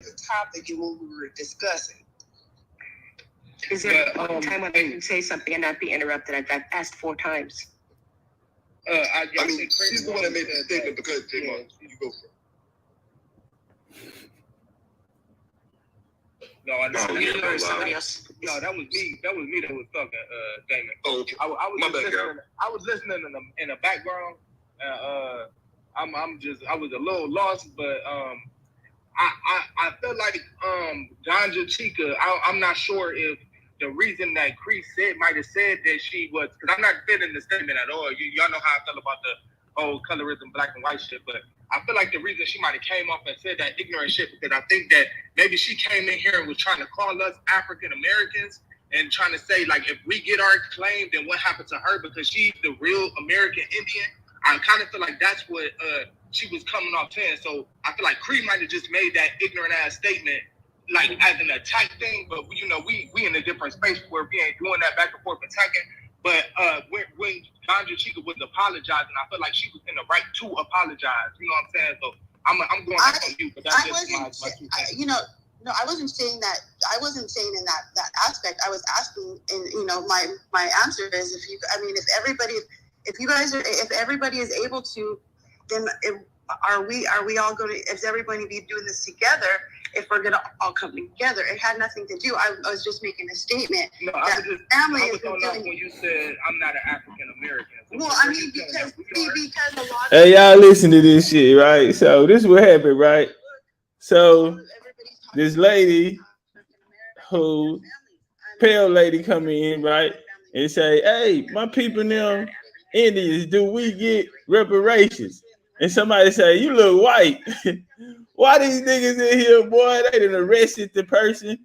the topic and what we were discussing. Is there a time when I can say something and not be interrupted? I've asked 4 times. I mean, she's the one that made the statement because J-Mark, you go for it. No, somebody else. No, that was me. That was me that was talking, Damon. Oh, okay. I was listening in the background. I was a little lost, but I feel like Ganja Chica. I'm not sure if the reason that Cree might have said that she was, because I'm not fitting the statement at all. Y'all know how I feel about the whole colorism, black and white shit, but I feel like the reason she might have came off and said that ignorant shit because I think that maybe she came in here and was trying to call us African Americans and trying to say, like, if we get our claim, then what happened to her because she's the real American Indian. I kind of feel like that's what she was coming off saying. So I feel like Cree might have just made that ignorant ass statement like as an attack thing, but we in a different space where we ain't doing that back and forth attacking. But when Ganja Chica was apologizing, I feel like she was in the right to apologize. You know what I'm saying? So I'm going back on you, but that's just my 2 cents. No, I wasn't saying that. I wasn't saying in that aspect. I was asking, and my answer is if everybody is able to, then are we all going to? Is everybody be doing this together? If we're gonna all come together, it had nothing to do. I was just making a statement. No, I was on up when you said I'm not an African American. So well, I mean, because a lot of hey, y'all listen to this shit, right? So this is what happened, right? So this lady, who pale lady, come in, right, and say, "Hey, my people now, Indians, do we get reparations?" And somebody say, "You look white." Why these niggas in here, boy? They done arrested the person.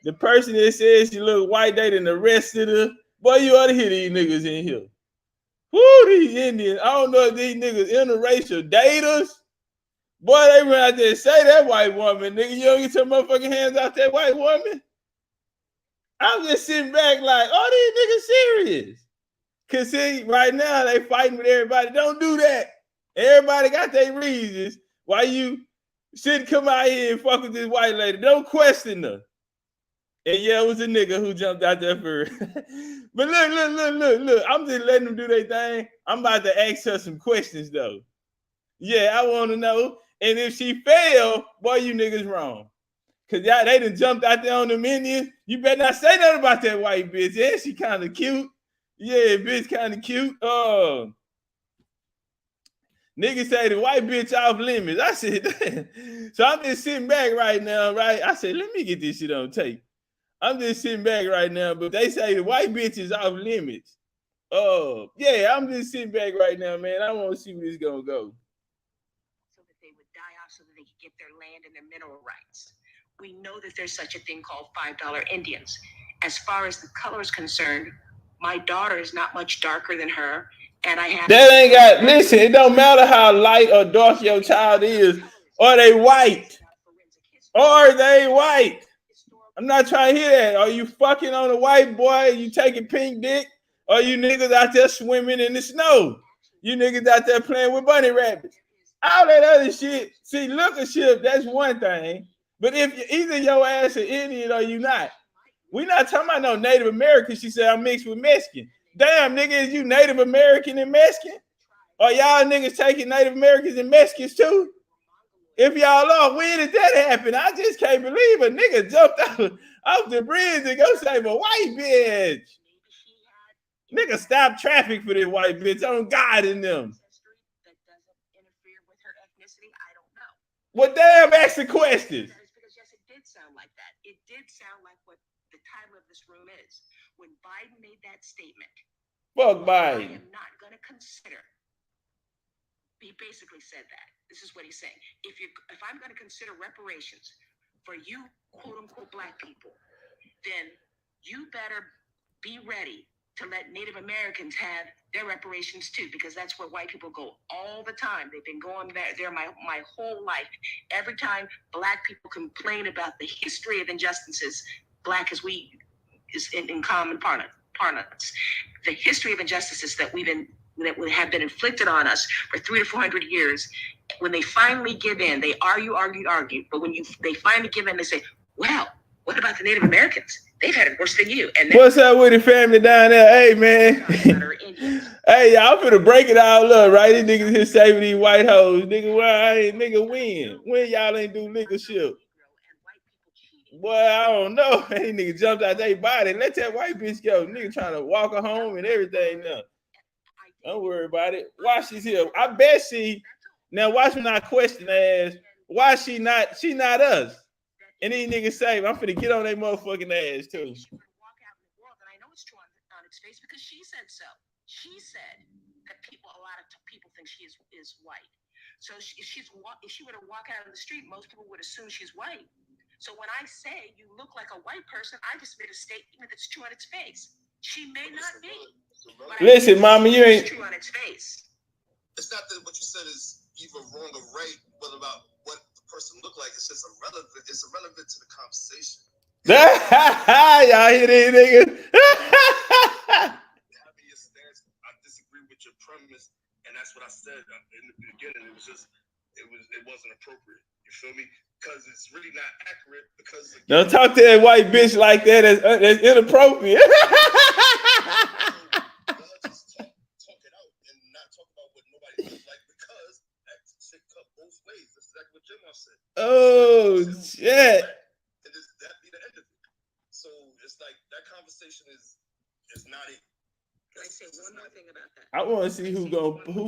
The person that says she look white, they done arrested her. Boy, you ought to hear these niggas in here. Woo, these Indians. I don't know if these niggas interracial daters. Boy, they run out there and say that white woman, nigga. You don't get your motherfucking hands out that white woman. I'm just sitting back like, oh, these niggas serious. Cause see, right now they fighting with everybody. Don't do that. Everybody got their reasons why you shouldn't come out here and fuck with this white lady. Don't question her. And yeah, it was a nigga who jumped out there for her. But look. I'm just letting them do their thing. I'm about to ask her some questions though. Yeah, I want to know. And if she failed, boy, you niggas wrong. Cause y'all, they done jumped out there on the Indians. You better not say nothing about that white bitch. Yeah, she kind of cute. Yeah, bitch kind of cute. Niggas say the white bitch off limits. I said, so I'm just sitting back right now, right? I said, let me get this shit on tape. I'm just sitting back right now, but they say the white bitch is off limits. Yeah, I'm just sitting back right now, man. I want to see where this gonna go. So that they would die off so that they could get their land and their mineral rights. We know that there's such a thing called $5 Indians. As far as the color is concerned, my daughter is not much darker than her. And I have that ain't got, listen, it don't matter how light or dark your child is. Are they white? Are they white? I'm not trying to hear that. Are you fucking on a white boy? You taking pink dick? Or you niggas out there swimming in the snow? You niggas out there playing with bunny rabbits? All that other shit. See, lookership, that's one thing. But if either your ass an Indian or you not, we not talking about no Native American. She said I'm mixed with Mexican. Damn, nigga, is you Native American and Mexican? Or y'all niggas taking Native Americans and Mexicans too? If y'all are, when did that happen? I just can't believe a nigga jumped out off the bridge and go save a white bitch. Nigga, stop traffic for this white bitch. On God in them. Well, damn, ask the questions. Because yes, it did sound like that. It did sound like what the title of this room is. When Biden made that statement, fuck Biden. I am not going to consider. He basically said that. This is what he's saying. If I'm going to consider reparations for you, quote unquote, black people, then you better be ready to let Native Americans have their reparations too, because that's where white people go all the time. They've been going there my whole life. Every time black people complain about the history of injustices, black as we is in common parlance, the history of injustices that we've been that have been inflicted on us for 300 to 400 years, when they finally give in, they argue. But when they finally give in, they say, well, what about the Native Americans? They've had it worse than you. And what's up with the family down there? Hey, man. Hey, y'all finna break it all up, right? These niggas here saving these white hoes. Nigga, why ain't nigga win? When y'all ain't do nigga shit? Boy, I don't know. These niggas jumped out their body. Let that white bitch go. Nigga trying to walk her home and everything now. Don't worry about it. Why she's here? I bet now watch me not question ass. Why she not us? And these niggas say, I'm finna get on their motherfucking ass too. Walk out in the world, and I know it's true on its face because she said so. She said that a lot of people think she is white. So if she were to walk out in the street, most people would assume she's white. So when I say you look like a white person, I just made a statement that's true on its face. She may not be. Listen, mama, you ain't true on its face. It's not that what you said is either wrong or right, but about what the person looked like. It's just irrelevant. It's irrelevant to the conversation. Y'all hear these niggas? Having your stance, I disagree with your premise, and that's what I said in the beginning. It wasn't appropriate. You feel me? Because it's really not accurate. Because don't talk to that white bitch like that. That's inappropriate. Just talk it out and not talk about what nobody looks like, because that shit cut both ways. That's exactly what Jim said. Oh shit! And that be the end of it. So it's like that conversation is not it. Can I say one more thing about that? I want to see who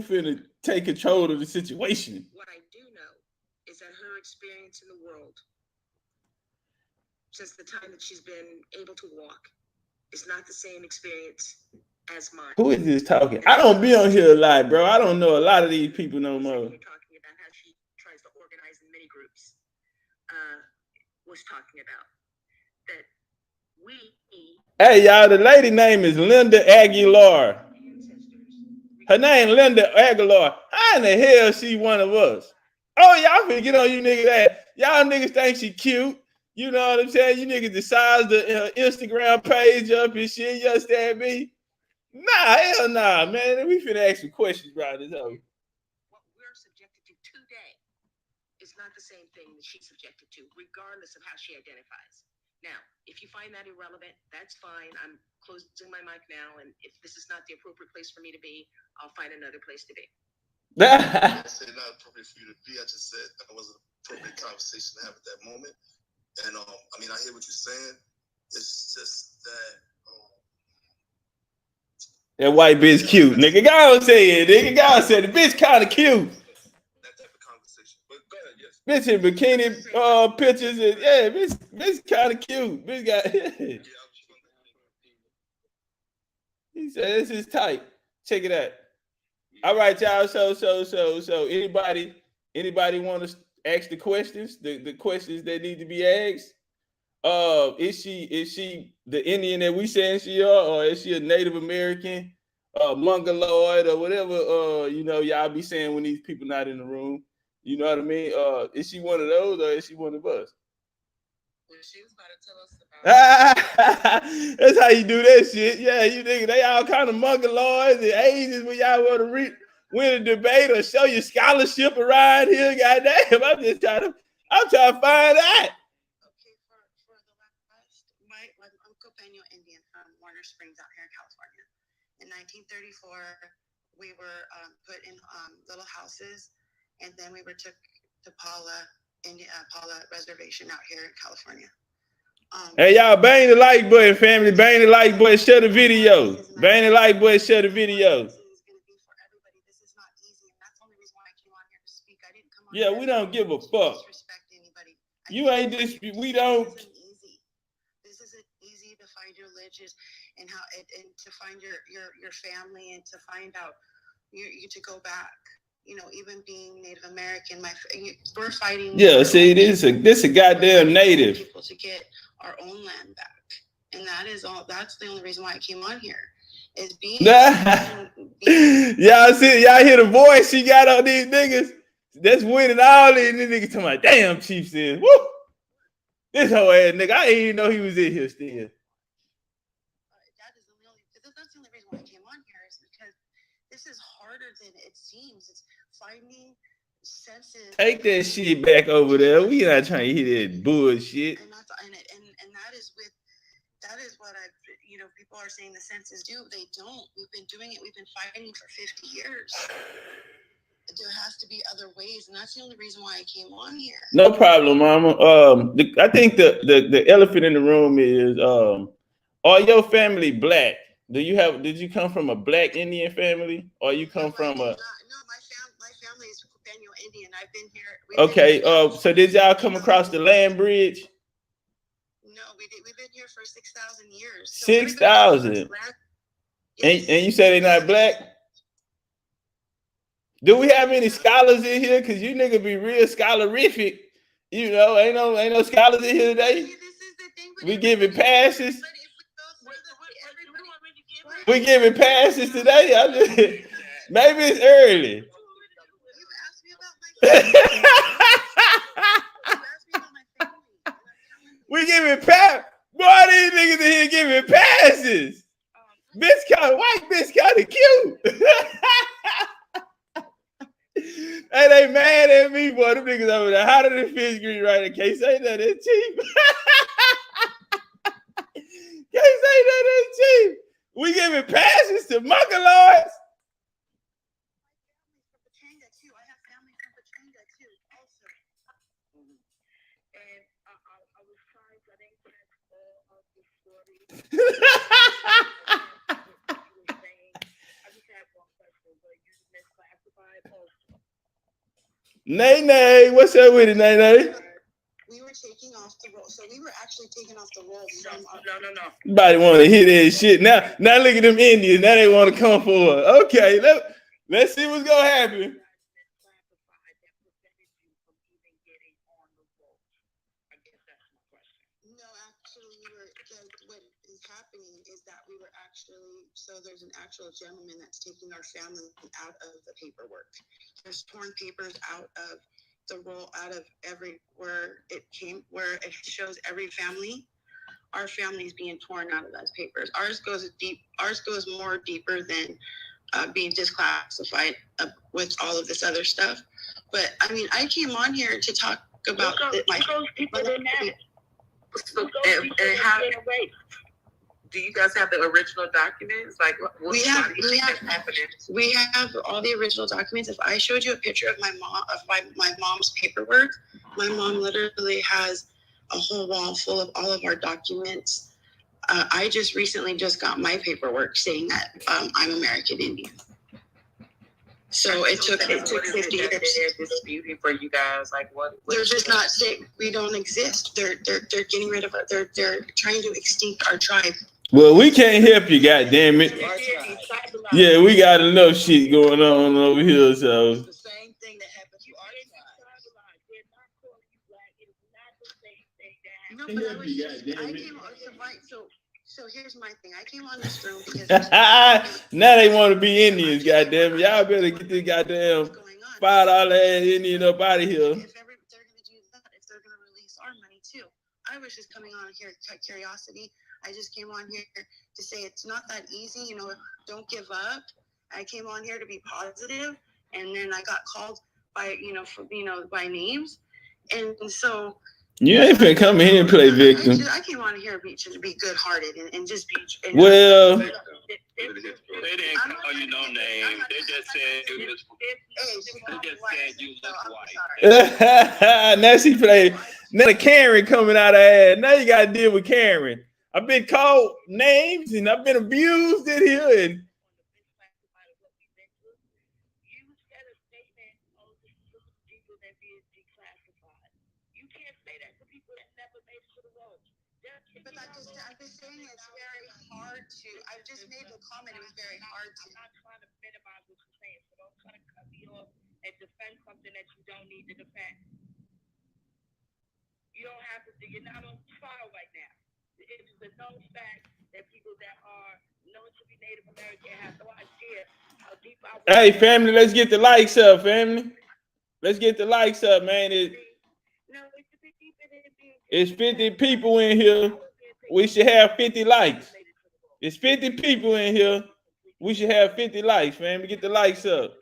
finna take control of the situation. What I do know is that her experience in the world, since the time that she's been able to walk, is not the same experience as mine. Who is this talking? I don't be on here a lot, bro. I don't know a lot of these people no more. You're talking about how she tries to organize in mini groups. Was talking about that Hey, y'all, the lady name is Linda Aguilar. Her name Linda Aguilar. How in the hell she one of us? Oh, y'all finna get on you niggas ass. Y'all niggas think she cute. You know what I'm saying? You niggas decide the Instagram page up and shit. You understand me? Nah, hell nah, man. We finna ask some questions about this hoe. What we're subjected to today is not the same thing that she's subjected to, regardless of how she identifies. Now, if you find that irrelevant, that's fine. I'm closing my mic now, and if this is not the appropriate place for me to be, I'll find another place to be. I said not appropriate for you to be. I just said that wasn't an appropriate conversation to have at that moment. And I mean, I hear what you're saying. It's just that that white bitch cute, nigga. God say it, nigga. God said the bitch kind of cute. That type of conversation. But go ahead, yes. Bitch in bikini pictures, and yeah, bitch kind of cute. Bitch got. He said this is tight. Check it out. All right, y'all. So anybody want to ask the questions? The questions that need to be asked. Is she the Indian that we saying she are, or is she a Native American, Mongoloid, or whatever? Y'all be saying when these people not in the room. You know what I mean? Is she one of those, or is she one of us? Well, she was about to tell us about. That's how you do that shit. Yeah, you nigga, they all kind of Mongoloids and Asians when y'all want to win a debate or show your scholarship around here. Goddamn, I'm trying to find out. Okay, for the last, my Uncle Peño Indian from Warner Springs out here in California. In 1934, we were put in little houses, and then we were took to Paula Reservation out here in California. Hey, y'all, bang the like button, family. Bang the like button. Share the video. Bang the like button. Share the video. Yeah, we don't give a fuck. You ain't this. We don't. This isn't easy to find your religious and how and to find your family and to find out you to go back. Even being Native American, we're fighting. Yeah, see, this a goddamn native. People to get our own land back, and that is all. That's the only reason why I came on here. Is being. Y'all see, y'all hear the voice she got on these niggas. That's winning all these niggas. Talking about, damn, Chief says, woo, this whole ass nigga. I didn't even know he was in here still. That's the only reason why I came on here is because this is finding census. Take that shit back over there. We not trying to hear that bullshit. And that is with. That is what people are saying the census do. They don't. We've been doing it. We've been fighting for 50 years. There has to be other ways, and that's the only reason why I came on here. No problem, Mama. I think the elephant in the room is are your family black? Did you come from a black Indian family, or you come from a? No, my family is Copeño Indian. I've been here. Okay. So did y'all come across the land bridge? No, we did. We've been here for 6,000 years. 6,000. And you say they're not black? Do we have any scholars in here? Cause you niggas be real scholarific. You know, ain't no scholars in here today. This is the thing. We giving passes. We giving passes today. Maybe it's early. You asked me about my family. We giving pass. Boy, these niggas in here giving passes. White bitch kind of cute. Hey, they mad at me, boy. Them niggas over there hotter than fish grease, right? I can't say that it's cheap. Can't say that it's cheap. We giving passes to Muckalords. Nay, what's up with it, Nay? We were taking off the roll, so we were actually taking off the roll from our. No. Nobody want to hear that shit. Now look at them Indians. Now they want to come forward. Okay, let's see what's gonna happen. No, actually, what is happening is that we were actually, so there's an actual gentleman that's taking our family out of the paperwork. There's torn papers out of the roll, out of where it shows every family. Our family's being torn out of those papers. Ours goes deep. Ours goes more deeper than being disclassified with all of this other stuff. But I mean, I came on here to talk about my. So, and how do you guys have the original documents? Like, we have all the original documents. If I showed you a picture of my mom's paperwork, my mom literally has a whole wall full of all of our documents. I just recently got my paperwork saying that I'm American Indian. So it took 50 years. They're disputing for you guys, like what? They're just not saying we don't exist. They're getting rid of it. They're trying to extinct our tribe. Well, we can't help you, goddamn it. Yeah, we got enough shit going on over here, so. It's the same thing that happened to our tribe. No, but I came on. So here's my thing. I came on this room because now they want to be Indians, goddamn. Y'all better get this goddamn $5 Indian up out of here. If they're gonna do that, if they're gonna release our money too. I was just coming on here to curiosity. I just came on here to say it's not that easy, don't give up. I came on here to be positive, and then I got called by by names, and so you ain't finna come here and play victim. I came on here to be good-hearted and just be. Well, they didn't call you no name. They just said you was. They just said you look white. Now she play. Now the Karen coming out of ass. Now you gotta deal with Karen. I've been called names and I've been abused in here and. But I'm just saying it's very hard to. I just made the comment. It was very hard to. I'm not trying to minimize what you're saying, so don't try to cut me off and defend something that you don't need to defend. You don't have to. You're not on trial right now. It is a known fact that people that are known to be Native American have no idea how deep our. Hey, family, let's get the likes up, family. Let's get the likes up, man. It's 50 people in here. We should have 50 likes. It's 50 people in here. We should have 50 likes, family. Get the likes up.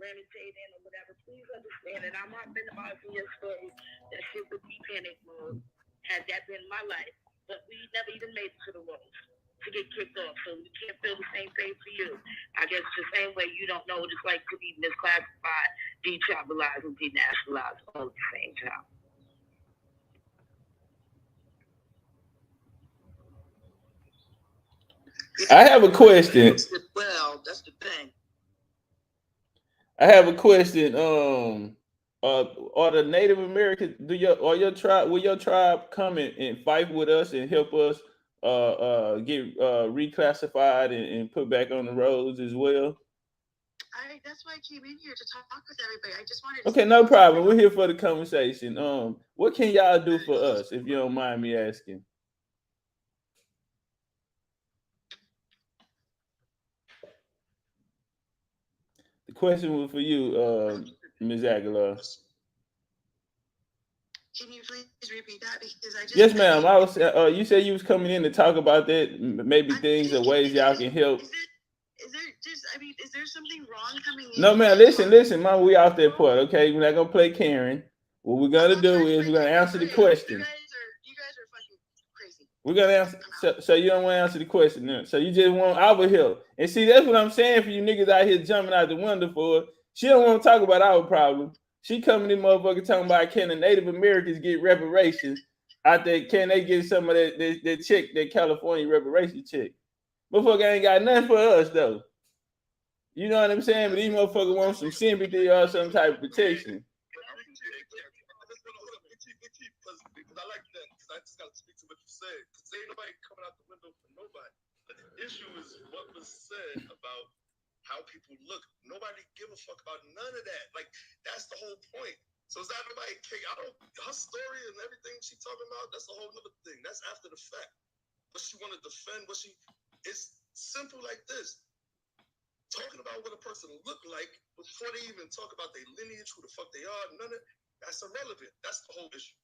ramentating or whatever, please understand that I'm not minimizing your story. That shit would be panic mode had that been my life. But we never even made it to the road to get kicked off, so we can't feel the same thing for you. I guess the same way you don't know what it's like to be misclassified, detribalized, and denationalized all at the same time. I have a question. Well, that's the thing. I have a question. Are the Native Americans will your tribe come and fight with us and help us get reclassified and put back on the roads as well? That's why I came in here to talk with everybody. I just wanted. Okay, no problem. We're here for the conversation. What can y'all do for us, if you don't mind me asking? The question was for you, Ms. Aguilar. Can you please repeat that? Because I just. Yes, ma'am. I was. You said you was coming in to talk about that, maybe things or ways y'all can help. Is there something wrong coming in? No, man. Listen, mom. We off that part, okay? We're not gonna play Karen. What we're gonna do is we're gonna answer the question. You guys are fucking crazy. We're gonna answer. So you don't want to answer the question, then? So you just want our help? And see, that's what I'm saying for you niggas out here jumping out the window for. She don't want to talk about our problem. She coming in, motherfucker, talking about can the Native Americans get reparations? Out there, can they get some of that check, that California reparation check? Motherfucker ain't got nothing for us though. You know what I'm saying? But these motherfuckers want some sympathy or some type of protection. Because I like that. Because I just got to speak to what you said. Because ain't nobody coming out the window for nobody. But the issue is what was said about how people look. Nobody give a fuck about none of that. Like, that's the whole point. So is that nobody care? Her story and everything she talking about, that's a whole nother thing. That's after the fact. What she want to defend, it's simple like this. Talking about what a person look like before they even talk about their lineage, who the fuck they are, none of that's irrelevant. That's the whole issue.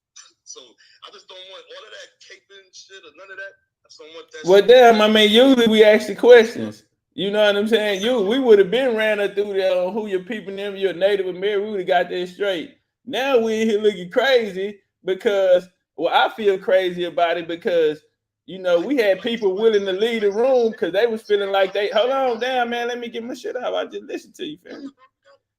So I just don't want all of that caping shit or none of that. I just don't want that. Well, damn, I mean, usually we ask the questions. You know what I'm saying? We would have been ran her through there on who you're peeping them, you're Native American. We would have got that straight. Now we in here looking crazy because, well, I feel crazy about it because, you know, we had people willing to leave the room because they was feeling like hold on, damn, man, let me get my shit out. I just listened to you, fam.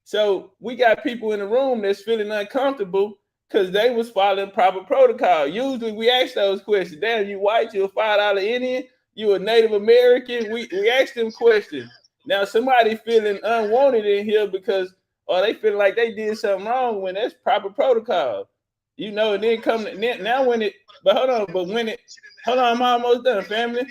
So we got people in the room that's feeling uncomfortable because they was following proper protocol. Usually we ask those questions. Damn, you white, you a $5 Indian, you a Native American. We ask them questions. Now somebody feeling unwanted in here because they feeling like they did something wrong when that's proper protocol. You know, and then now when it, but hold on, I'm almost done, family.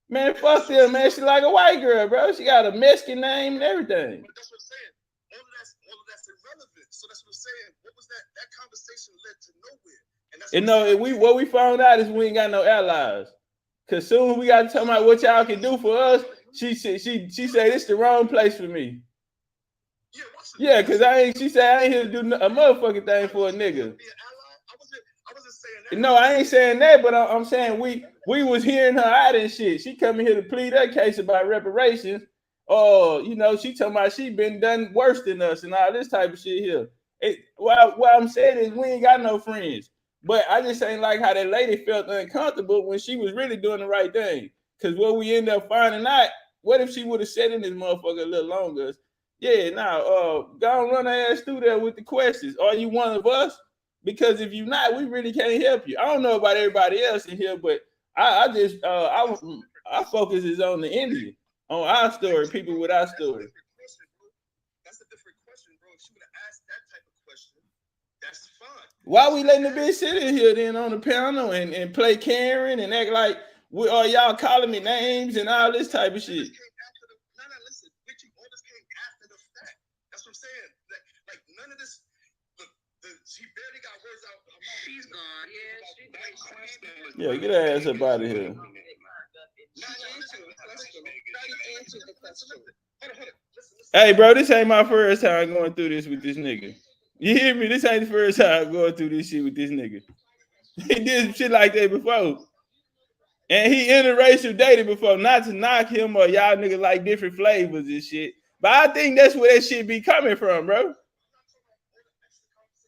Man, fuck them, man. She like a white girl, bro. She got a Mexican name and everything. But that's what I'm saying. All of that's irrelevant. So that's what I'm saying. What was that? That conversation led to nowhere. And that's what we found out is we ain't got no allies. Cause soon we got to talk about what y'all can do for us. She said it's the wrong place for me. Yeah, cause she said I ain't here to do a motherfucking thing for a nigga. No, I ain't saying that, but I'm saying we was hearing her out and shit. She coming here to plead her case about reparations. You know, she talking about she been done worse than us and all this type of shit here. What I'm saying is we ain't got no friends. But I just ain't like how that lady felt uncomfortable when she was really doing the right thing. Cause what we end up finding out, what if she would have sat in this motherfucker a little longer? Yeah, now go and run her ass through there with the questions. Are you one of us? Because if you're not, we really can't help you. I don't know about everybody else in here, but I focus is on the Indian, on our story, people with our story. That's a different question, bro. If she would have asked that type of question, that's fine. Why we letting the bitch sit in here then on the panel and play Karen and act like y'all calling me names and all this type of shit? Listen, Richie, all this came after the fact. That's what I'm saying. Like none of this. She barely got words out. She's gone. Yeah, get her ass up out of here. Hey, bro, this ain't my first time going through this with this nigga. You hear me? This ain't the first time going through this shit with this nigga. He did shit like that before. And he interracial dated before, not to knock him or y'all niggas like different flavors and shit. But I think that's where that shit be coming from, bro.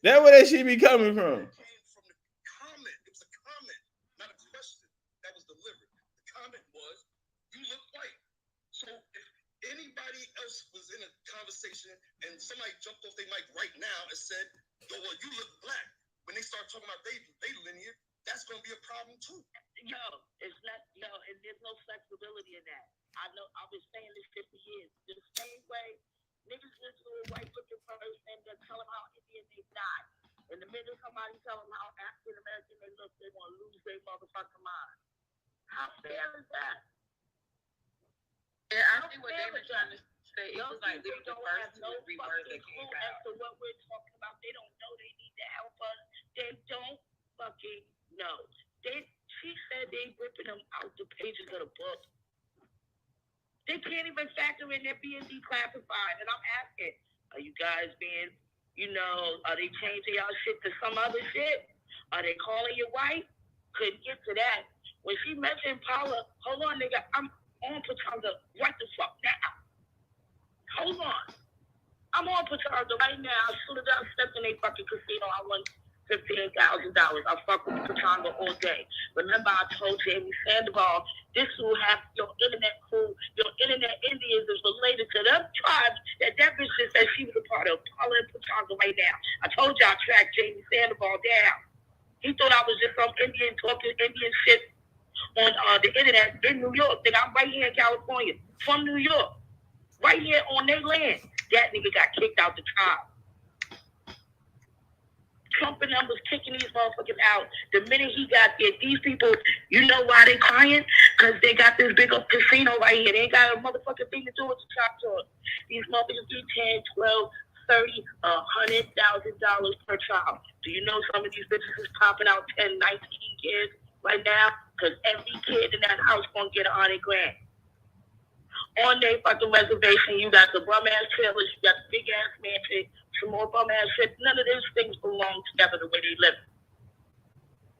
That's where that shit be coming from. It came from the comment. It was a comment, not a question that was delivered. The comment was, you look white. So if anybody else was in a conversation and somebody jumped off their mic right now and said, yo, well, you look black, when they start talking about they lineage, that's going to be a problem too. Yo, it's not, yo, and there's no flexibility in that. I know, I've been saying this 50 years. The same way niggas listen to a white looking person and tell them how Indian they died. And the minute somebody tell them how African American they look, they're going to lose their motherfucking mind. How fair is that? Yeah, I think what they were trying to say, it was like they don't have no fucking clue as to what we're talking about. They don't know they need to help us. They don't fucking know. She said they ripping them out the pages of the book. They can't even factor in their being declassified. And I'm asking, are you guys being, are they changing y'all shit to some other shit? Are they calling you white? Couldn't get to that. When she mentioned Paula, hold on, nigga, I'm on Pachanga right the fuck now. Hold on. I'm on Pachanga right now. As soon as I stepped in a fucking casino, I won $15,000. I fuck with Pachanga all day. Remember, I told Jamie Sandoval, this will have your internet crew, your internet Indians is related to them tribes that bitch just said she was a part of. Paula and Pachanga right now. I told you I tracked Jamie Sandoval down. He thought I was just some Indian talking Indian shit on the internet in New York. Nigga, I'm right here in California, from New York, right here on their land. That nigga got kicked out the tribe. Trump and them was kicking these motherfuckers out. The minute he got there, these people, you know why they crying? Because they got this big old casino right here. They ain't got a motherfucking thing to do with the chop to it. These motherfuckers do 10, 12, 30, $100,000 per child. Do you know some of these bitches is popping out 10, 19 kids right now? Because every kid in that house gonna get $100,000. On their fucking reservation, you got the bum ass trailers, you got the big ass mansion, some more bum ass shit. None of those things belong together the way they live.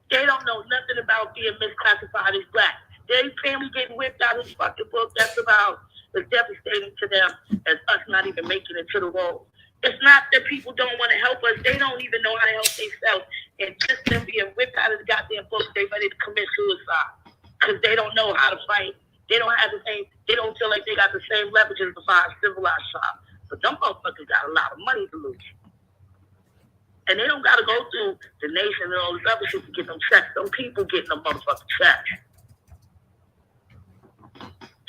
They don't know nothing about being misclassified as black. Their family getting whipped out of this fucking book. That's about as devastating to them as us not even making it to the road. It's not that people don't want to help us. They don't even know how to help themselves. And just them being whipped out of the goddamn book, they ready to commit suicide because they don't know how to fight. They don't have the same. They don't feel like they got the same leverage as the five civilized tribes. But them motherfuckers got a lot of money to lose. And they don't got to go through the nation and all this other shit to get them checks. Them people getting them motherfucking checks.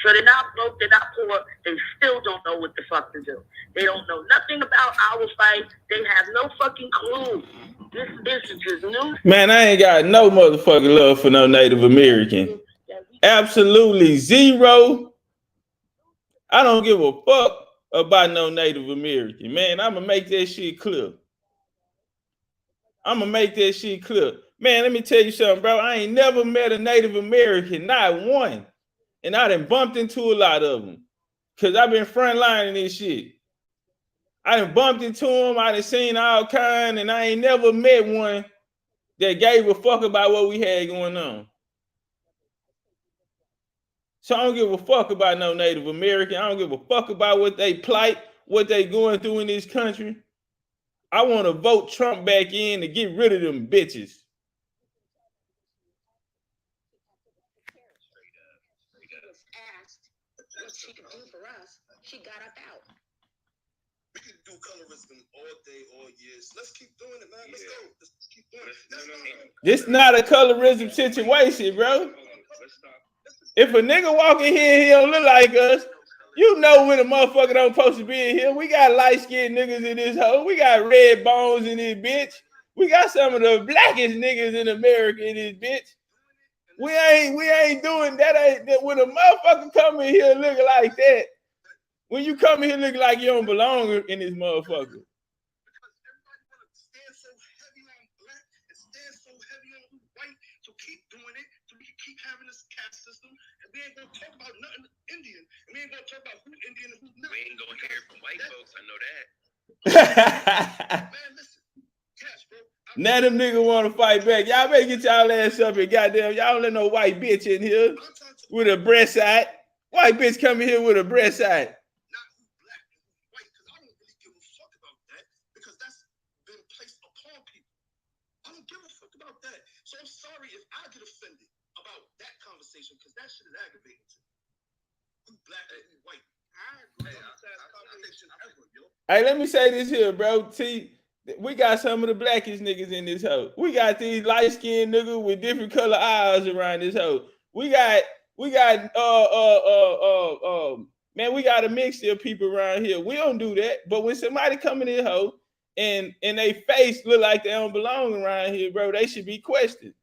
So they're not broke, they're not poor. They still don't know what the fuck to do. They don't know nothing about our fight. They have no fucking clue. This is just new. Man, I ain't got no motherfucking love for no Native American. Absolutely zero. I don't give a fuck about no Native American. Man, I'm gonna make that shit clear. Man, let me tell you something, bro. I ain't never met a Native American, not one. And I done bumped into a lot of them. Because I've been frontlining this shit. I done bumped into them. I done seen all kind. And I ain't never met one that gave a fuck about what we had going on. So I don't give a fuck about no Native American. I don't give a fuck about what they plight, what they going through in this country. I want to vote Trump back in to get rid of them bitches. What she could do for us, she got up out. We can do colorism all day, all years. Let's keep doing it, man. Let's go. Let's keep doing it. This not a colorism situation, bro. If a nigga walk in here and he don't look like us, you know when a motherfucker don't supposed to be in here. We got light-skinned niggas in this hoe. We got red bones in this bitch. We got some of the blackest niggas in America in this bitch. We ain't doing that. When a motherfucker come in here looking like that, when you come in here looking like you don't belong in this motherfucker. Because everybody want to stand so heavy on black and stand so heavy on white. So keep doing it. So we can keep having this caste system. And we ain't gonna talk about nothing Indian. And we ain't gonna talk about who Indian and who not. We ain't gonna hear from white folks. I know that. Man, listen, Cash, bro. I Now them niggas want to fight back. Y'all better get y'all ass up here, goddamn. Y'all don't let no white bitch in here with a breast out. White bitch coming here with a breast out. Not who black and who white, because I don't really give a fuck about that, because that's been placed upon people. I don't give a fuck about that. So I'm sorry if I get offended about that conversation, because that shit is aggravating to me. Who black and who white? Hey, let me say this here, bro. See, we got some of the blackest niggas in this hoe. We got these light-skinned niggas with different color eyes around this hoe. We got man, we got a mixture of people around here. We don't do that. But when somebody come in this hoe and they face look like they don't belong around here, bro, they should be questioned.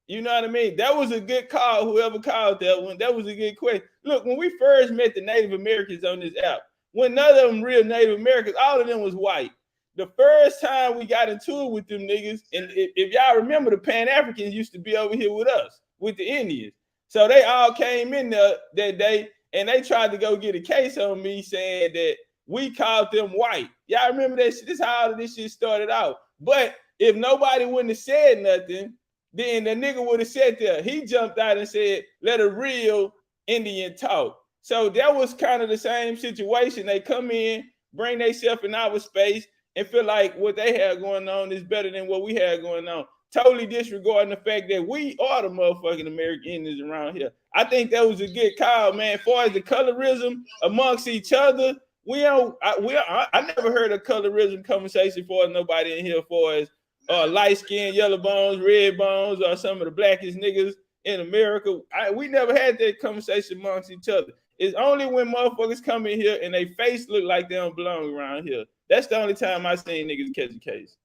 You know what I mean? That was a good call, whoever called that one. That was a good question. Look, when we first met the Native Americans on this app, when none of them real Native Americans, all of them was white. The first time we got into it with them niggas, and if y'all remember, the Pan-Africans used to be over here with us, with the Indians. So they all came in there that day, and they tried to go get a case on me saying that we called them white. Y'all remember that shit? This is how all of this shit started out. But if nobody wouldn't have said nothing, then the nigga would have said there. He jumped out and said, let a real Indian talk. So that was kind of the same situation. They come in, bring themselves in our space, and feel like what they had going on is better than what we had going on. Totally disregarding the fact that we are the motherfucking American Indians around here. I think that was a good call, man. As far as the colorism amongst each other, I never heard a colorism conversation for nobody in here for as light skin, yellow bones, red bones, or some of the blackest niggas in America. We never had that conversation amongst each other. It's only when motherfuckers come in here and they face look like they don't belong around here. That's the only time I seen niggas catch a case.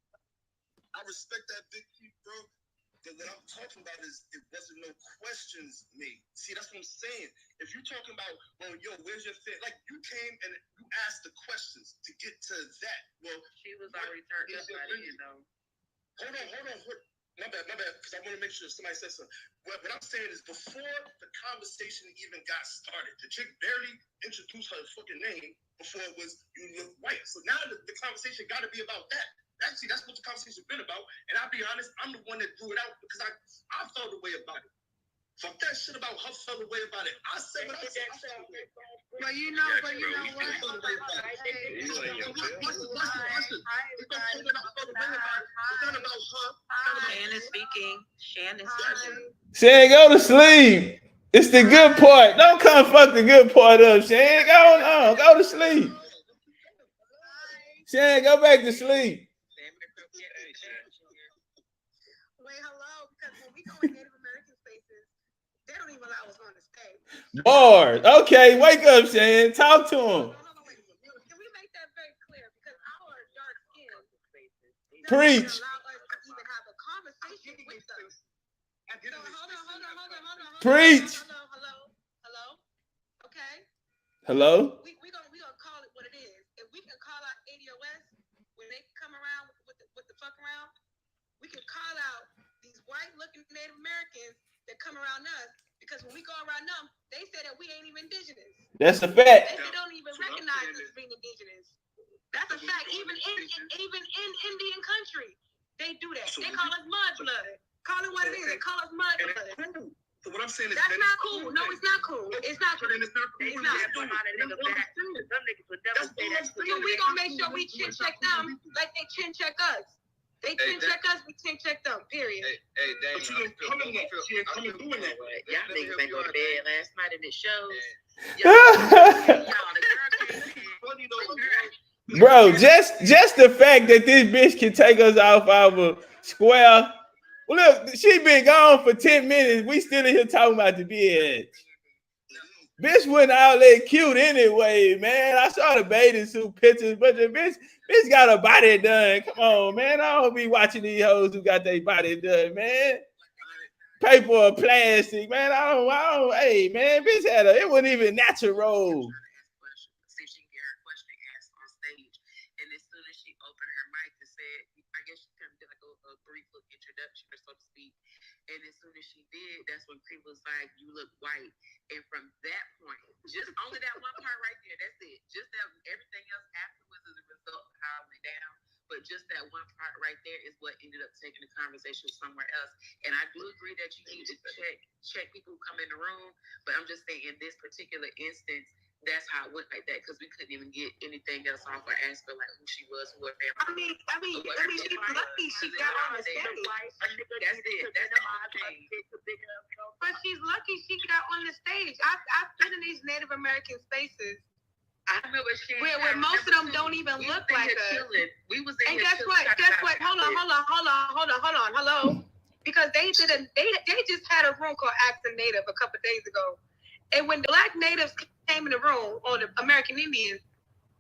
I respect that, Big P, bro. But what I'm talking about is it wasn't no questions made. See, that's what I'm saying. If you're talking about, well, yo, where's your fit? Like, you came and you asked the questions to get to that. Well, she was already turned up by then, though. Hold on. My bad, because I want to make sure somebody says something. What I'm saying is before the conversation even got started, the chick barely introduced her fucking name before it was, you look white. So now the conversation got to be about that. Actually, that's what the conversation's been about. And I'll be honest, I'm the one that drew it out because I felt the way about it. Fuck that shit about her felt the way about it. I said what I said. But you know what? Shannon speaking. Shan, go to sleep. It's the good part. Don't come fuck the good part up, Shan. Go to sleep. Shan, go back to sleep. Wait, hello, because when we go in Native American spaces, they don't even allow us on the stage. Bars. Okay, wake up, Shan. Talk to him. Wait. Can we make that very clear? Because our dark skin Preach. allow us to even have a conversation with them. So hold on. Preach. Hello. Okay. Hello. We gonna call it what it is. If we can call out ADOS when they come around with the fuck around, we can call out these white-looking Native Americans that come around us, because when we go around them, they say that we ain't even indigenous. That's a fact. They don't even recognize us being indigenous. That's a fact. Even in Indian country, they do that. They call us mudblood. Call it what it is. They call us mudblood. So what I'm saying is that's not cool. No, it's not cool. It's not cool. It's not cool. It's not. Some niggas would never say that. So we gonna make sure we chin check them like they chin check us. They chin check us, we chin check them. Period. Hey, Dave. She ain't coming doing that. Y'all niggas ain't go to bed last night and it shows. Bro, just the fact that this bitch can take us off our square. Well, look, she been gone for 10 minutes. We still in here talking about the bitch. Bitch wasn't all that cute anyway, man. I saw the bathing suit pictures, but the bitch got her body done. Come on, man. I don't be watching these hoes who got their body done, man. Paper or plastic, man. I don't. Hey, man, bitch it wasn't even natural. See if she can get her question asked on stage. And as soon as she opened her mic and said, I guess she kind of did like a brief little introduction, or so to speak. And as soon as she did, that's when Cree was like, you look white. And from that point, just only that one part right there, that's it. Just that everything else afterwards is a result of how it went down. But just that one part right there is what ended up taking the conversation somewhere else. And I do agree that you need to check people who come in the room, but I'm just saying in this particular instance, that's how it went like that, because we couldn't even get anything else off or ask her like who she was, who her family. I mean, she's lucky she got on the stage. That's it. That's the whole thing. But she's lucky she got on the stage. I've been in these Native American spaces. I know, but she where most of them don't even look like us. We was in and guess what? Hold on. Hello. Because they just had a room called Ask the Native a couple of days ago. And when the Black natives came in the room, or the American Indians,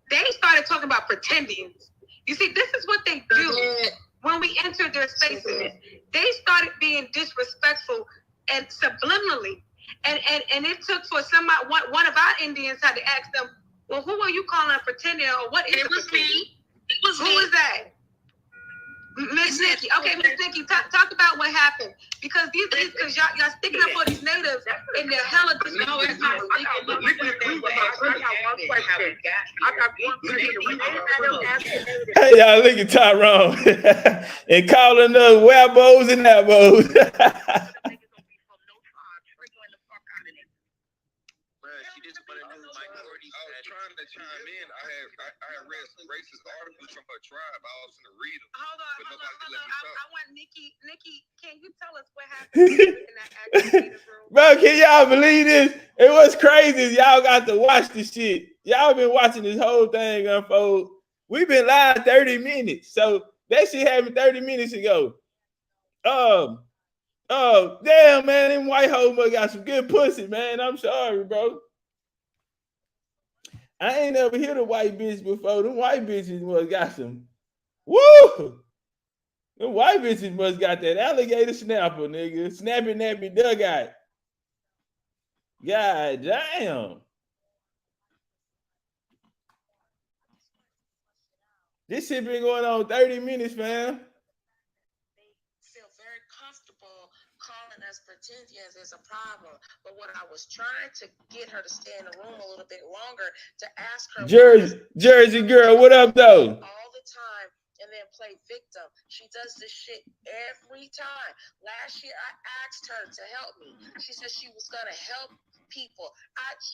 they started talking about pretending. You see, this is what they do when we enter their spaces. They started being disrespectful and subliminally. And it took for one of our Indians had to ask them, well, who are you calling pretending, or what is it? Was me. It was who me. is that? Miss Nikki. Okay, Miss Nikki, talk about what happened. Because because y'all sticking up for these natives and they're hella disrespectful. No, it's not sticking up for them. I got one question. Hey, y'all, look at Tyrone and calling us wabos and nabos. I was trying to chime in. I had read some racist articles from her tribe. I was going to read them. Hold on. I want Nikki, can you tell us what happened in that activated room? Bro, can y'all believe this? It was crazy. Y'all got to watch this shit. Y'all been watching this whole thing unfold. We've been live 30 minutes. So that shit happened 30 minutes ago. Damn, man, them white hoes got some good pussy, man. I'm sorry, bro. I ain't never heard a white bitch before. Them white bitches must got some. Woo! Them white bitches must got that alligator snapper, nigga. Snappy nappy dugout. God damn. This shit been going on 30 minutes, fam. Feel very comfortable calling us pretensions is a problem. But what I was trying to get her to stay in the room a little bit longer to ask her Jersey girl, what up though? All the time and then play victim. She does this shit every time. Last year I asked her to help me. She said she was gonna help people.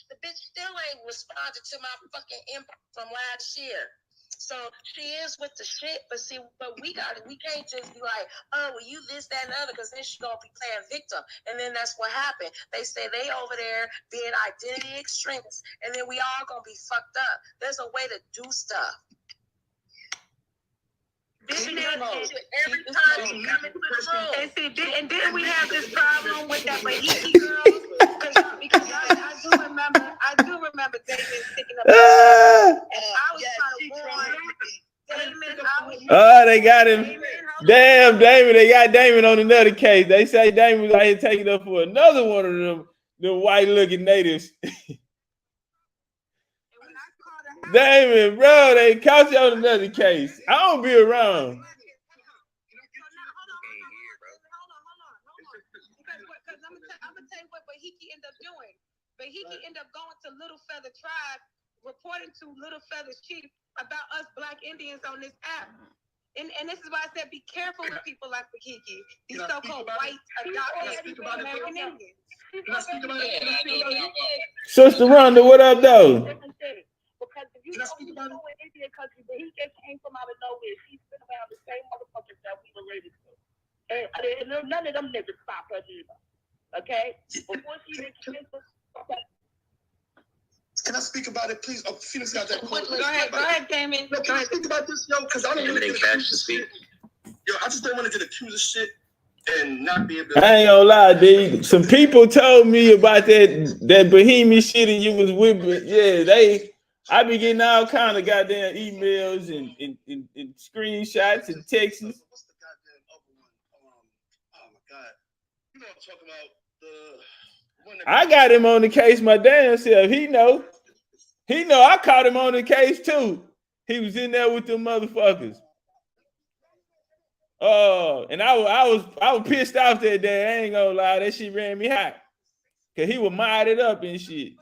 The bitch still ain't responded to my fucking inbox from last year. So she is with the shit, but we can't just be like, oh, well, you this, that, and other, because then she gonna be playing victim. And then that's what happened. They say they over there being identity extremists, and then we all gonna be fucked up. There's a way to do stuff. Every time she come into the room. And then we have this problem with that Bahiki girl. Because I do remember Damon sticking up. And I was trying to warn Damon. They got him. Damn, Damon. They got Damon on another case. They say Damon was out here taking up for another one of them white looking natives. Damon, bro, they caught you on another case. I don't be around. Hold on. Because I'm going to tell you what Bahiki ended up doing. Bahiki ended up going to Little Feather Tribe, reporting to Little Feather's chief about us Black Indians on this app. And this is why I said be careful with people like Bahiki, these so-called white adopted American Indians. Sister Rhonda, what up, though? Because if you go in Indian country, but he just came from out of nowhere. She's been around the same motherfuckers that we related to. And none of them niggas stop her either. Okay? Before she even came to Can I speak about it, please? Oh, Phoenix got that quote. Go ahead, Damon. No, can I speak about this, yo? Because I don't want to get accused of shit. Yo, I just don't want to get accused of shit and not be able to. I ain't gonna lie, dude. Some people told me about that bohemian shit and you was with, but yeah, I be getting all kind of goddamn emails and screenshots and texts. What's the goddamn other one? Oh my God. You know what I'm talking about? The one that I got him on the case my damn self. He know I caught him on the case too. He was in there with them motherfuckers. Oh, and I was pissed off that day. I ain't gonna lie, that shit ran me hot. Cause he was modded up and shit.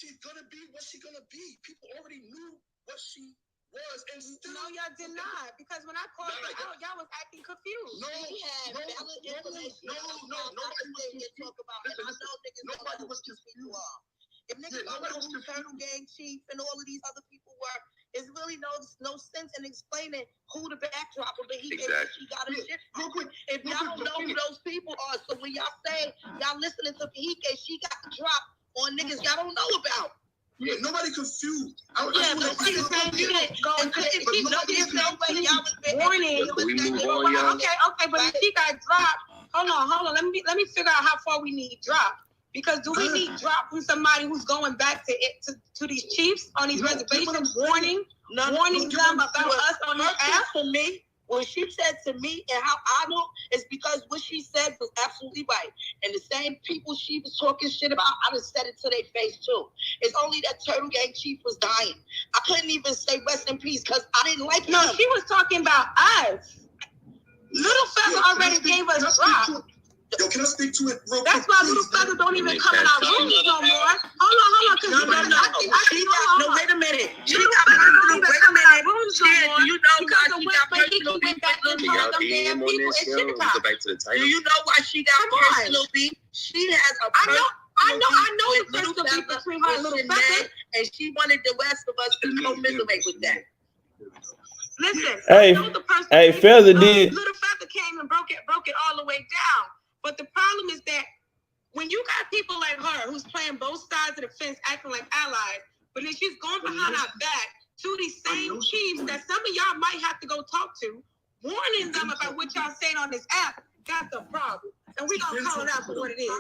She's gonna be what she's gonna be. People already knew what she was, and still. No, y'all did not, because when I called her out, y'all was acting confused. Nobody was confused. If niggas don't know who Turtle Gang Chief and all of these other people were, it's really no sense in explaining who the backdrop of the he got a shit from. If y'all don't know who those people are, so when y'all say y'all listening to Kahike, she got the drop on niggas y'all don't know about. Yeah, nobody confused. But she the same shit going to warning. Okay, but if she got dropped, hold on. Let me figure out how far we need drop. Because do we need drop from somebody who's going back to these chiefs on these reservations, warning them about us on the app? For me, what she said to me and how I know is because what she said was absolutely right. And the same people she was talking shit about, I just said it to their face too. It's only that Turtle Gang Chief was dying. I couldn't even say rest in peace because I didn't like him. No, she was talking about us. Little Feather already gave us drop. Yo, can I speak to it real quick? That's why Little Feather don't even come in our rooms no more. Hold on. No, wait a minute. She got personal. Wait a minute. Do you know why she got personal beef with Little Feather? Do you know why she got personal beef? She has a personal. I know the personal beef between her and Little Feather, and she wanted the rest of us to commiserate with that. Listen, hey, Feather did. Little Feather came and broke it all the way down. But the problem is that when you got people like her who's playing both sides of the fence, acting like allies, but then she's going behind our back to these same chiefs that some of y'all might have to go talk to, warning them about what y'all saying on this app, that's a problem. And we gonna call it out for what it is.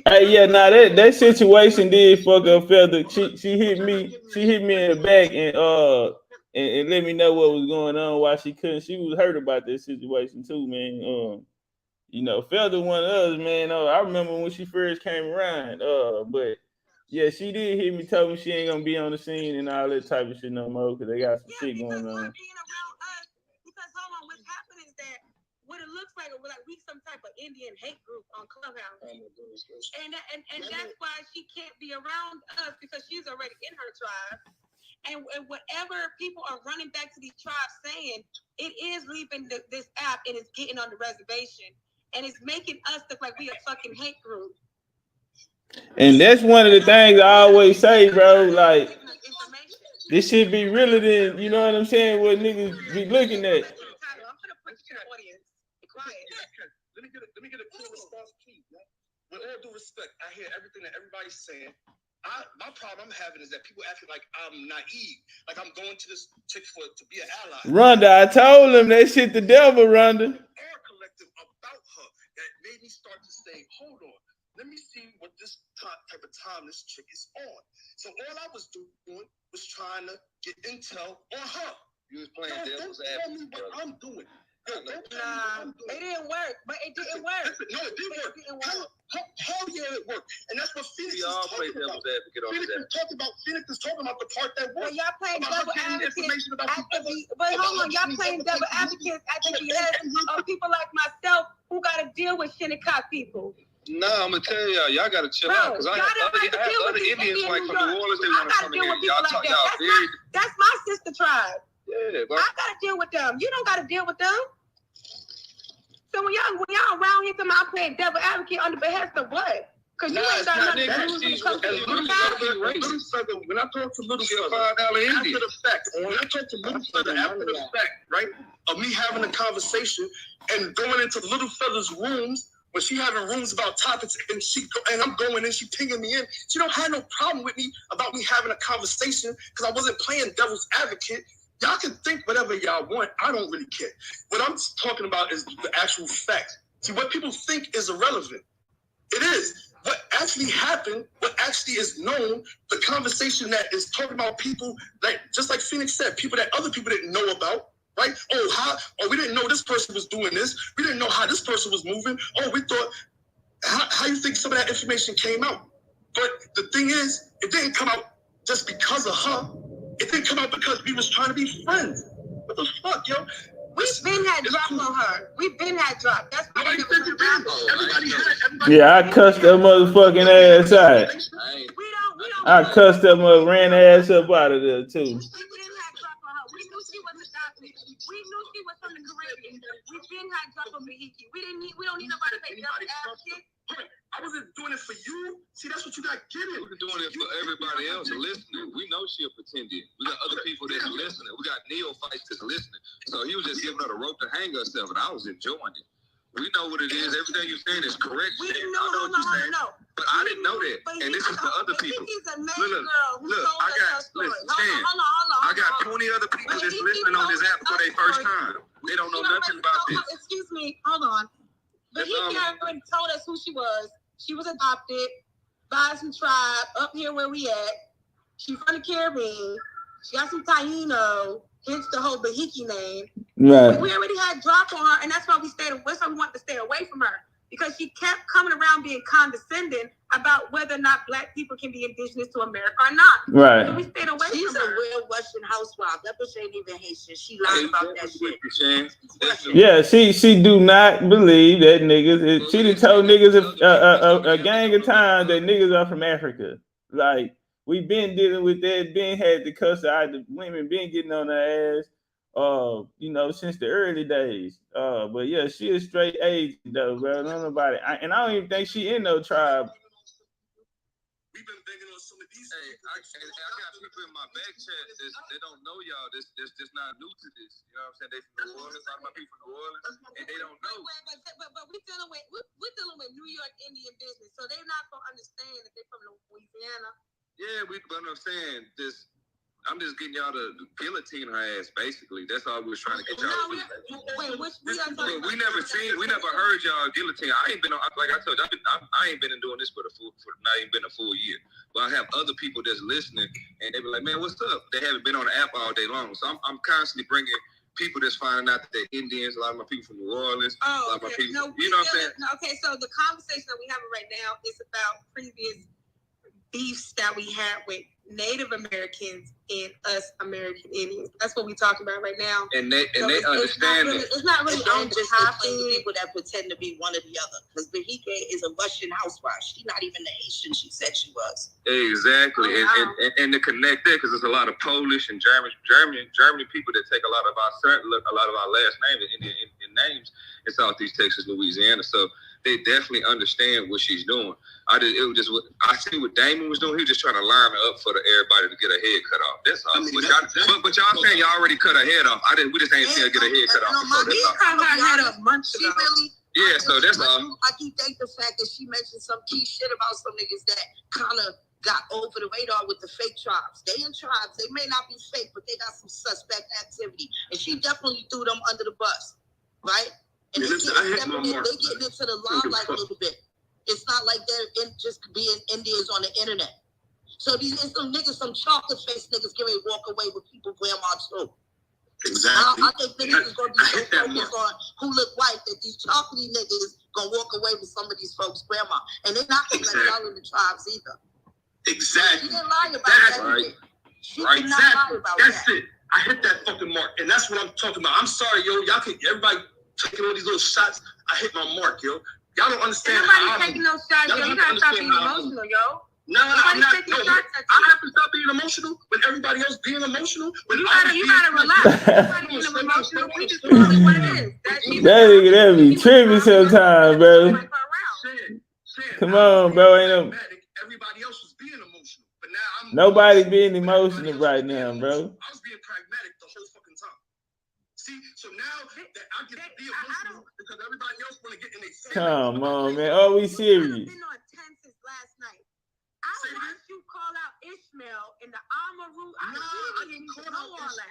Hey, yeah, now that situation did fuck up Feather. She hit me in the back and let me know what was going on, why she couldn't. She was hurt about this situation too, man. You know, Feather one of us, man. I remember when she first came around. But yeah, she did hit me, told me she ain't gonna be on the scene and all that type of shit no more because they got some shit going on. Because hold on, what's happening is that what it looks like we some type of Indian hate group on Clubhouse, and that's why she can't be around us because she's already in her tribe. And whatever people are running back to these tribes saying, it is leaving this app and it's getting on the reservation. And it's making us look like we a fucking hate group. And that's one of the things I always say, bro. Like, this shit be realer than, you know what I'm saying, what niggas be looking at. Let me get a clear response, please. With all due respect, I hear everything that everybody's saying. My problem I'm having is that people acting like I'm naive, like I'm going to this chick to be an ally. Rhonda, I told him that shit the devil, Rhonda. Air collective about her that made me start to say, hold on, let me see what this type of time this chick is on. So all I was doing was trying to get intel on her. You was playing devil's Don't tell me advocate. what I'm doing. Nah, it didn't work, but it didn't work. No, it did work. Hell yeah, it worked. And that's what Phoenix is talking about. Phoenix is talking about the part that worked. Well, y'all playing devil advocates but hold on, y'all playing devil advocates at the behest of people like myself who got to deal with Shinnecock people. No, I'm gonna tell y'all gotta chill out because I have other Indians like from New Orleans. They want to come in here. Y'all talk y'all. That's my sister tribe. Yeah, but I gotta deal with them. You don't gotta deal with them. So when y'all around here, I'm playing devil advocate on the behest of what? Because you ain't got nothing to lose when it comes to when I talk to Little Feather after the fact, when I talk to Little Feather after the fact, right, of me having a conversation and going into Little Feather's rooms. When she having rooms about topics and I'm going in, she pinging me in. She don't have no problem with me about me having a conversation because I wasn't playing devil's advocate. Y'all can think whatever y'all want. I don't really care. What I'm talking about is the actual fact. See, what people think is irrelevant. It is. What actually happened, what actually is known, the conversation that is talking about people that, just like Phoenix said, people that other people didn't know about. Right? We didn't know this person was doing this. We didn't know how this person was moving. We thought, how you think some of that information came out? But the thing is, it didn't come out just because of her. It didn't come out because we was trying to be friends. What the fuck, yo? We've been had drop on her. We've been had drop. That's why they never put around. Yeah, I cussed that motherfucking ass out. I cussed that mother, ran her ass up out of there too. We knew she was adopted. We knew she was from the Caribbean. We didn't have drop on Bahiki. We don't need nobody to pay double ass shit. I wasn't doing it for you. See, that's what you got getting. We're doing it for everybody else listening. We know she a pretending. We got other people that's listening. We got neophytes that's listening. So he was just giving her the rope to hang herself, and I was enjoying it. We know what it is. Everything you're saying is correct. We didn't know. But I didn't know that. And this is for other people. He's a main girl who told us her story. I got 20 other people that's listening on this app for their first time. They don't know nothing about this. Excuse me. Hold on. But he already told us who she was. She was adopted by some tribe up here where we at. She's from the Caribbean. She got some Taino, hence the whole Bahiki name. Right. We already had drop on her, and that's why we wanted to stay away from her. Because she kept coming around being condescending about whether or not black people can be indigenous to America or not. Right. So we stayed away She's from her. a real Russian housewife. That bitch ain't even Haitian. She lied about that shit. Yeah, she do not believe that niggas. She done told niggas a gang of times that niggas are from Africa. Like, we been dealing with that, been had to cuss out the women, been getting on her ass. Since the early days. But yeah, she is straight Asian though, bro. Nobody, I don't even think she in no tribe. We've been thinking on some of these. Hey, I got people in my back chat they don't know y'all. This not new to this. You know what I'm saying? They from New Orleans. A lot of my people from New Orleans, and they don't know. But we're dealing with New York Indian business, so they're not gonna understand that they're from Louisiana. Yeah, but I'm saying this. I'm just getting y'all to guillotine her ass, basically. That's all we was trying to get y'all to do. We never heard y'all guillotine. I ain't been on, like I told you, I ain't been doing this for not even been a full year. But I have other people that's listening, and they be like, man, what's up? They haven't been on the app all day long. So I'm constantly bringing people that's finding out that they're Indians, a lot of my people from New Orleans, a lot of my people, you know what I'm saying? Okay, so the conversation that we have right now is about previous beefs that we had with Native Americans and us American Indians. That's what we're talking about right now. And they understand it. It's not really don't on just topic. the people that pretend to be one or the other. Because Bahike is a Russian housewife. She's not even the Haitian she said she was. Exactly. And to connect there, because there's a lot of Polish and German people that take a lot of our last names, Indian names in Southeast Texas, Louisiana. So they definitely understand what she's doing. I see what Damon was doing. He was just trying to line her up for everybody to get her head cut off. That's all. But y'all saying y'all already cut her head off. We just ain't seen her get her head cut off. Yeah, so that's all. I keep thinking the fact that she mentioned some key shit about some niggas that kind of got over the radar with the fake tribes. They in tribes. They may not be fake, but they got some suspect activity. And she definitely threw them under the bus, right? And they getting into the limelight a little bit. It's not like they're just being Indians on the internet. So these are some niggas, some chocolate face niggas getting ready to walk away with people grandma too. Exactly. I think niggas is gonna be so focused on who look white that these chocolatey niggas gonna walk away with some of these folks' grandma. And they're not gonna let y'all in the tribes either. Exactly. She didn't lie about that. Right. She did not lie about That's that. it. I hit that fucking mark. And that's what I'm talking about. I'm sorry, yo. Y'all can everybody taking all these little shots. I hit my mark, yo. Y'all don't understand. Nobody's taking no shots, yo. You gotta stop being emotional, yo. No, I'm not. No, I have to stop being emotional when everybody else being emotional. You gotta relax. Everybody being emotional. We just call it what it is. That be trippy sometimes, bro. Come on, bro. Everybody else was being emotional, but now nobody being emotional right now, bro. I was being pragmatic the whole fucking time. See, so now that I get to be emotional because everybody else want to get in their. Come on, man. Are we serious? I've been on 10 since last night. I watched you call out Ishmael in the Amaru. I didn't know all that.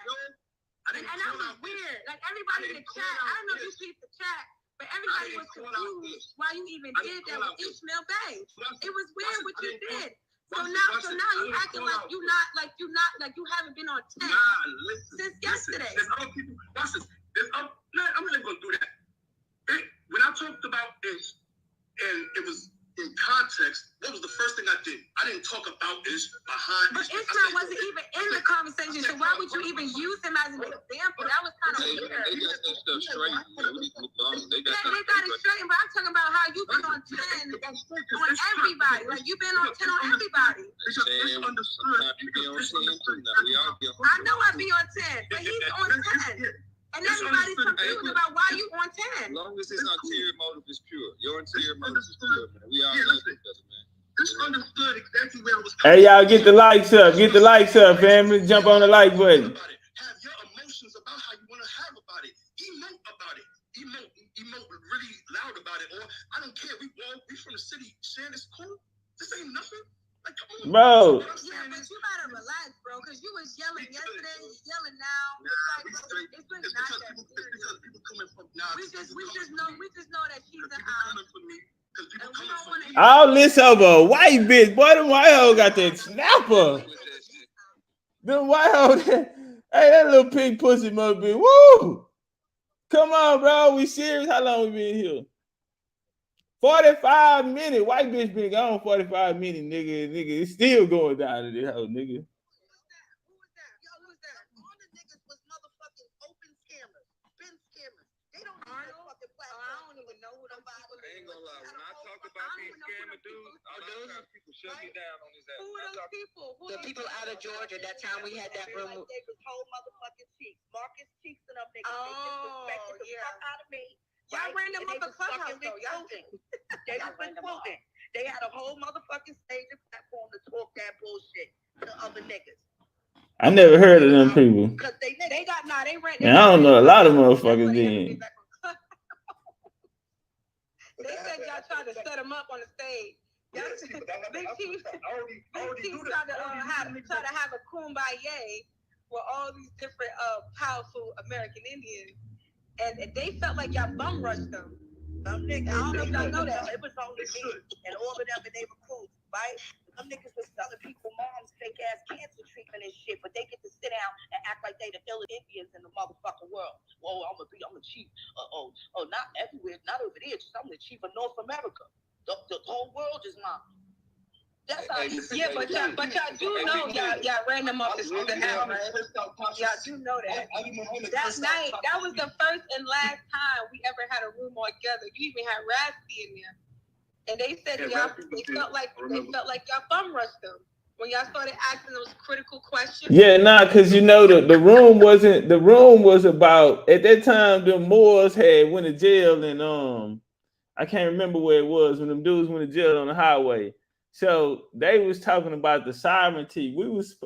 And that was weird. Like everybody in the chat, I don't know if you see the chat, but everybody was confused why you even did that with Ishmael Bay. It was weird what you did. So now you acting like you haven't been on 10 since yesterday. I'm not even gonna do that. When I talked about this, and it was in context, what was the first thing I did? I didn't talk about this behind. But Ishmael wasn't even in the conversation, so why would you even use him as an example? That was They got that stuff straight. We need to move on. They got it straight, but I'm talking about how you've been on 10 on everybody. Like you've been on 10 on everybody. Sometimes you be on 10 too. Now we all be on 10. I know I be on 10, but he's on 10. And everybody's confused about why you on 10. As long as his ulterior motive is pure. Your ulterior motive is pure, man. We all love each other, man. Just understood exactly where I was. Hey, y'all, get the likes up. Get the likes up, family. Jump on the like button. Have your emotions about how you want to have about it. Emote about it. Emote really loud about it. Or I don't care. We from the city. Sharing is cool. This ain't nothing. Like, come on. Bro. Yeah, but you gotta relax, bro, because you was yelling yesterday, yelling now. It's really not that serious. We just know that she's an all this over a white bitch. Boy, them white hoes got that snapper. Them white hoes. Hey, that little pink pussy must be. Woo! Come on, bro. We serious? How long we been here? 45 minutes. White bitch been gone 45 minutes, nigga. Nigga, it's still going down to this hoe, nigga. Shut me down on his ass. Who are those people? The people out of Georgia. That time we had that room. They was whole motherfucking cheeks. Marcus Cheeks and them niggas. Oh, they disrespected the fuck out of me. Y'all ran them up a clubhouse though. They was recruiting. They had a whole motherfucking stage and platform to talk that bullshit to other niggas. I never heard of them people. Cause they got they ran. And I don't know a lot of motherfuckers then. They said y'all tried to set them up on the stage. Big Chief tried to have a kumbaya with all these different powerful American Indians, and they felt like y'all bum rushed them. Some niggas, I don't know if y'all know that. It was only me and all of them and they recruits, right? Some niggas was selling people moms fake ass cancer treatment and shit, but they get to sit down and act like they the illest Indians in the motherfucking world. Whoa, I'm a chief. Not everywhere, not over there. Just I'm the chief of North America. The whole world is mine. That's how. Yeah, but y'all do know y'all ran them off the app, right? Y'all do know that. That night, that was the first and last time we ever had a room all together. You even had Rasty in there, and they said they felt like y'all bum rushed them when y'all started asking those critical questions. Yeah, because the room wasn't. The room was about at that time. The Moors had went to jail and I can't remember where it was when them dudes went to jail on the highway. So they was talking about the sovereignty.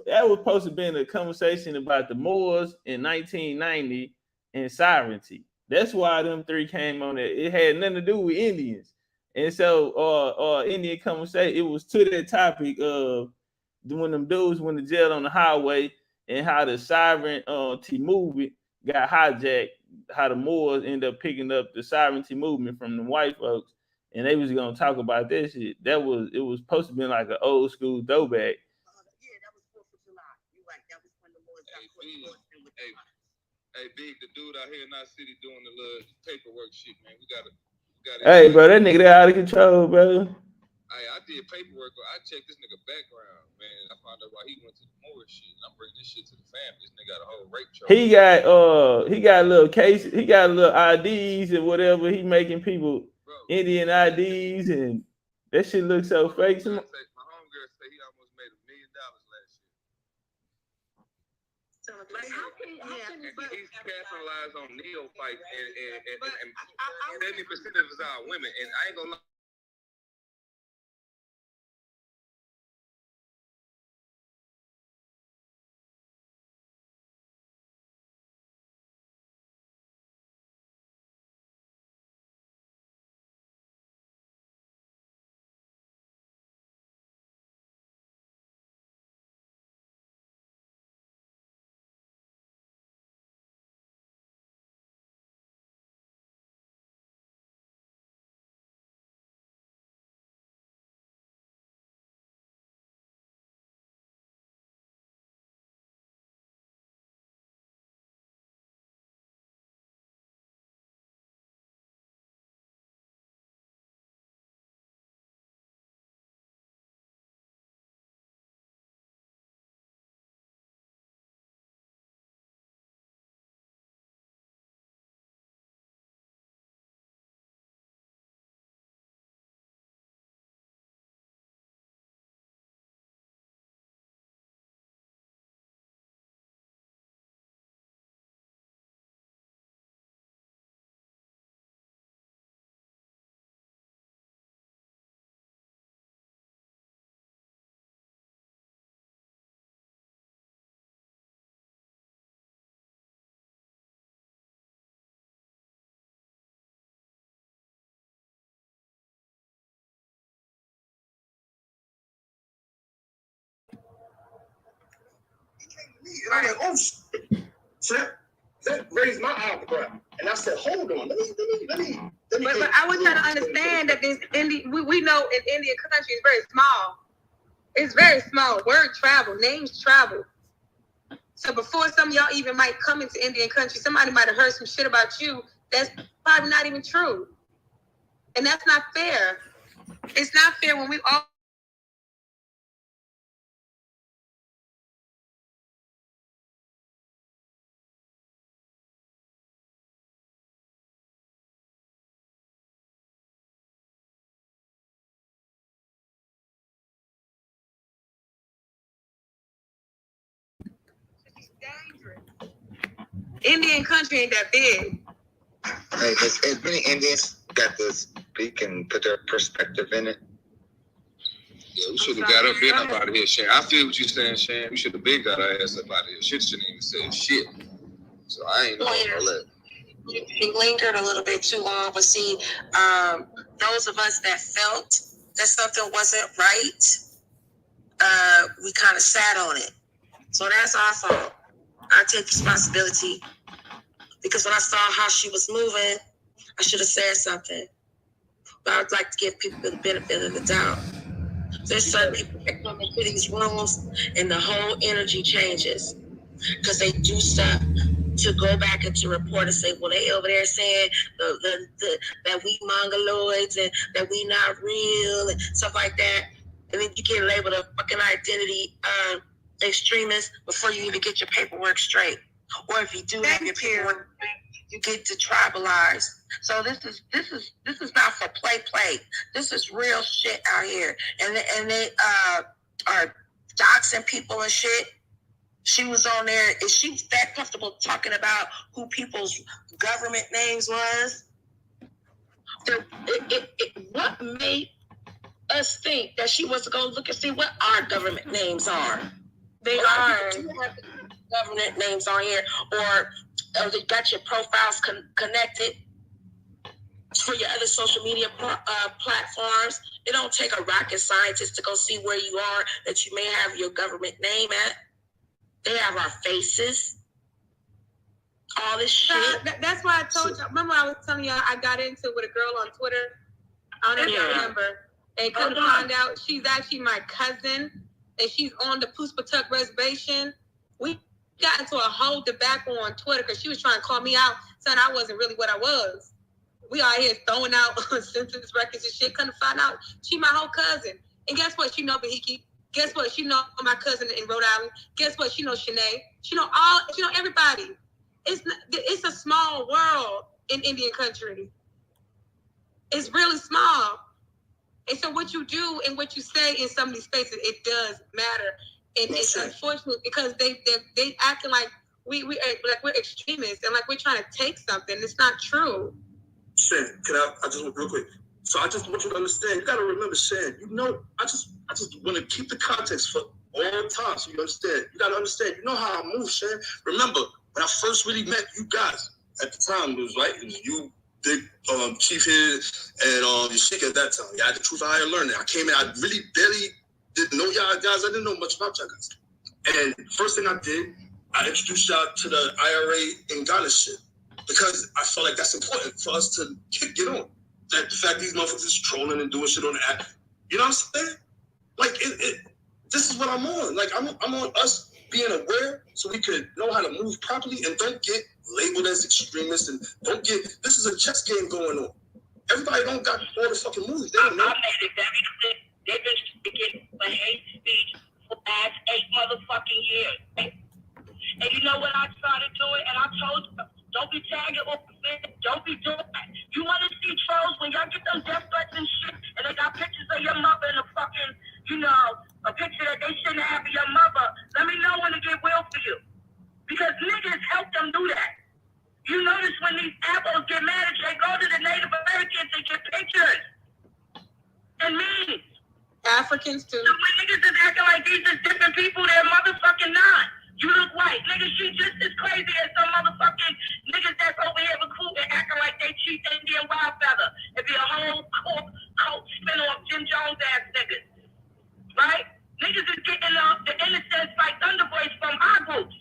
That was supposed to be a conversation about the Moors in 1990 and sovereignty. That's why them three came on it. It had nothing to do with Indians. And so Indian conversation, it was to that topic of when them dudes went to jail on the highway and how the sovereignty movement got hijacked, how the Moors ended up picking up the sovereignty movement from the white folks. And they was gonna talk about that shit. It was supposed to be like an old school throwback. Yeah, that was 4th of July. You're right. That was when the Moors got Hey, Big, the dude out here in our city doing the little paperwork shit, man. We gotta. Hey, bro, that nigga out of control, bro. Hey, I did paperwork. I checked this nigga background, man. I found out why he went to the Moors shit. I'm bringing this shit to the family. This nigga got a whole rape charge. He got a little case. He got a little IDs and whatever. He making people Indian IDs and that shit looks so fake. My homegirl say he almost made $1 million last year. So like, how can he's capitalized on neophytes and 70% of us are women. And I ain't gonna lie. me. And I'm like, oh shit. So that raised my eyebrow. And I said, hold on, let me. But I want you to understand that this we know in Indian country is very small. It's very small. Word travel, names travel. So before some of y'all even might come into Indian country, somebody might have heard some shit about you that's probably not even true. And that's not fair. It's not fair when we all Indian country ain't that big. Hey, as many Indians got to speak and put their perspective in it. Yeah, we should have got up in up out of here, Shane. I feel what you're saying, Shane. We should have been got our ass up out of here. Shit shouldn't even say shit. So I ain't know all that. We lingered a little bit too long, but see, those of us that felt that something wasn't right, we kind of sat on it. So that's our fault. I take responsibility because when I saw how she was moving, I should have said something. But I'd like to give people the benefit of the doubt. There's certain people that come into these rooms and the whole energy changes because they do stuff to go back and to report and say, well, they over there saying that we mongoloids and that we not real and stuff like that. And then you get labeled a fucking identity extremist before you even get your paperwork straight. Or if you do have your paperwork straight, you get to tribalize. So this is not for play. This is real shit out here. And they are doxing people and shit. She was on there. Is she that comfortable talking about who people's government names was? What made us think that she was to go look and see what our government names are? They are. Do you have government names on here, or they got your profiles connected for your other social media platforms? It don't take a rocket scientist to go see where you are that you may have your government name at. They have our faces. All this shit. That's why I told you. Remember I was telling y'all I got into it with a girl on Twitter. I don't even remember. And come to find out, she's actually my cousin, and she's on the Puspatuk reservation. We got into a whole debacle on Twitter because she was trying to call me out, saying I wasn't really what I was. We out here throwing out census records and shit. Couldn't find out she my whole cousin. And guess what? She know Bahiki. Guess what? She know my cousin in Rhode Island. Guess what? She know Shanae. She know everybody. It's a small world in Indian country. It's really small. And so what you do and what you say in some of these spaces, it does matter. And it's unfortunate because they acting like we're extremists and like we're trying to take something. It's not true. Shan, I just real quick. So I just want you to understand. You got to remember, Shan. I just want to keep the context for all time so you understand. You got to understand. You know how I move, Shan. Remember when I first really met you guys at the time, it was you, Big Chief here, and Yashika at that time. Yeah, I had the Truth of Higher Learning. I came in. I really barely didn't know y'all guys. I didn't know much about y'all guys. And first thing I did, I introduced y'all to the IRA and Ghana shit. Because I felt like that's important for us to get on. That the fact these motherfuckers is trolling and doing shit on the app. You know what I'm saying? Like, this is what I'm on. Like, I'm on us being aware so we could know how to move properly and don't get labeled as extremists and don't get, this is a chess game going on. Everybody don't got all the fucking moves. They don't know. I made it very clear. They've been speaking for hate speech for the past 8 motherfucking years. And you know what I started doing? And I told you, don't be tagging up, don't be doing that. You want to see trolls when y'all get them death threats and shit, and they got pictures of your mother and a fucking, a picture that they shouldn't have of your mother. Let me know when to get real for you. Because niggas help them do that. You notice when these apples get mad at you, they go to the Native Americans and get pictures. And memes. Africans too. So when niggas is acting like these is different people, they're motherfucking not. You look white. Nigga, she just as crazy as some motherfucking niggas that's over here recruiting, acting like they Chief Indian Wild Feather. It'd be a whole cult spin off Jim Jones ass niggas. Right? Niggas is getting the innocents like Thunder Boys from our groups.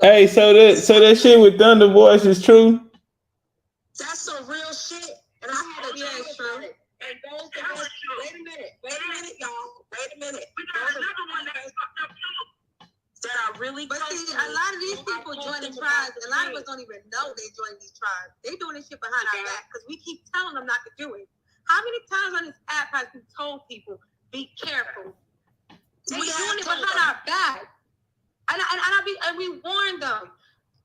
Hey, so that shit with Thunder Voice is true? That's some real shit. And I had to tell you true. And those of us, wait a minute, y'all. Wait a minute. We got another one that are really close. But see, a lot of these people join the tribes. A lot of us don't even know they join these tribes. They doing this shit behind our back because we keep telling them not to do it. How many times on this app has we told people, be careful? They doing it behind our back. And we warn them,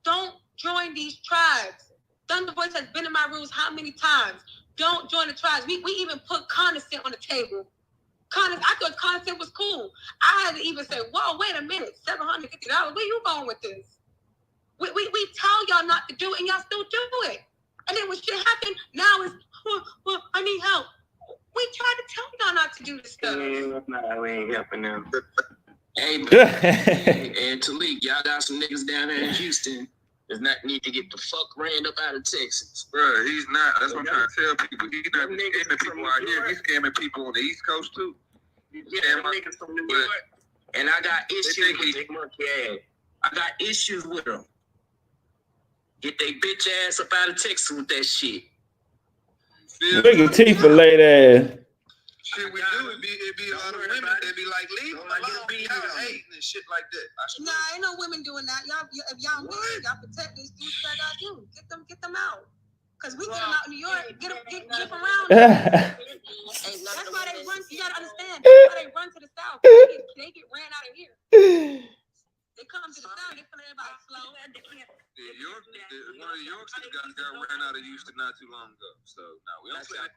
don't join these tribes. Thunder Voice has been in my rooms how many times? Don't join the tribes. We even put condescent on the table. I thought condescent was cool. I had to even say, whoa, wait a minute, $750. Where you going with this? We tell y'all not to do it, and y'all still do it. And then when shit happened, now it's, well, I need help. We tried to tell y'all not to do this stuff. Nah, we ain't helping them. Hey, and Talik, y'all got some niggas down there in Houston. Does not need to get the fuck ran up out of Texas. Bro, he's not. That's what I'm trying to tell people. He's not scamming people out here. He's scamming people on the East Coast too. Yeah, niggas from New York. And I got issues with Big Monkey ass. I got issues with them. Get they bitch ass up out of Texas with that shit. Look at Tifa late ass. Shit we do, it be a lot of women that be like, leave them alone, y'all hating and shit like that. Nah, ain't no women doing that. Y'all, if y'all men, y'all protect these dudes that I do. Get them out. Cause we get them out in New York, get them around. That's why they run. You gotta understand. That's why they run to the South. They get ran out of here. They come to the South. They feel everybody slow. One of the Yorksters got ran out of Houston not too long ago. So now we don't play that.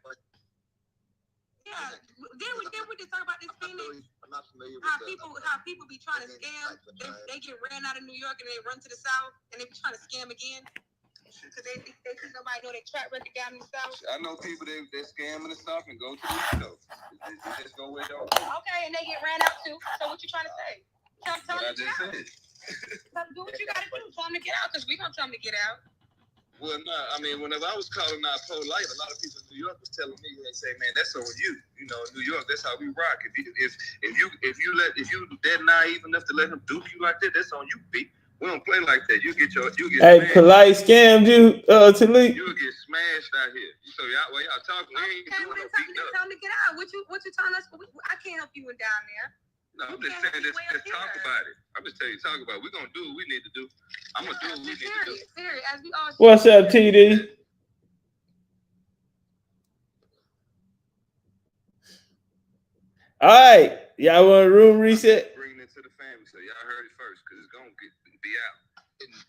Yeah, then we just talk about this Phoenix. I'm not familiar with how people be trying to scam. They get ran out of New York and they run to the South and they be trying to scam again because they think nobody know their track record down in the South. I know people they're scamming and stuff and go to the East Coast. They just go where they don't. Okay, and they get ran out too. So what you trying to say? Tell them to get out. Do what you gotta do. Tell them to get out because we gonna tell them to get out. Well, no, I mean, whenever I was calling out polite, a lot of people in New York was telling me, they say, "Man, that's on you. You know, in New York, that's how we rock. If you that naive enough to let him dupe you like that, that's on you, B. We don't play like that. You get Hey, smashed. Polite scammed you, Talik. You'll get smashed out here. So y'all talking, we ain't doing no beating up. Tell them to get out. What you telling us? I can't help you down there. No, I'm just saying, let's talk about it. I'm just telling you, talk about it. We're going to do what we need to do. I'm going to do what we need to do. Serious, as we all should. What's up, TD? All right. Y'all want a room reset? Bringing it to the family, so y'all heard it first, because it's going to be out.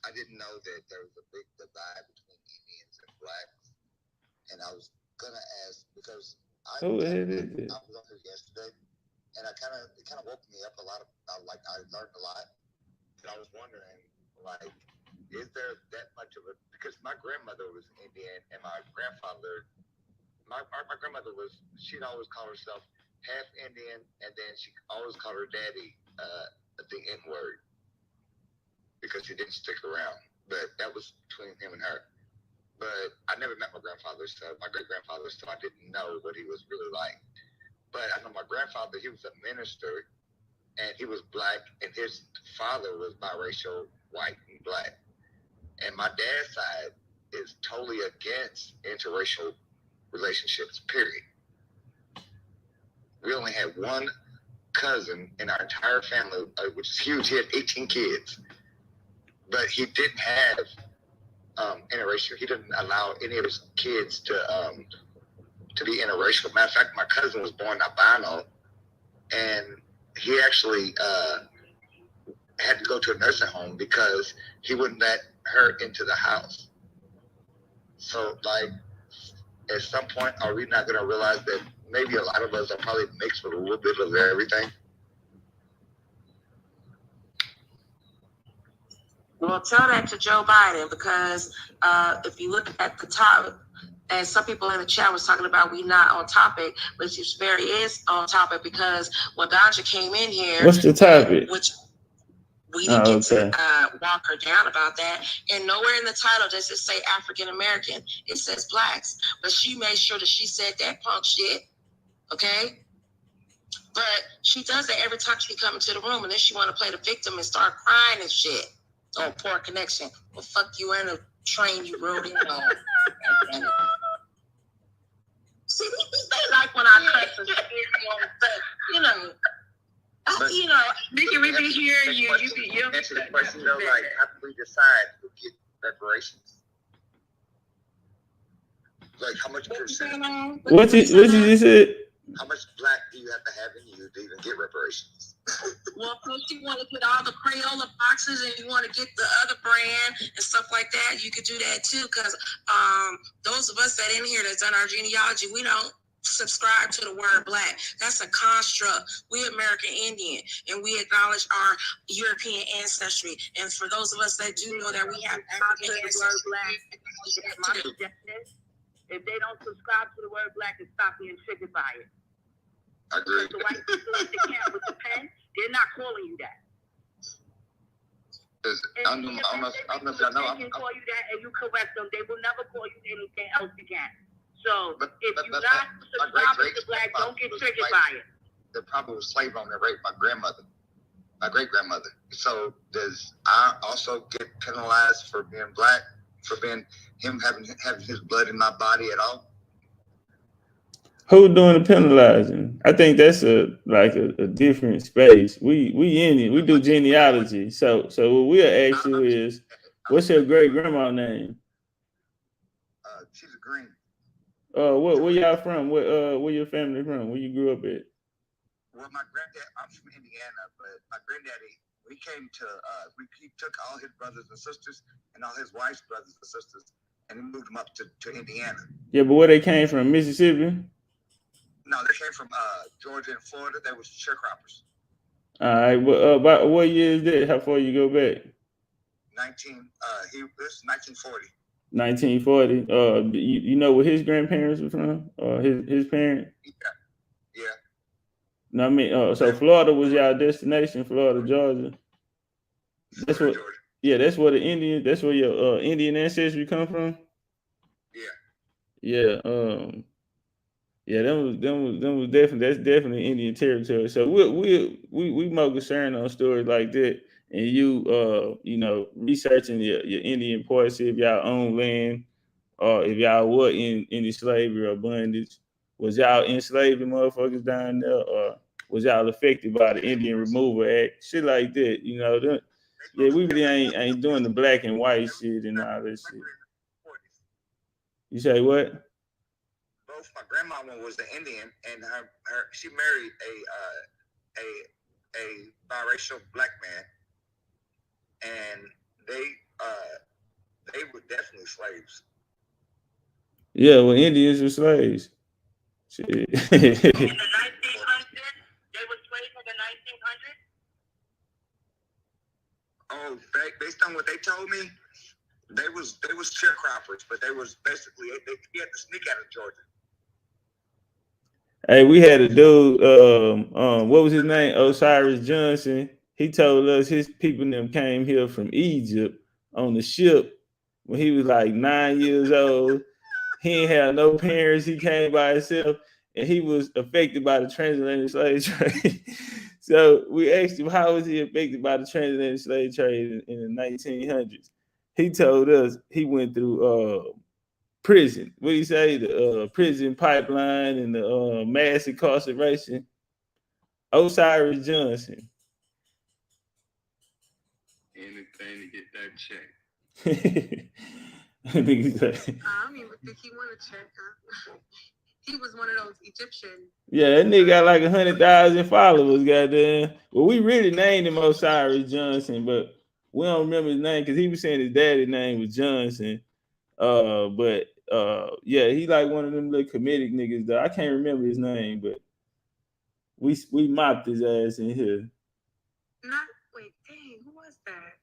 I didn't know that there was a big divide between Indians and blacks. And I was going to ask, because I was on here yesterday. And it kind of woke me up a lot. I learned a lot. And I was wondering, like, is there that much of a, because my grandmother was Indian and my grandfather, my grandmother she'd always call herself half Indian, and then she always called her daddy the N-word because he didn't stick around. But that was between him and her. But I never met my grandfather, so my great-grandfather, so I didn't know what he was really like. But I know my grandfather, he was a minister, and he was black, and his father was biracial, white and black. And my dad's side is totally against interracial relationships, period. We only had one cousin in our entire family, which is huge. He had 18 kids. But he didn't have interracial. He didn't allow any of his kids to be interracial. Matter of fact, my cousin was born albino, and he actually had to go to a nursing home because he wouldn't let her into the house. So, like, at some point, are we not going to realize that maybe a lot of us are probably mixed with a little bit of everything? Well, tell that to Joe Biden, because if you look at the top, and some people in the chat was talking about we not on topic, which is very is on topic, because when Ganja came in here, what's the topic? Which we didn't get to walk her down about that. And nowhere in the title does it say African American. It says blacks. But she made sure that she said that punk shit. Okay? But she does that every time she comes into the room, and then she want to play the victim and start crying and shit. Oh, poor connection. Well, fuck you and a train you rode in on. See, they like when I cut the you know. But, you know, Nikki, we be hearing you. You answer the question though, like how do we decide who get reparations? Like how much percent? What you just said? How much black do you have to have in you to even get reparations? Well, first you want to get all the Crayola boxes and you want to get the other brand and stuff like that, you could do that too. Because those of us that in here that's done our genealogy, we don't subscribe to the word black. That's a construct. We American Indian and we acknowledge our European ancestry. And for those of us that do know that we have African ancestry, My suggestion, if they don't subscribe to the word black, and stop being triggered by it. I agree. Because the white people at the camp with the pen, they're not calling you that. I don't know if y'all know. They can call you that and you correct them. They will never call you anything else again. So if you're not subscribing to black, don't get triggered by it. The problem was slave owner raped my grandmother, my great-grandmother. So does I also get penalized for being black, for being him having his blood in my body at all? Who doing the penalizing? I think that's a different space. We in it. We do genealogy. So what we'll ask you is, what's your great grandma name? She's a Green. Where y'all from? Where your family from? Where you grew up at? Well, my granddad, I'm from Indiana, but my granddaddy, he came to, he took all his brothers and sisters and all his wife's brothers and sisters, and he moved them up to Indiana. Yeah, but where they came from? Mississippi? No, they came from Georgia and Florida. They was sharecroppers. All right. Well, about what year is that? How far you go back? 1940. 1940. You know where his grandparents were from? His parents? Yeah. No, I mean, so Florida was y'all destination, Florida, Georgia. That's what. Georgia. Yeah, that's where the Indian. That's where your Indian ancestry come from. Yeah. Yeah. Yeah, them was definitely, that's definitely Indian territory. So we more concerned on stories like that, and you researching your Indian part, see if y'all own land, or if y'all were in any slavery or bondage. Was y'all enslaving motherfuckers down there, or was y'all affected by the Indian Removal Act? Shit like that, yeah, we really ain't doing the black and white shit and all that shit. You say what? Both my grandmama was the Indian, and she married a biracial black man, and they were definitely slaves. Yeah, well, Indians were slaves. Shit. In the 1900s, they were slaves in the 1900s. Oh, based on what they told me, they was sharecroppers, but they was basically they had to sneak out of Georgia. Hey, we had a dude, what was his name? Osiris Johnson. He told us his people and them came here from Egypt on the ship when he was like 9 years old. He ain't had no parents. He came by himself, and he was affected by the transatlantic slave trade. So we asked him, how was he affected by the transatlantic slave trade in the 1900s? He told us he went through prison. What do you say? The prison pipeline and the mass incarceration. Osiris Johnson. Anything to get that check. I don't even think he wanted to check. He was one of those Egyptian. Yeah, that nigga got like 100,000 followers, goddamn. Well, we really named him Osiris Johnson, but we don't remember his name because he was saying his daddy's name was Johnson. Yeah, he like one of them little comedic niggas though. I can't remember his name, but we mopped his ass in here. Wait, dang, who was that?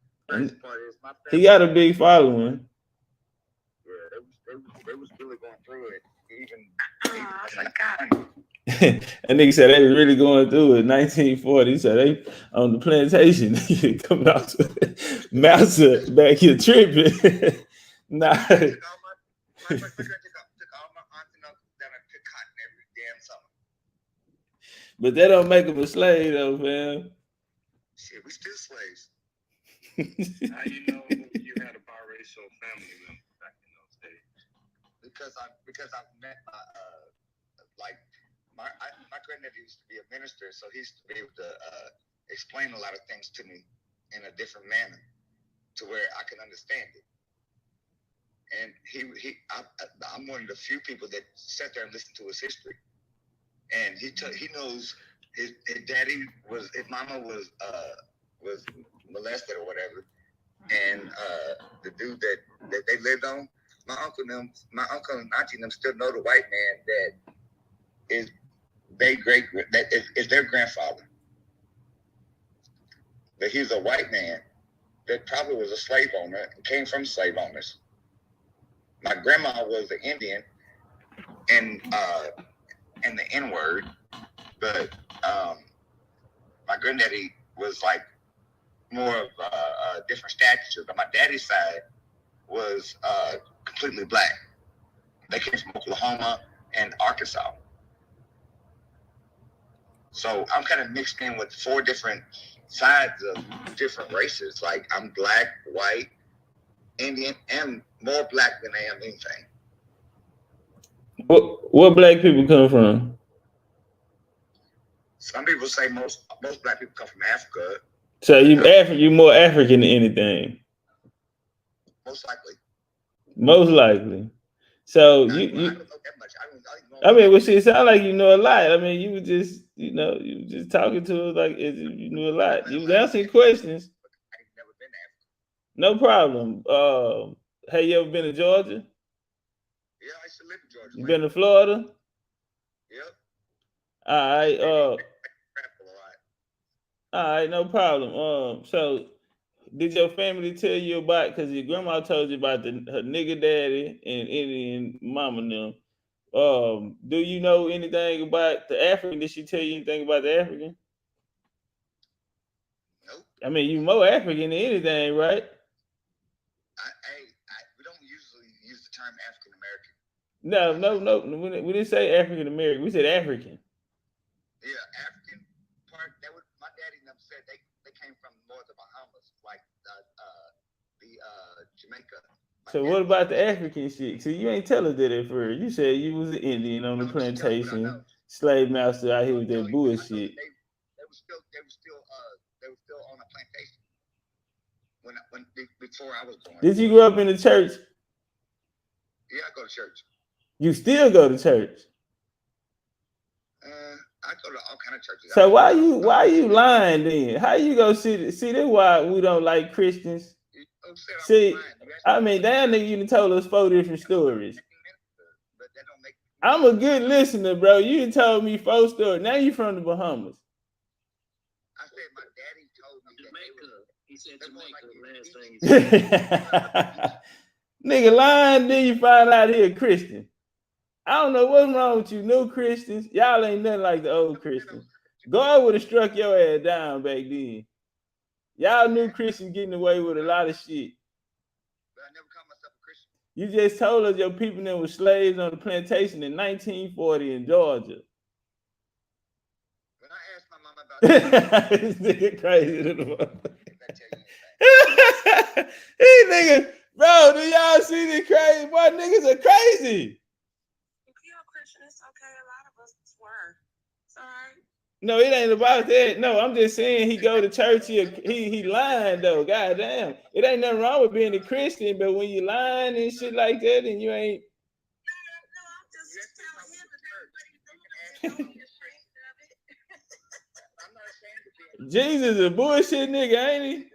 He got a big following. Yeah, they was really going through it. I forgot. And nigga said they was really going through it. 1940, so they on the plantation. Coming out to Massa back here tripping. Nah. My took all my aunts and uncles down and pick cotton every damn summer. But that don't make him a slave though, fam. Shit, we still slaves. How you know you had a biracial family member back in those days? Because I've met my granddad used to be a minister, so he used to be able to explain a lot of things to me in a different manner, to where I can understand it. And I'm one of the few people that sat there and listened to his history, and he knows his mama was molested or whatever, and the dude that they lived on, my uncle and auntie them still know the white man that is their grandfather, but he's a white man that probably was a slave owner and came from slave owners. My grandma was an Indian and the N-word, but my granddaddy was like more of a different stature. But my daddy's side was completely black. They came from Oklahoma and Arkansas. So I'm kind of mixed in with 4 different sides of different races. Like I'm black, white, Indian, and more black than I am anything. What black people come from? Some people say most black people come from Africa. So you more African than anything. Most likely. Most likely. So I don't know that much. I mean, well, shit, it sound like you know a lot. I mean, you were just, you were just talking to us like you knew a lot. You was answering questions. I ain't never been to Africa. No problem. Have you ever been to Georgia? Yeah, I used to live in Georgia. You been to Florida? Yep. All right. All right, no problem. So did your family tell you about, because your grandma told you about her nigga daddy and Indian mama them? Do you know anything about the African? Did she tell you anything about the African? Nope. I mean, you more African than anything, right? We don't usually use the term African American. No. We didn't say African American. We said African. Yeah, African part. My daddy and them said they came from more of the Bahamas, like Jamaica. So what about the African shit? See, you ain't tell us that at first. You said you was an Indian on the plantation, slave master out here with that bullshit. They were still on a plantation before I was born. Did you grow up in the church? Yeah, I go to church. You still go to church? I go to all kind of churches. So why you lying then? How you go see that's why we don't like Christians? See, I mean, damn nigga, you done told us 4 different stories. I'm a good listener, bro. You done told me 4 stories. Now you from the Bahamas. I said my daddy told me Jamaica. He said Jamaica last thing. Nigga lying, then you find out he a Christian. I don't know what's wrong with you new Christians. Y'all ain't nothing like the old Christians. God would have struck your ass down back then. Y'all new Christians getting away with a lot of shit. But I never called myself a Christian. You just told us your people that were slaves on the plantation in 1940 in Georgia. When I asked my mom about that, this nigga crazy. These niggas, bro, do y'all see the crazy? Boy, niggas are crazy. If you're a Christian, it's okay. A lot of us were. It's all right. No, it ain't about that. No, I'm just saying he go to church. He lying though. God damn, it ain't nothing wrong with being a Christian, but when you lying and shit like that, and you ain't. No, I'm just telling him that Jesus a bullshit nigga, ain't he?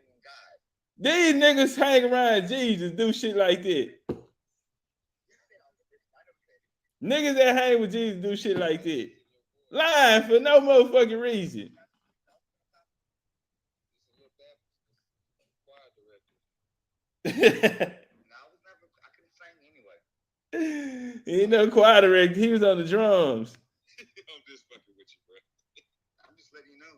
These niggas hang around Jesus, do shit like that. Niggas that hang with Jesus do shit like that. Lying for no motherfucking reason. He ain't no choir director. He was on the drums. I'm just fucking with you, bro. I'm just letting you know.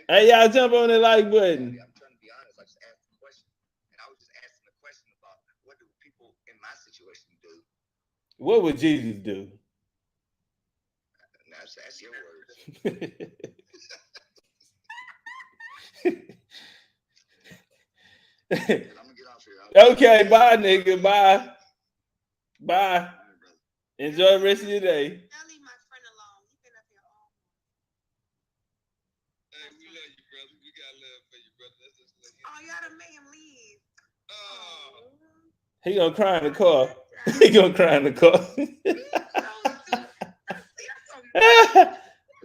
Hey, y'all jump on the like button. I'm trying to be honest. I just asked a question. And I was just asking a question about what do people in my situation do? What would Jesus do? That's your words. Okay, bye, nigga. Bye. Bye. Enjoy the rest of your day. I'll leave my friend alone. He's been up here all Hey, we love you, brother. We got love for you, brother. That's just like Oh, y'all done made him leave. Oh. He gonna cry in the car. He gonna cry in the car.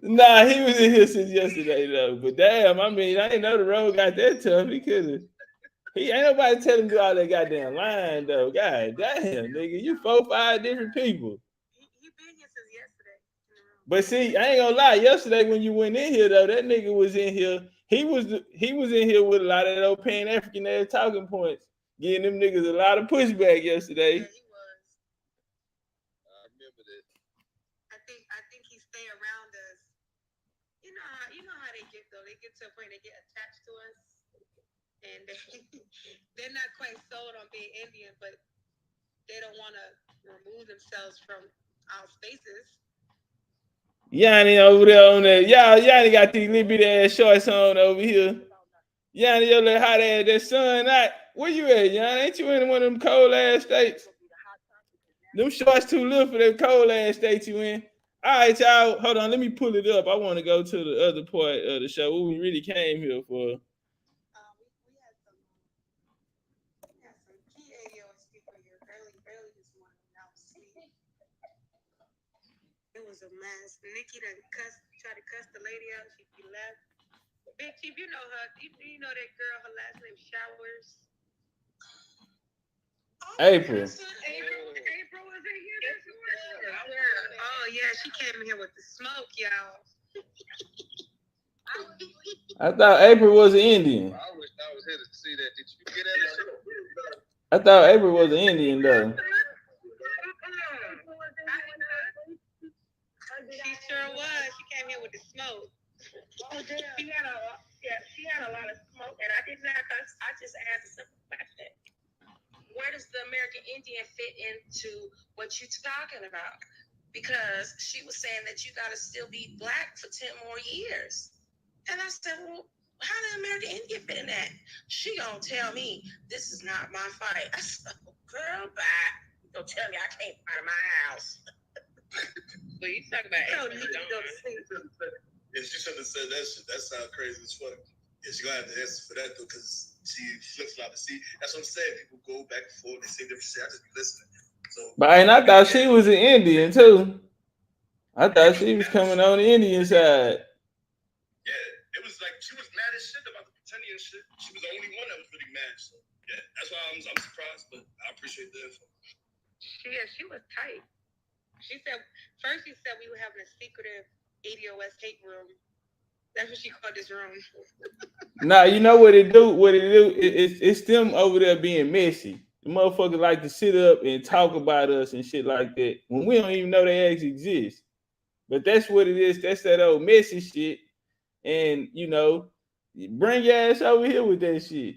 Nah, he was in here since yesterday though. But damn, I mean, I didn't know the road got that tough. He could have. He ain't nobody tell him to do all that goddamn line though. God damn, nigga, you 4-5 different people. He been here since yesterday. But see, I ain't gonna lie. Yesterday when you went in here though, that nigga was in here. He was in here with a lot of that old Pan African ass talking points, giving them niggas a lot of pushback yesterday. Yeah, he was. I remember that. I think he stay around us. You know how they get though. They get to a point they get attached to us, and they're not quite sold on being Indian, but they don't want to remove themselves from our spaces. Yanni over there on that. Yanni got these little bit ass shorts on over here. Yanni, your little hot ass, that sun out. Where you at, Yanni? Ain't you in one of them cold ass states? Them shorts too little for them cold ass states you in. All right, y'all. Hold on, let me pull it up. I want to go to the other part of the show. What we really came here for. We had some key ADOS people here early this morning when I was asleep. It was a mess. Nikki tried to cuss the lady out. She left. Big Chief, you know her. You know that girl. Her last name Showers. April. April was in here this morning. Oh yeah, she came in here with the smoke, y'all. I thought April was an Indian. I wish I was here to see that. Did you get that? I thought April was an Indian though. She sure was. She came here with the smoke. Oh damn. She had a lot of smoke, and I did not cuss. I just asked a simple question. Where does the American Indian fit into what you're talking about? Because she was saying that you got to still be black for 10 more years. And I said, well, how did American Indian fit in that? She gonna tell me this is not my fight. I said, girl, bye. Don't tell me I can't fight in my house. But you talk about Yeah, she shouldn't have said that shit. That sounds crazy as fuck. Yeah, she gonna have to answer for that though, because she flip-flopped. See, that's what I'm saying. People go back and forth, they say different shit. I just be listening. So, But and I thought she was an Indian too. I thought she was coming on the Indian side. Yeah, it was like she was mad as shit about the pretending shit. She was the only one that was really mad. So yeah, that's why I'm surprised, but I appreciate the info. She was tight. She said we were having a secretive ADOS hate room. That's what she called this room. Nah, you know what it do? It's them over there being messy. The motherfuckers like to sit up and talk about us and shit like that when we don't even know they actually exist. But that's what it is. That's that old messy shit. And bring your ass over here with that shit.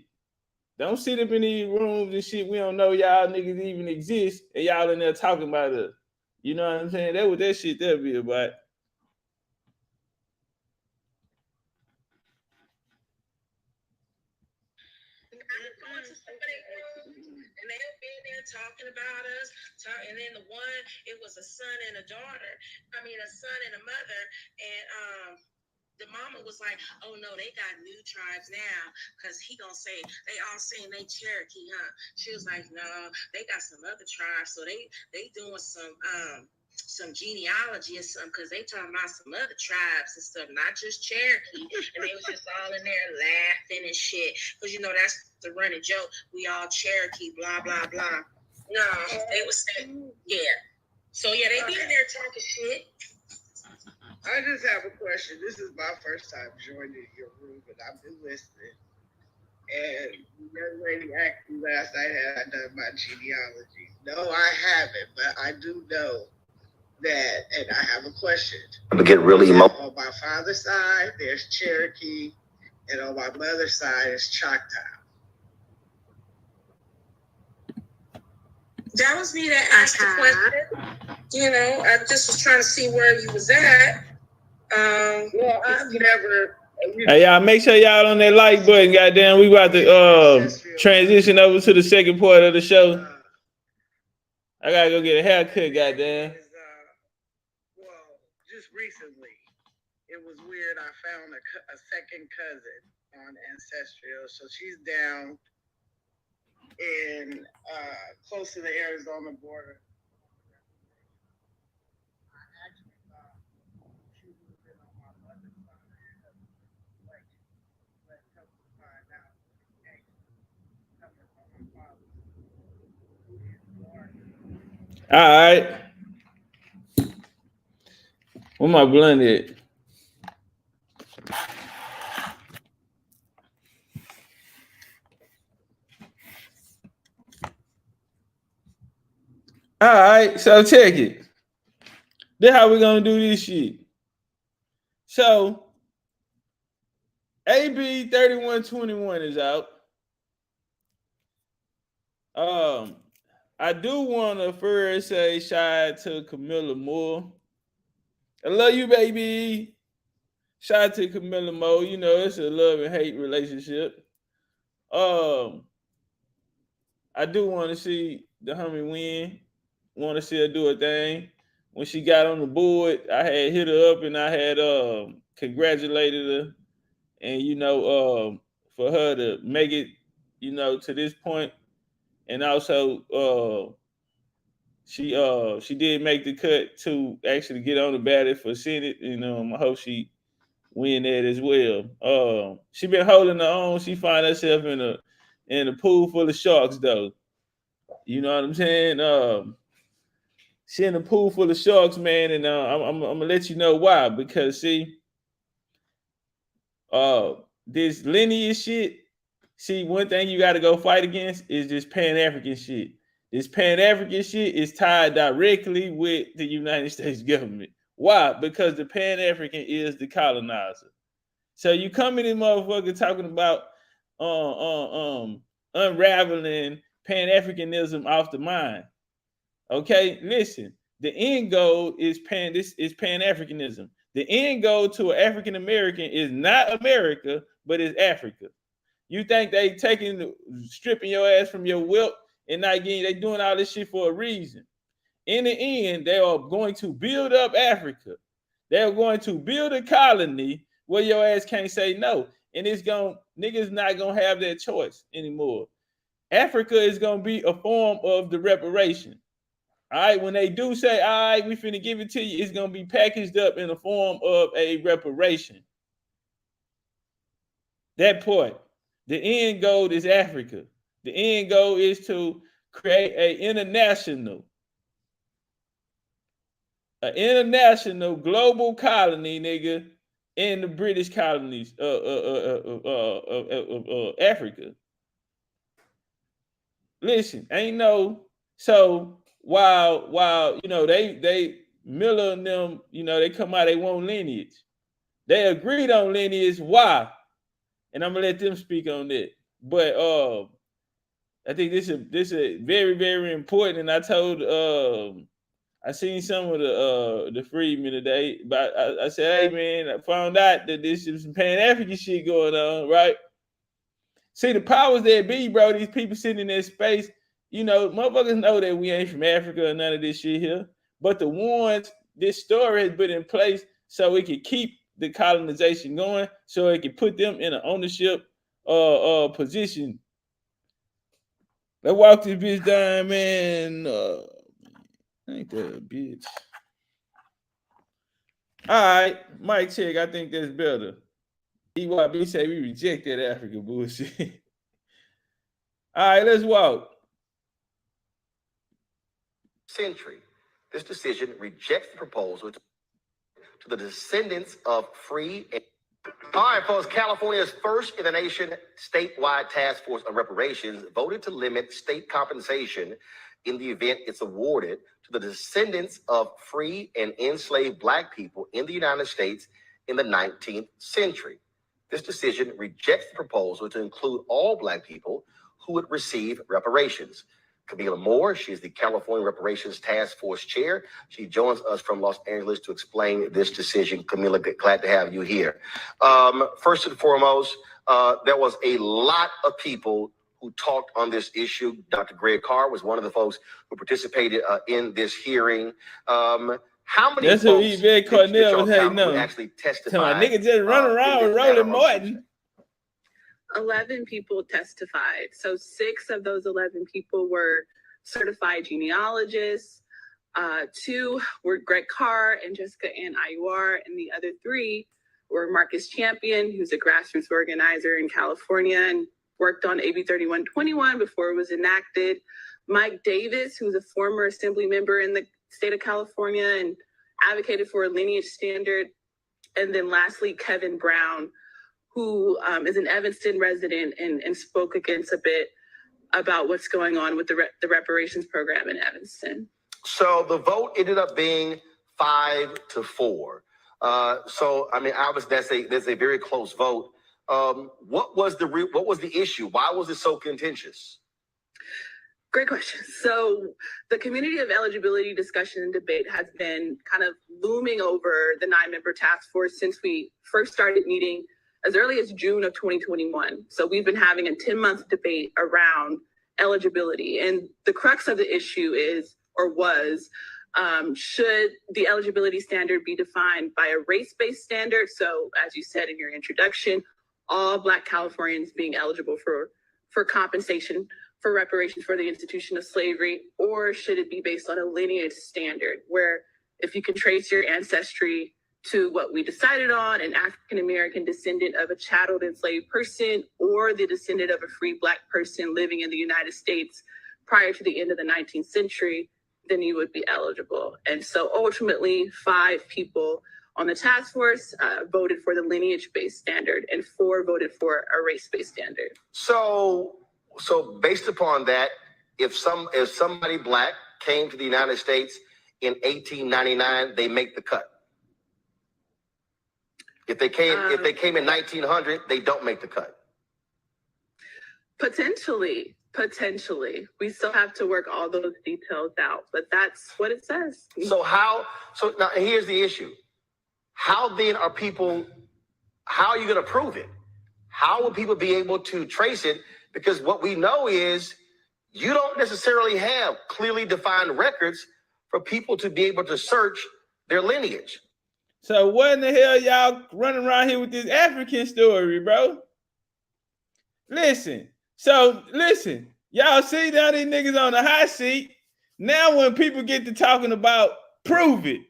Don't sit up in these rooms and shit. We don't know y'all niggas even exist, and y'all in there talking about us. You know what I'm saying? That what that shit there be about. And they've been there talking about us. And then the one, it was a son and a daughter. I mean, a son and a mother. And the mama was like, oh no, they got new tribes now. Because he gonna say, they all saying they Cherokee, huh? She was like, no, they got some other tribes. So they doing some genealogy and some, because they talking about some other tribes and stuff, not just Cherokee. And they was just all in there laughing and shit. Because that's the running joke. We all Cherokee, blah, blah, blah. No, they was saying, yeah. So yeah, they be in there talking shit. I just have a question. This is my first time joining your room, but I've been listening. And the young lady asked me last night, had I done my genealogy? No, I haven't, but I do know that, and I have a question. Get really on my father's side, there's Cherokee, and on my mother's side is Choctaw. That was me that asked the question. I just was trying to see where you was at. Well, I've never Hey, y'all, make sure y'all on that like button, goddamn. We about to transition over to the second part of the show. I gotta go get a haircut, goddamn. Well, just recently, it was weird. I found a second cousin on Ancestral. So she's down in close to the Arizona border. I actually thought she would have been on my mother's side, but come to find out, coming from my father's. All right. Where my blunt at? All right, so check it. This how we gonna do this shit. So AB3121 is out. I do want to first say shout out to Camilla Moore. I love you, baby. Shout out to Camilla Moore. You know, it's a love and hate relationship. I do want to see the homie win. Want to see her do a thing. When she got on the board, I had hit her up and I had congratulated her. And you know, for her to make it, you know, to this point, and also she did make the cut to actually get on the ballot for Senate. You know, I hope she win that as well. She been holding her own. She find herself in a pool full of sharks, though. You know what I'm saying? She in a pool full of sharks, man, and I'm gonna let you know why. Because see, this lineage shit. See, one thing you got to go fight against is this Pan-African shit. This Pan-African shit is tied directly with the United States government. Why? Because the Pan-African is the colonizer. So you come in this motherfucker talking about unraveling Pan-Africanism off the mind. Okay, listen. The end goal is Pan-Africanism. The end goal to an African American is not America, but is Africa. You think they stripping your ass from your wealth and not getting, they doing all this shit for a reason. In the end, they are going to build up Africa. They're going to build a colony where your ass can't say no. And niggas not gonna have that choice anymore. Africa is gonna be a form of the reparation. All right, when they do say, all right, we finna give it to you, it's gonna be packaged up in the form of a reparation. That part. The end goal is Africa. The end goal is to create an international global colony, nigga, in the British colonies of Africa. Listen, ain't no, so while you know they Miller and them, you know, they come out, they want lineage. They agreed on lineage. Why? And I'm gonna let them speak on that. But I think this is very, very important. And I told I seen some of the freedmen today, but I said, hey man, I found out that this is some Pan-African shit going on, right? See, the powers that be, bro, these people sitting in that space, you know, motherfuckers know that we ain't from Africa or none of this shit here. But the ones, this story has been in place so it can keep the colonization going, so it can put them in an ownership position. Let's walk this bitch down, man. Ain't that a bitch? All right, mic check. I think that's better. EYB say we reject that African bullshit. All right, let's walk. Century. This decision rejects the proposal to the descendants of free. All right, folks, California's first in the nation statewide task force on reparations voted to limit state compensation in the event it's awarded to the descendants of free and enslaved Black people in the United States in the 19th century. This decision rejects the proposal to include all Black people who would receive reparations. Camila Moore. She's the California Reparations Task Force Chair. She joins us from Los Angeles to explain this decision. Camila, glad to have you here. First and foremost, there was a lot of people who talked on this issue. Dr. Greg Carr was one of the folks who participated in this hearing. How many That's folks who Yvette Cornell was hating on. actually testified? Nigga just run around with Roland Martin. 11 people testified. So 6 of those 11 people were certified genealogists. 2 were Greg Carr and Jessica Ann Ayuar, and the other 3 were Marcus Champion, who's a grassroots organizer in California and worked on AB3121 before it was enacted. Mike Davis, who's a former assembly member in the state of California and advocated for a lineage standard. And then lastly, Kevin Brown, who is an Evanston resident and spoke against a bit about what's going on with the reparations program in Evanston. So the vote ended up being 5-4. So I mean, obviously that's a very close vote. What was the issue? Why was it so contentious? Great question. So the community of eligibility discussion and debate has been kind of looming over the 9-member task force since we first started meeting as early as June of 2021. So we've been having a 10-month debate around eligibility. And the crux of the issue is, or was, should the eligibility standard be defined by a race-based standard? So as you said in your introduction, all Black Californians being eligible for compensation for reparations for the institution of slavery, or should it be based on a lineage standard where if you can trace your ancestry to what we decided on, an African-American descendant of a chatteled enslaved person or the descendant of a free Black person living in the United States prior to the end of the 19th century, then you would be eligible. And so ultimately 5 people on the task force voted for the lineage-based standard and 4 voted for a race-based standard. So based upon that, if somebody Black came to the United States in 1899, they make the cut. If they came in 1900, they don't make the cut. Potentially. We still have to work all those details out, but that's what it says. So now here's the issue. How are you going to prove it? How will people be able to trace it? Because what we know is you don't necessarily have clearly defined records for people to be able to search their lineage. So what in the hell y'all running around here with this African story, bro? Listen, y'all see now these niggas on the hot seat. Now when people get to talking about prove it,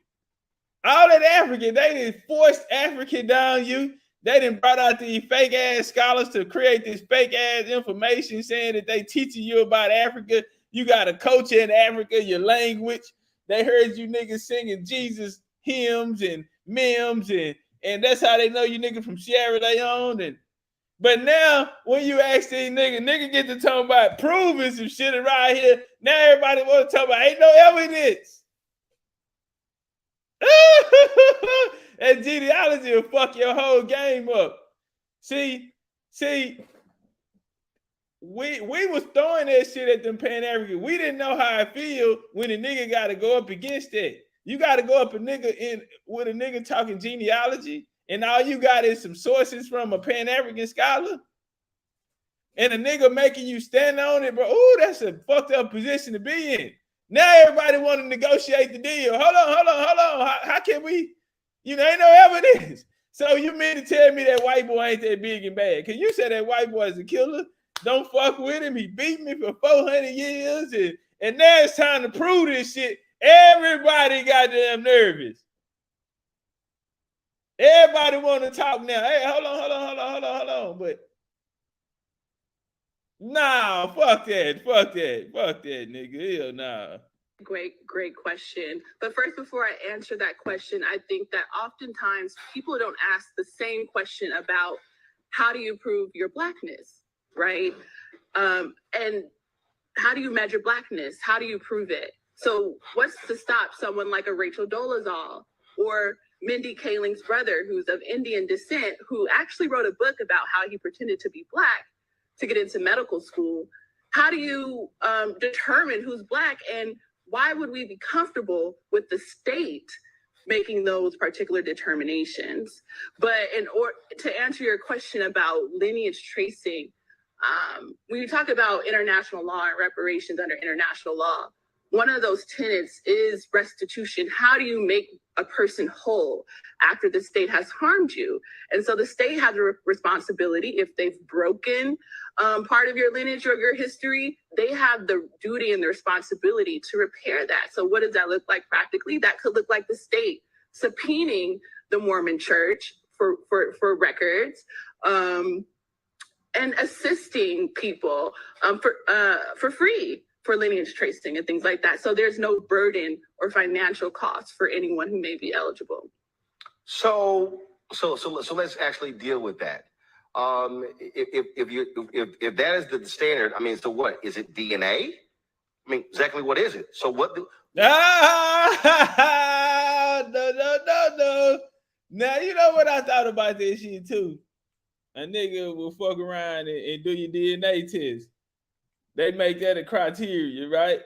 all that African, they done forced African down you. They done brought out these fake ass scholars to create this fake ass information saying that they teaching you about Africa. You got a culture in Africa, your language. They heard you niggas singing Jesus hymns and memes and that's how they know you niggas from Sierra Leone. But now when you ask these niggas get to talk about proving some shit around here. Now everybody want to talk about ain't no evidence. That genealogy will fuck your whole game up. See, we was throwing that shit at them Pan-Africans. We didn't know how it feel when a nigga got to go up against that. You got to go up with a nigga talking genealogy, and all you got is some sources from a Pan-African scholar, and a nigga making you stand on it, bro. Ooh, that's a fucked up position to be in. Now everybody want to negotiate the deal. Hold on. How can we? Ain't no evidence. So you mean to tell me that white boy ain't that big and bad? Because you said that white boy is a killer. Don't fuck with him. He beat me for 400 years. And now it's time to prove this shit. Everybody goddamn nervous. Everybody want to talk now. Hey, hold on. But nah, fuck that, nigga. Hell nah. Great question. But first, before I answer that question, I think that oftentimes people don't ask the same question about how do you prove your Blackness, right? And how do you measure Blackness? How do you prove it? So what's to stop someone like a Rachel Dolezal or Mindy Kaling's brother, who's of Indian descent, who actually wrote a book about how he pretended to be Black to get into medical school, how do you determine who's Black, and why would we be comfortable with the state making those particular determinations? But in order to answer your question about lineage tracing, when you talk about international law and reparations under international law, one of those tenets is restitution. How do you make a person whole after the state has harmed you? And so the state has a responsibility. If they've broken part of your lineage or your history, they have the duty and the responsibility to repair that. So what does that look like practically? That could look like the state subpoenaing the Mormon Church for records, and assisting people for free for lineage tracing and things like that. So there's no burden or financial cost for anyone who may be eligible. So let's actually deal with that. If that is the standard, I mean, so what is it? DNA? I mean, exactly what is it? So what? No. Now you know what I thought about this shit too. A nigga will fuck around and do your DNA test. They make that a criteria, right?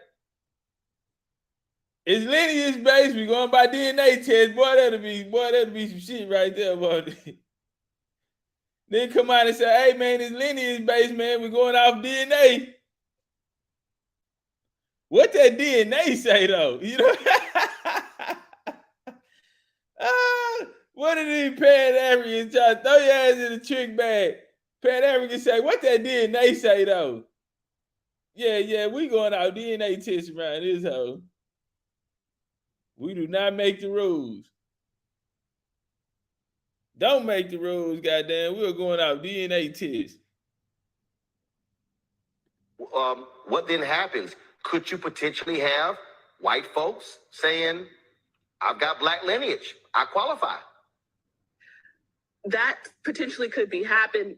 It's lineage based. We going by DNA test. Boy, that'll be some shit right there, boy. Then come out and say, hey man, it's lineage based, man. We're going off DNA. What that DNA say though? You know? What did these Pan-Africans try to throw your ass in the trick bag? Pan-Africans say, what that DNA say though? Yeah, we going out DNA tests around this hoe. We do not make the rules. Don't make the rules, goddamn. We're going out DNA tests. What then happens? Could you potentially have white folks saying, I've got Black lineage, I qualify? That potentially could happen,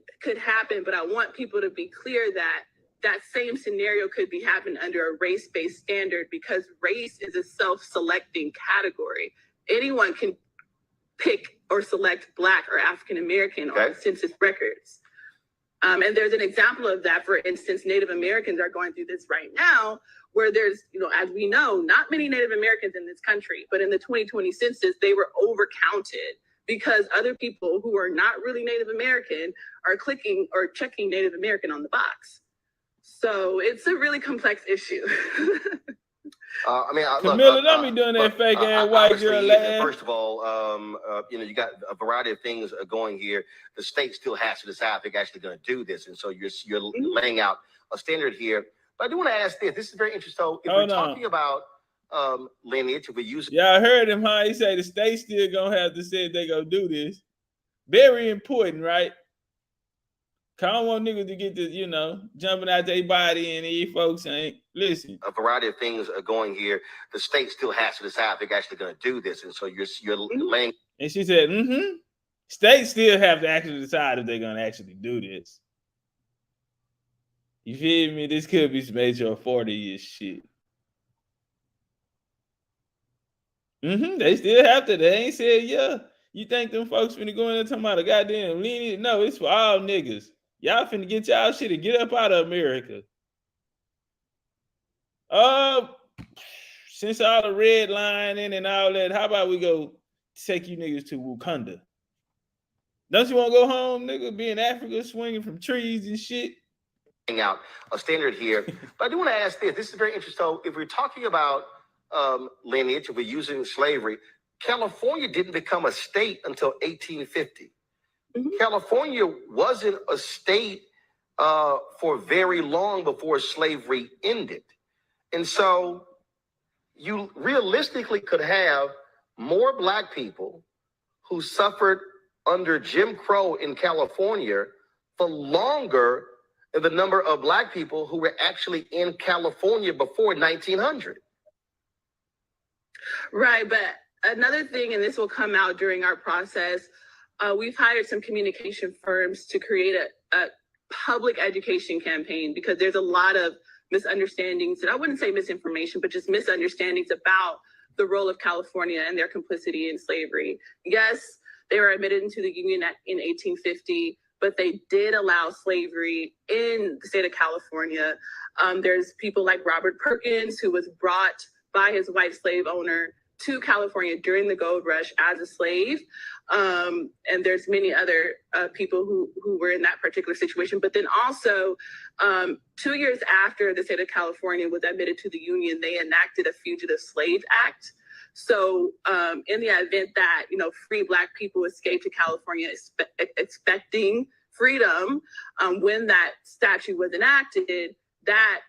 but I want people to be clear that that same scenario could be happening under a race-based standard, because race is a self-selecting category. Anyone can pick or select Black or African-American on census records. And there's an example of that. For instance, Native Americans are going through this right now, where there's, as we know, not many Native Americans in this country, but in the 2020 census, they were overcounted because other people who are not really Native American are clicking or checking Native American on the box. So it's a really complex issue. Camilla, don't be doing that fake ass white girl laugh. First of all, you got a variety of things going here. The state still has to decide if they're actually going to do this, and so you're laying out a standard here. But I do want to ask this. This is very interesting. So if we're talking about lineage, if we use y'all heard him, huh? He say the state still gonna have to say they gonna do this. Very important, right? I don't want niggas to get this, jumping out their body, and these folks ain't listen. A variety of things are going here. The state still has to decide if they're actually going to do this, and so you're laying. And she said, States still have to actually decide if they're going to actually do this. You feel me? This could be some HR 40-ish shit. They still have to. They ain't said, yeah. You think them folks finna go in there talking about a goddamn lineage? No, it's for all niggas. Y'all finna get y'all shit and get up out of America. Since all the red lining and all that, how about we go take you niggas to Wakanda? Don't you want to go home, nigga? Be in Africa swinging from trees and shit? Out a standard here. But I do want to ask this. This is very interesting. So if we're talking about lineage, if we're using slavery, California didn't become a state until 1850. California wasn't a state for very long before slavery ended. And so you realistically could have more Black people who suffered under Jim Crow in California for longer than the number of Black people who were actually in California before 1900. Right, but another thing, and this will come out during our process, we've hired some communication firms to create a public education campaign, because there's a lot of misunderstandings, and I wouldn't say misinformation, but just misunderstandings about the role of California and their complicity in slavery. Yes, they were admitted into the Union in 1850, but they did allow slavery in the state of California. There's people like Robert Perkins, who was brought by his white slave owner to California during the gold rush as a slave. And there's many other people who were in that particular situation. But then also, 2 years after the state of California was admitted to the Union, they enacted a Fugitive Slave Act. So in the event that, free Black people escaped to California expecting freedom, when that statute was enacted, that,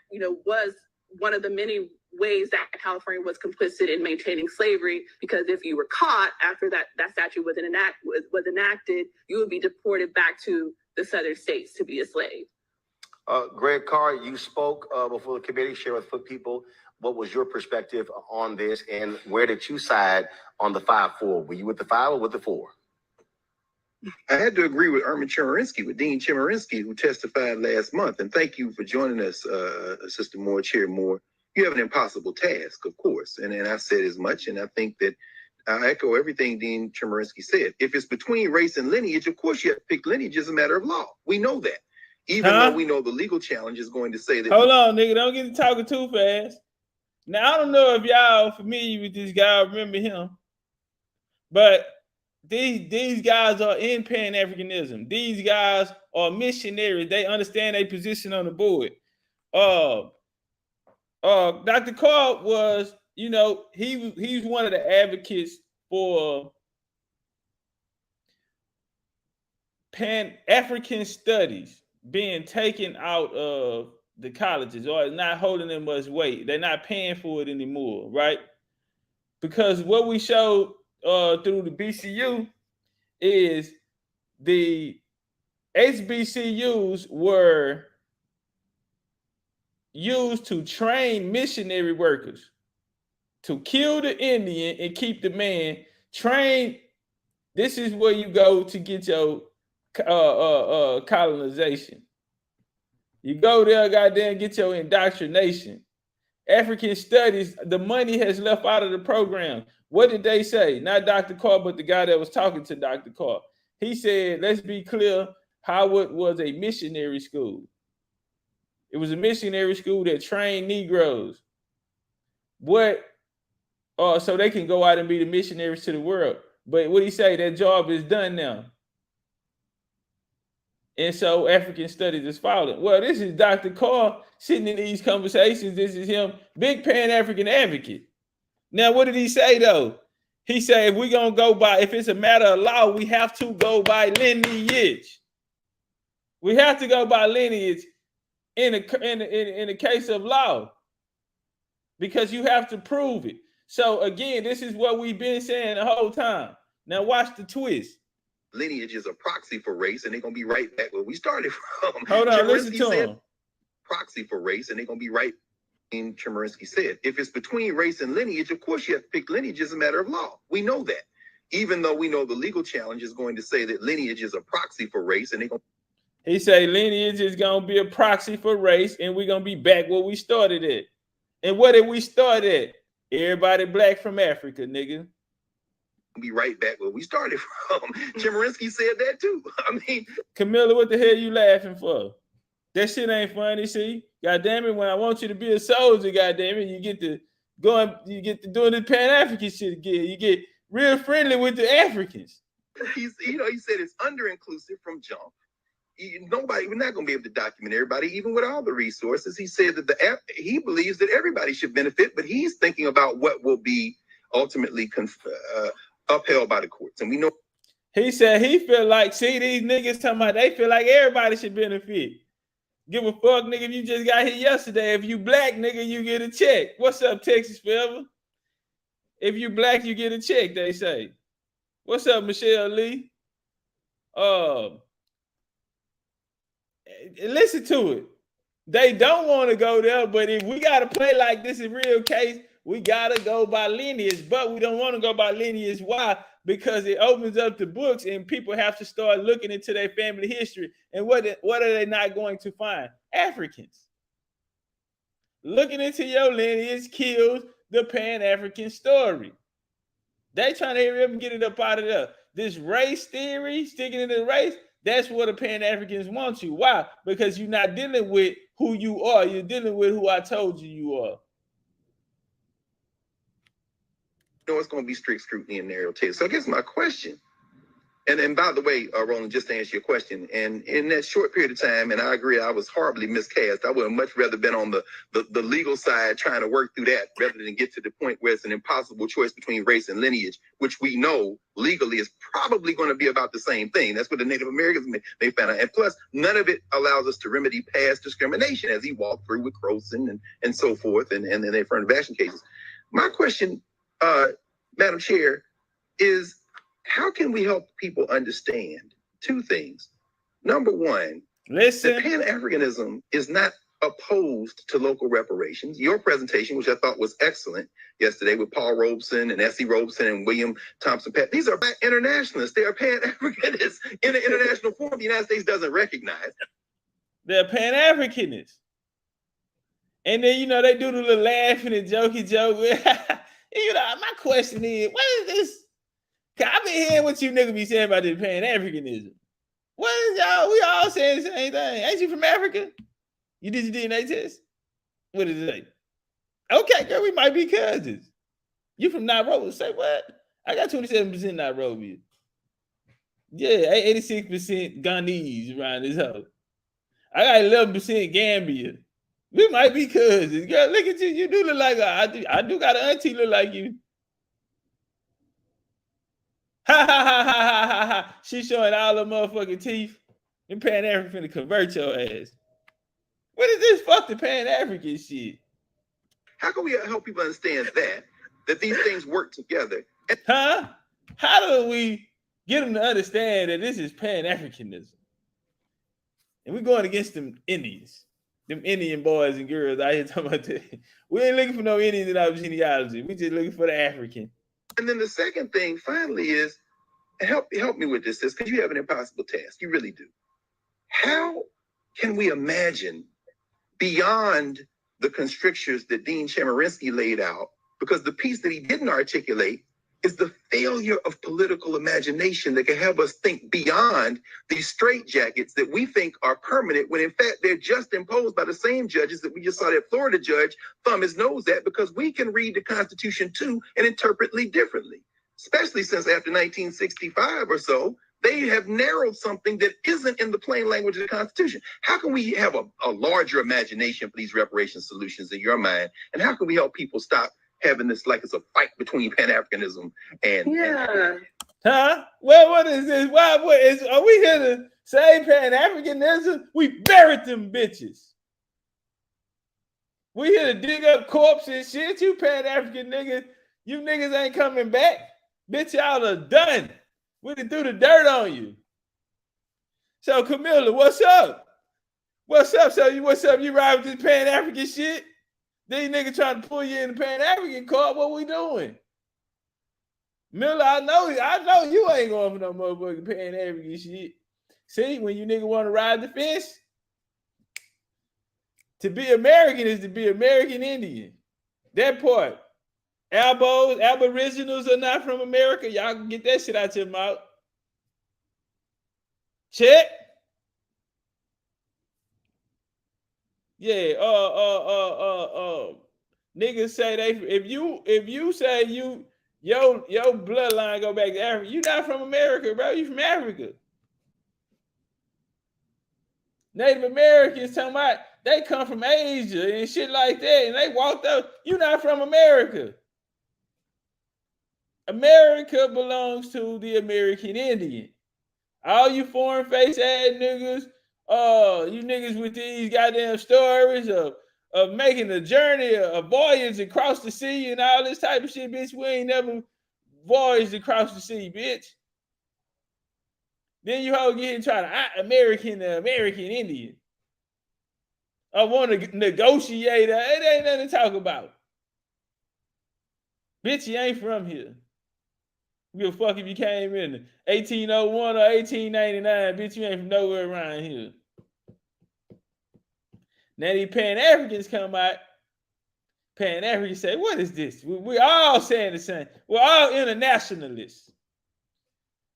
was one of the many ways that California was complicit in maintaining slavery, because if you were caught after that statute was enacted, you would be deported back to the southern states to be a slave. Greg Carr, you spoke before the committee. Share with people what was your perspective on this, and where did you side on the 5-4? Were you with the 5 or with the 4? I had to agree with Dean Chemerinsky, who testified last month. And thank you for joining us, Sister Moore, Chair Moore. You have an impossible task, of course. And I said as much, and I think that I echo everything Dean Chemerinsky said. If it's between race and lineage, of course you have to pick lineage as a matter of law. We know that. Even though we know the legal challenge is going to say that. Hold on, nigga. Don't get to talking too fast. Now, I don't know if y'all familiar with this guy, remember him. But these guys are in Pan-Africanism. These guys are missionaries. They understand their position on the board. Dr. Carr was, he's one of the advocates for Pan-African studies being taken out of the colleges, or not holding them much weight. They're not paying for it anymore, right? Because what we showed through the BCU is the HBCUs were used to train missionary workers to kill the Indian and keep the man trained. This is where you go to get your colonization. You go there, goddamn, get your indoctrination. African studies, the money has left out of the program. What did they say? Not Dr. Carr, but the guy that was talking to Dr. Carr. He said, let's be clear, Howard was a missionary school. It was a missionary school that trained Negroes. So they can go out and be the missionaries to the world. But what he say, that job is done now. And so African studies is following. Well, this is Dr. Carr sitting in these conversations. This is him, big Pan-African advocate. Now, what did he say, though? He said, if we're going to go by, if it's a matter of law, we have to go by lineage. We have to go by lineage in a case of law, because you have to prove it. So, again, this is what we've been saying the whole time. Now, watch the twist. Lineage is a proxy for race, and they're going to be right back where we started from. Hold on, listen to him. Proxy for race, and they're going to be right. And Chemerinsky said, if it's between race and lineage, of course you have to pick lineage as a matter of law. We know that. Even though we know the legal challenge is going to say that lineage is a proxy for race, and they're going to. He said lineage is going to be a proxy for race, and we're going to be back where we started at. And what did we start at? Everybody Black from Africa, nigga. Be right back where we started from. Chemerinsky said that too. I mean, Camilla, what the hell you laughing for? That shit ain't funny, see? God damn it, when I want you to be a soldier, god damn it, you get to doing this Pan-African shit again. You get real friendly with the Africans. He said it's under-inclusive from jump. We're not going to be able to document everybody, even with all the resources. He said that he believes that everybody should benefit, but he's thinking about what will be ultimately upheld by the courts. And we know. He said he feel like, see these niggas talking about, they feel like everybody should benefit. Give a fuck, nigga, if you just got here yesterday. If you Black, nigga, you get a check. What's up, Texas Forever? If you Black, you get a check, they say. What's up, Michelle Lee? Listen to it. They don't want to go there, but if we got to play like this in real case, we got to go by lineage. But we don't want to go by lineage. Why? Because it opens up the books and people have to start looking into their family history. And what are they not going to find? Africans. Looking into your lineage kills the Pan-African story. They trying to hurry up and get it up out of there. This race theory, sticking into the race, That's what the Pan-Africans want you. Why? Because you're not dealing with who you are. You're dealing with who I told you are. It's going to be strict scrutiny and narrow tailored. So I guess my question, and by the way, Roland, just to answer your question, and in that short period of time, and I agree, I was horribly miscast. I would have much rather been on the legal side trying to work through that rather than get to the point where it's an impossible choice between race and lineage, which we know legally is probably going to be about the same thing. That's what the Native Americans they found out. And plus, none of it allows us to remedy past discrimination as he walked through with Croson and so forth and their affirmative action cases. My question, Madam Chair, is how can we help people understand two things? Number one, that Pan-Africanism is not opposed to local reparations. Your presentation, which I thought was excellent yesterday with Paul Robeson and S.E. Robeson and William Thompson, these are Black internationalists. They are Pan-Africanists in an international forum the United States doesn't recognize. They're Pan-Africanists. And then, they do the little laughing and jokey joke. My question is, what is this? I've been hearing what you niggas be saying about this Pan-Africanism. What is y'all? We all saying the same thing. Ain't you from Africa? You did your DNA test? What did it say? Okay, girl, we might be cousins. You from Nairobi? Say what? I got 27% Nairobi. Yeah, 86% Ghanese around this house. I got 11% Gambia. We might be cousins. Girl, look at you. You do look like I do got an auntie look like you. Ha ha ha ha ha ha ha. She showing all her motherfucking teeth. And Pan-African to convert your ass. What is this fucking Pan-African shit? How can we help people understand that these things work together? Huh? How do we get them to understand that this is Pan-Africanism? And we're going against them Indians. Them Indian boys and girls out here talking about that. We ain't looking for no Indians in our genealogy. We just looking for the African. And then the second thing, finally, is help me with this, because you have an impossible task. You really do. How can we imagine beyond the constrictures that Dean Chemerinsky laid out? Because the piece that he didn't articulate is the failure of political imagination that can help us think beyond these straitjackets that we think are permanent, when in fact they're just imposed by the same judges that we just saw that Florida judge thumb his nose at, because we can read the Constitution too and interpret it differently, especially since after 1965 or so, they have narrowed something that isn't in the plain language of the Constitution. How can we have a larger imagination for these reparation solutions in your mind? And how can we help people stop having this like it's a fight between Pan-Africanism and huh? Well, what is this? Are we here to say Pan-Africanism? We buried them bitches. We here to dig up corpses and shit. You Pan-African niggas, you niggas ain't coming back. Bitch, y'all are done. We done threw the dirt on you. So Camilla, what's up? What's up? What's up? You ride with this Pan-African shit? These niggas trying to pull you in the Pan-African court. What we doing? Miller, I know you ain't going for no motherfucking Pan-African shit. See, when you nigga want to ride the fence, to be American is to be American Indian. That part. Aboriginals are not from America. Y'all can get that shit out your mouth. Check. Yeah, niggas say they if you say your bloodline go back to Africa, you not from America, bro. You from Africa. Native Americans talking about they come from Asia and shit like that, and they walked up. You not from America. America belongs to the American Indian. All you foreign face ass niggas, you niggas with these goddamn stories of making a journey, a voyage across the sea and all this type of shit, bitch. We ain't never voyaged across the sea, bitch. Then you all get and try to American Indian. I want to negotiate. It ain't nothing to talk about. Bitch, you ain't from here. Give a fuck if you came in 1801 or 1899, bitch, you ain't from nowhere around here. Now these Pan-Africans come out. Pan-Africans say, what is this? We're all saying the same. We're all internationalists.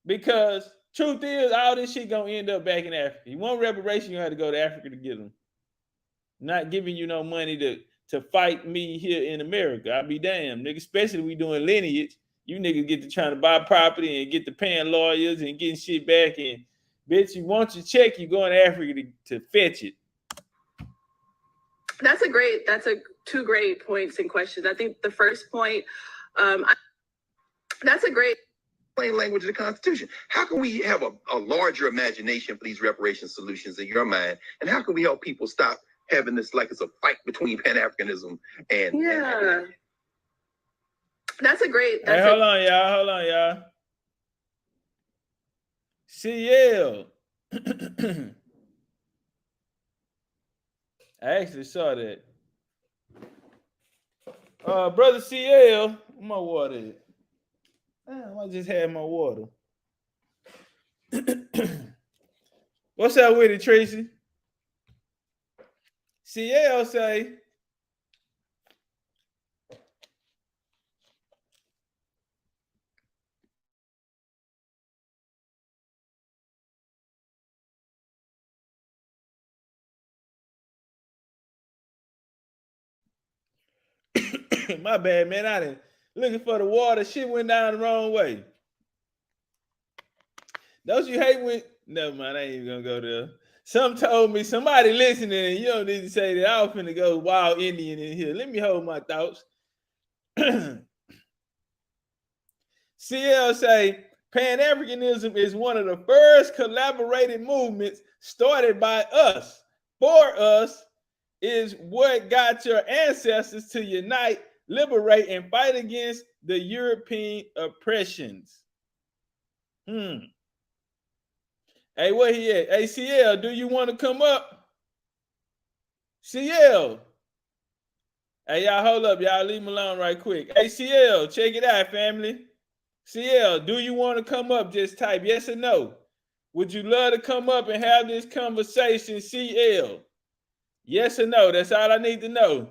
Because Truth is, all this shit gonna end up back in Africa. You want reparation, you have to go to Africa to get them. Not giving you no money to fight me here in America. I'll be damned, nigga. Especially we doing lineage. You niggas get to trying to buy property and get to paying lawyers and getting shit back. And bitch, you want your check, you going to Africa to fetch it. That's two great points and questions. I think the first point, that's a great plain language of the Constitution. How can we have a larger imagination for these reparation solutions in your mind? And how can we help people stop having this like it's a fight between Pan-Africanism and... Yeah. That's a great... Hey, hold on, y'all. CL. I actually saw that. Brother CL, where my water is? Damn, I just had my water. What's up with it, Tracy? CL say, my bad, man. I didn't looking for the water. Shit went down the wrong way. Don't you hate when? No, man, I ain't even gonna go there. Some told me, somebody listening, and you don't need to say that I was finna go wild Indian in here. Let me hold my thoughts. CL say, Pan-Africanism is one of the first collaborated movements started by us, for us, is what got your ancestors to unite, liberate, and fight against the European oppressions. Hey, where he at? Hey, CL, do you want to come up? CL. Hey, y'all, hold up, y'all. Leave him alone right quick. Hey, CL, check it out, family. CL, do you want to come up? Just type yes or no. Would you love to come up and have this conversation, CL? Yes or no? That's all I need to know.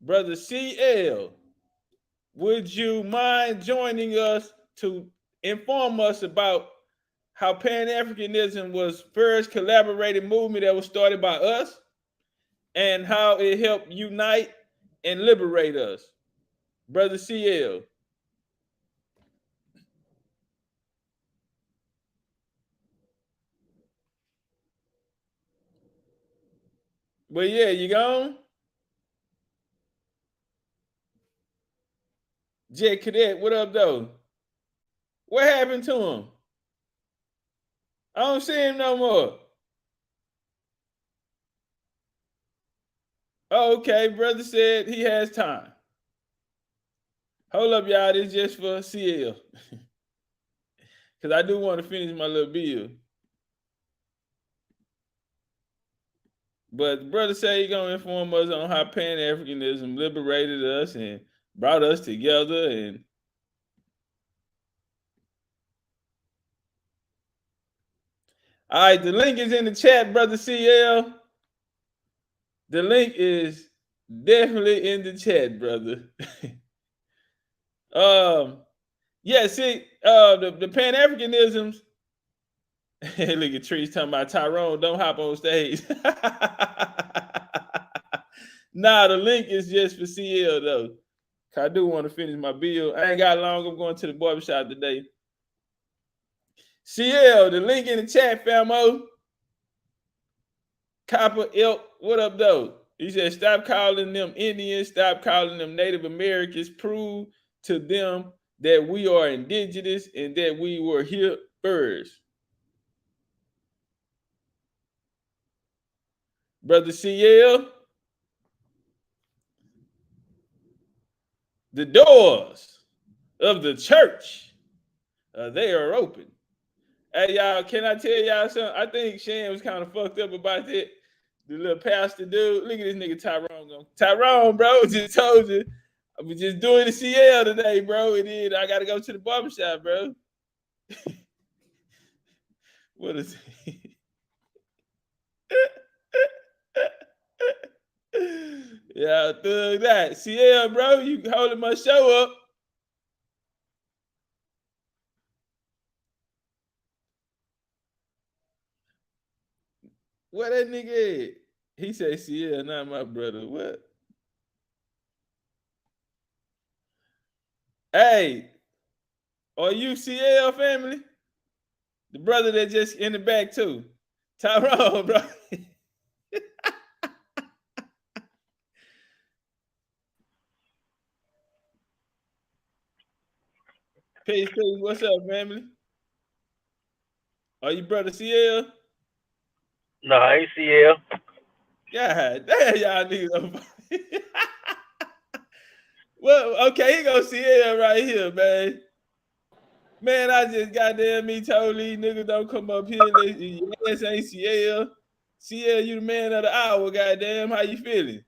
Brother CL, would you mind joining us to inform us about how Pan-Africanism was first collaborated movement that was started by us and how it helped unite and liberate us? Brother CL. Well, yeah, you gone? Jet Cadet, what up, though? What happened to him? I don't see him no more. Oh, okay, brother said he has time. Hold up, y'all. This is just for CL. Because I do want to finish my little bill. But the brother said he's going to inform us on how Pan-Africanism liberated us and brought us together. And all right, the link is in the chat, brother CL. The link is definitely in the chat, brother. Yeah, see, the Pan-Africanisms. Look at Trees talking about Tyrone. Don't hop on stage. Nah, the link is just for CL though. I do want to finish my bill. I ain't got long. I'm going to the barbershop today. CL, the link in the chat, famo. Copper Elk, what up though? He said, stop calling them Indians. Stop calling them Native Americans. Prove to them that we are indigenous and that we were here first. Brother CL, the doors of the church, they are open. Hey, y'all, can I tell y'all something? I think Shan was kind of fucked up about that. The little pastor dude. Look at this nigga Tyrone. Tyrone, bro, just told you. I was just doing the CL today, bro. And then I got to go to the barbershop, bro. What is it? Yeah, thug that. CL, bro, you holding my show up. Where that nigga at? He said, Sierra, not my brother. What? Hey, are you CL family? The brother that just in the back too. Tyrone, bro. Peace. What's up, family? Are you brother CL? No, I ain't CL. God damn, y'all niggas. Well, okay, he go CL right here, man. Man, I just goddamn me told these niggas don't come up here. Your ass ain't CL. CL, you the man of the hour, goddamn. How you feeling?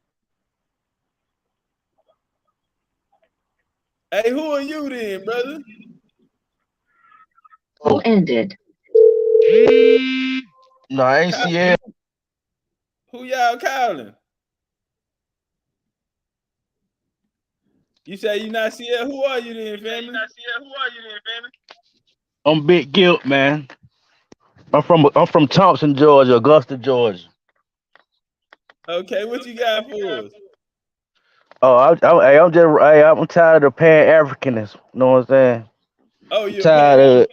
Hey, who are you then, brother? Call ended. No, I ain't CL. Who y'all calling? You say you not CL? Who are you then, family? I'm Big Guilt, man. I'm from Thompson, Georgia, Augusta, Georgia. Okay, what you got for us? Oh, I'm tired of Pan Africanists. You know what I'm saying? Oh, I'm you're tired of it.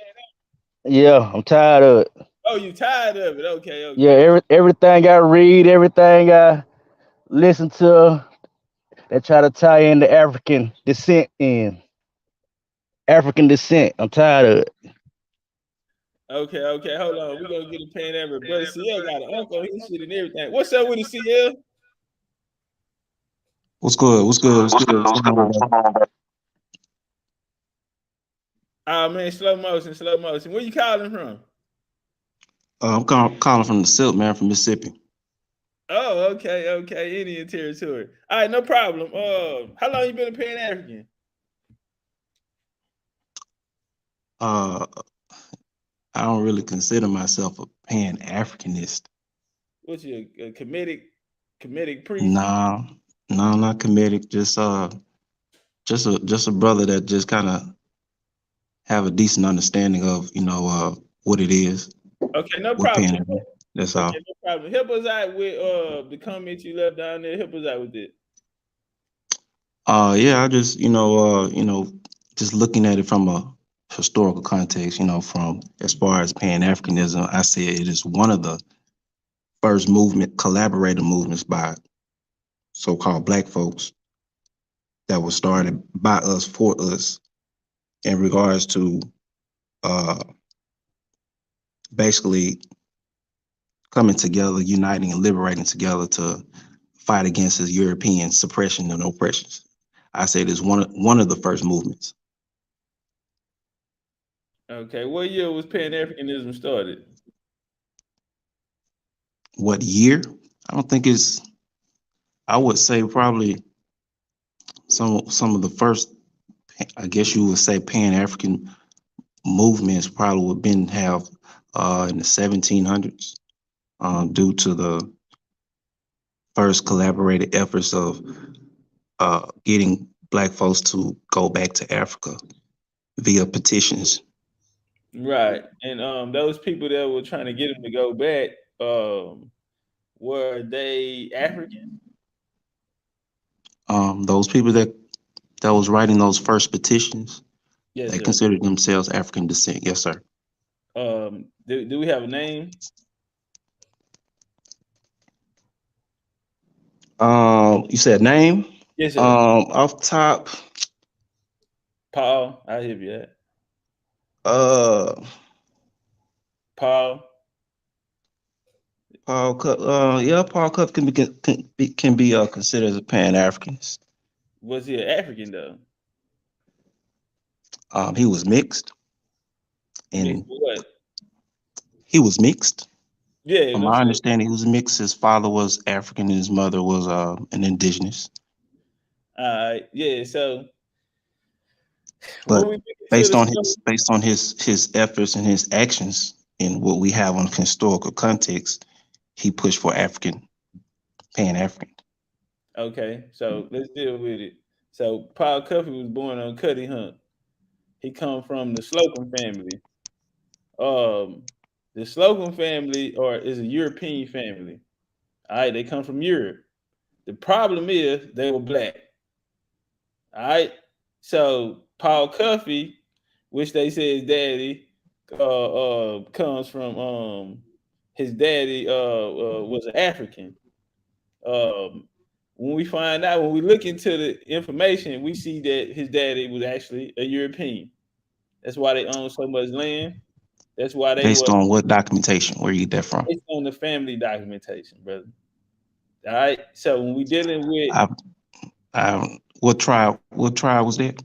Yeah, I'm tired of it. Oh, you tired of it? Okay. Yeah, everything I read, everything I listen to, they try to tie in the African descent in. African descent. I'm tired of it. Okay. Hold on. We're gonna get a Pan African. Brother CL got an uncle, his shit and everything. What's up with the CL? What's good? What's good? Oh man, slow motion. Where you calling from? I'm calling from the Silk, man, from Mississippi. Oh, okay. Indian territory. All right, no problem. How long you been a Pan African? I don't really consider myself a Pan Africanist. What's you a Kemetic priest? No, not Kemetic. Just a brother that just kind of have a decent understanding of what it is. Okay, no what problem. Pan African. That's all. No problem. Help us out with the comments you left down there. Help us out with it. Yeah, I just just looking at it from a historical context, from as far as Pan Africanism, I say it is one of the first collaborative movements by so-called Black folks that was started by us for us in regards to basically coming together, uniting and liberating together to fight against this European suppression and oppressions. I say it is one of the first movements. Okay, what year was Pan Africanism started? What year? I don't think it's. I would say probably some of the first. I guess you would say Pan African movements probably would have in the 1700s, due to the first collaborated efforts of getting Black folks to go back to Africa via petitions. Right, and those people that were trying to get them to go back, were they African? Those people that was writing those first petitions, yes, they sir. considered themselves African descent. Yes, sir. Do we have a name? You said name? Yes, sir. Off top. Paul, I hear you at. Paul. Paul Cuff. Yeah, Paul Cuff can be considered as a Pan Africanist. Was he an African though? He was mixed. Mixed with what? He was mixed. Yeah, from my understanding, he was mixed. His father was African and his mother was an indigenous. Yeah. So, but based on his efforts and his actions and what we have on historical context, he pushed for Pan African. Okay, so let's deal with it. So Paul Cuffey was born on Cuddy Hunt. He come from the Slocum family. The The Slocum family is a European family. All right, they come from Europe. The problem is they were black. All right. So Paul Cuffey, which they say his daddy comes from his daddy was an African. When we find out, when we look into the information, we see that his daddy was actually a European. That's why they own so much land. That's why they Based were on what documentation? Where you get that from? based on the family documentation, brother. All right. So when we dealing with What tribe? What tribe was that?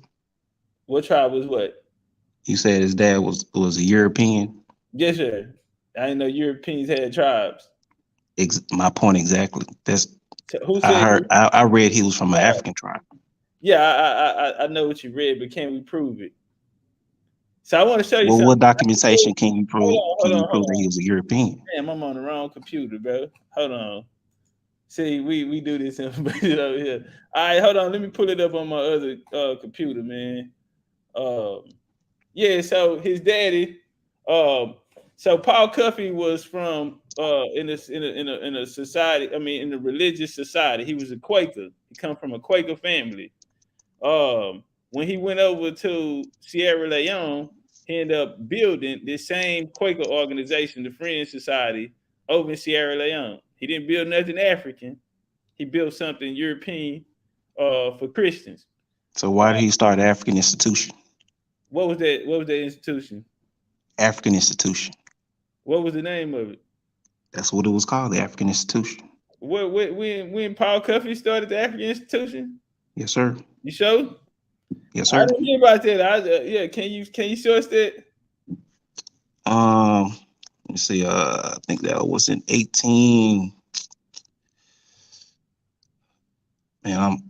what tribe was what? You said his dad was a European. Yes, sir. I didn't know Europeans had tribes. My point exactly. That's So who I said? heard. I read he was from an African tribe. Yeah, I know what you read, but can we prove it? So I want to show you Well, something. what documentation can you prove? Hold Can you on, prove hold that on. he was a European? Damn, I'm on the wrong computer, bro. Hold on. See, we do this information over here. All right, hold on. Let me pull it up on my other computer, man. Yeah. So his daddy, so Paul Cuffey was from in a society. I mean, in a religious society. He was a Quaker. He come from a Quaker family. When he went over to Sierra Leone, he ended up building this same Quaker organization, the Friends Society, over in Sierra Leone. He didn't build nothing African. He built something European for Christians. So why did he start the African institution? What was that? What was that institution? African institution. What was the name of it? That's what it was called, the African institution. When Paul Cuffey started the African institution? Yes, sir. You sure? Yes, I sir. didn't hear about that. Yeah, can you source that? Let me see. I think that was in 18. Man,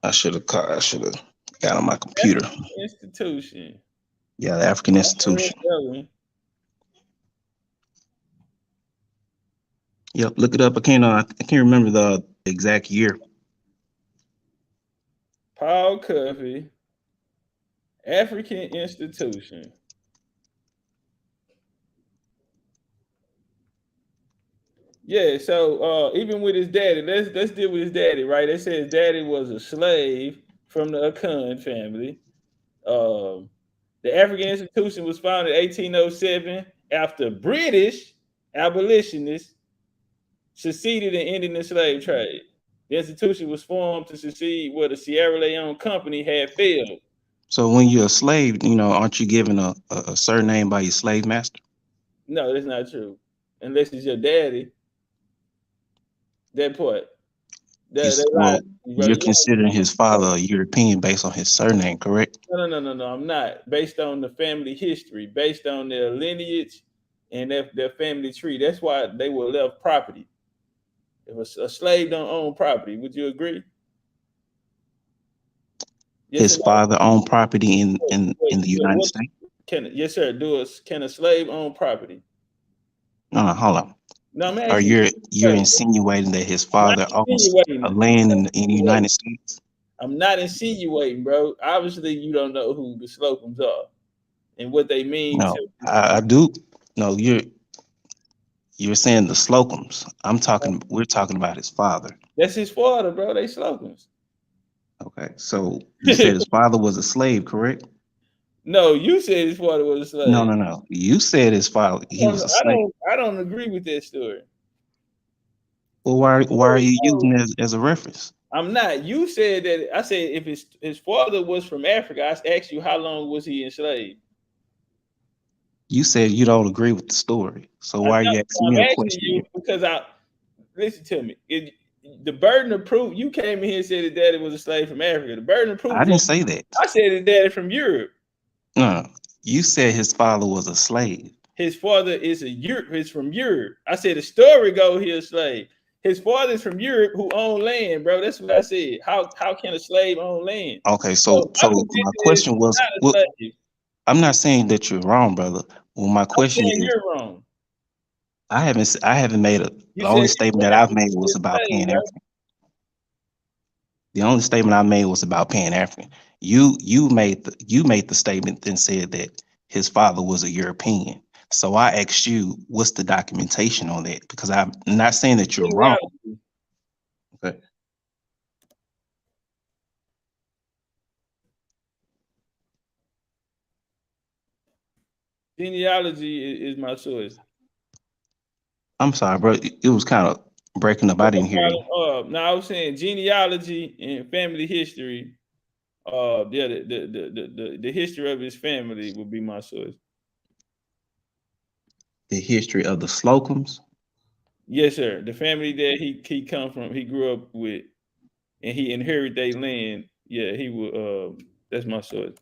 I should have got on my computer. Institution. Yeah, the African institution. Yep, look it up. I can't remember the exact year. Paul Cuffey, African institution. Yeah, so even with his daddy, let's deal with his daddy, right? They said his daddy was a slave from the Akan family. The African institution was founded in 1807 after British abolitionists succeeded in ending the slave trade. The institution was formed to succeed where the Sierra Leone company had failed. So when you're a slave, aren't you given a surname by your slave master? No, that's not true. Unless it's your daddy. That part. You're considering his father a European based on his surname, correct? No, I'm not. Based on the family history, based on their lineage and their family tree. That's why they were left property. If a slave don't own property, would you agree? His father owned property in the United States? Yes, sir. Can a slave own property? No, hold on. No, I'm asking you're insinuating that his father owns a land in the United States? I'm not insinuating, bro. Obviously, you don't know who the Slocums are and what they mean. No, I do. No, you're saying the Slocums. We're talking about his father. That's his father, bro. They Slocums. Okay, so you said his father was a slave, correct? No, you said his father was a slave. No. You said his father he was a slave. I don't agree with that story. Well, why are you using it as a reference? I'm not. You said that. I said if his father was from Africa, I asked you how long was he enslaved? You said you don't agree with the story. So why are you asking me a question? Because listen to me. The burden of proof, you came in here and said that daddy was a slave from Africa. The burden of proof. I didn't say that. I said that daddy from Europe. No, you said his father was a slave. His father is from Europe. I said the story go he a slave. His father is from Europe who own land, bro. That's what I said. How can a slave own land? Okay, so my question was, I'm not saying that you're wrong, brother. Well, my question is, you're wrong. I haven't made the only statement that I've made was about Pan African. The only statement I made was about Pan African. You made the statement and said that his father was a European. So I asked you, what's the documentation on that? Because I'm not saying that you're wrong. Okay. Genealogy is my source. I'm sorry, bro. It was kind of breaking up. I didn't hear you. Now I was saying genealogy and family history. Yeah, the history of his family would be my source. The history of the Slocums? Yes, sir. The family that he come from, he grew up with, and he inherited their land. Yeah, he would. That's my source.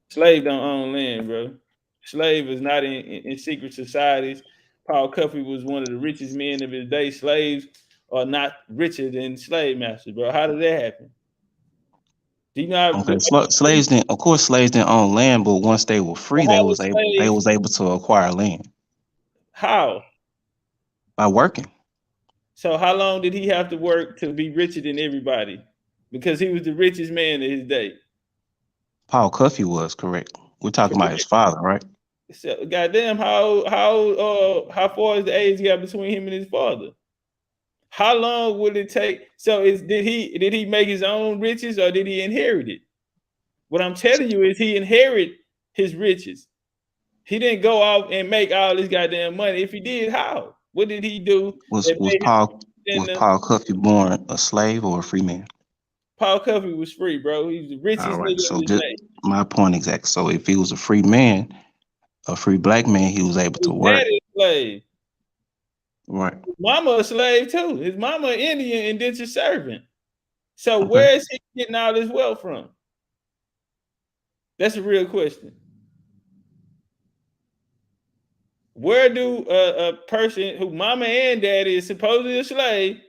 Slave don't own land, bro. Slave is not in secret societies. Paul Cuffey was one of the richest men of his day. Slaves are not richer than slave masters, bro. How did that happen? Do you know? Okay, slaves didn't. Of course, slaves didn't own land, but once they were free, they was able to acquire land. How? By working. So how long did he have to work to be richer than everybody? Because he was the richest man of his day. Paul Cuffey was correct. We're talking about his father, right? So, goddamn, how far is the age gap between him and his father? How long would it take? So did he make his own riches or did he inherit it? What I'm telling you is he inherited his riches. He didn't go out and make all this goddamn money. If he did, how? What did he do? Was Paul Cuffey born a slave or a free man? Paul Cuffey was free, bro. He was the richest nigga So in his day. my point exactly. So if he was a free man, a free black man, he was able to work. Daddy a slave. Right. His mama a slave too. His mama an Indian indentured servant. So where is he getting all this wealth from? That's a real question. Where do a person who mama and daddy is supposedly a slave,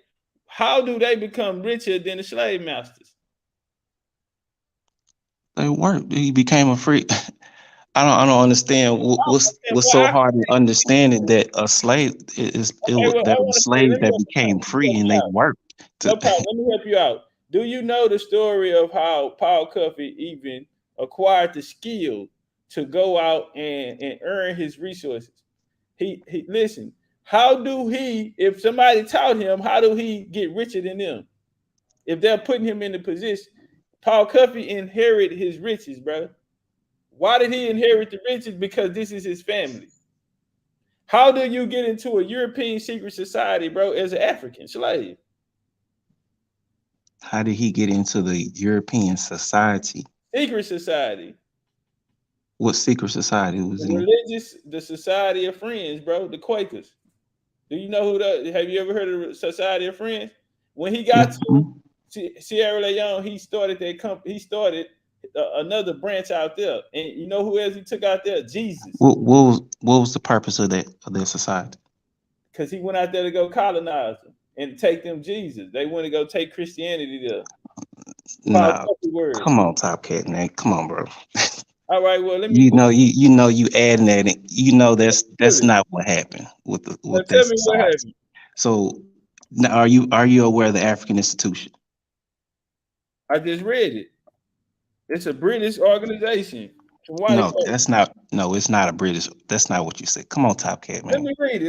how do they become richer than the slave masters? They worked. He became a free. I don't understand what's so hard in understanding that a slave there were slaves that became free and they worked. No problem. Let me help you out. Do you know the story of how Paul Cuffey even acquired the skill to go out and earn his resources? He listen. How do he, if somebody taught him, how do he get richer than them? If they're putting him in the position, Paul Cuffey inherited his riches, bro. Why did he inherit the riches? Because this is his family. How do you get into a European secret society, bro, as an African slave? How did he get into the European society? Secret society. What secret society was he? The Society of Friends, bro, the Quakers. Do you know who that? Have you ever heard of the Society of Friends? When he got to Sierra Leone, he started that company. He started another branch out there, and you know who else he took out there? Jesus. What was the purpose of their society? Because he went out there to go colonize them and take them Jesus. They want to go take Christianity there. No, come on, Top Cat, man. Come on, bro. All right, well, let me. You adding that in. You know that's not what happened with that society. So now, are you aware of the African Institution? I just read it. It's a British organization. No, that's not. No, it's not a British. That's not what you said. Come on, Top Cat, man. Let me read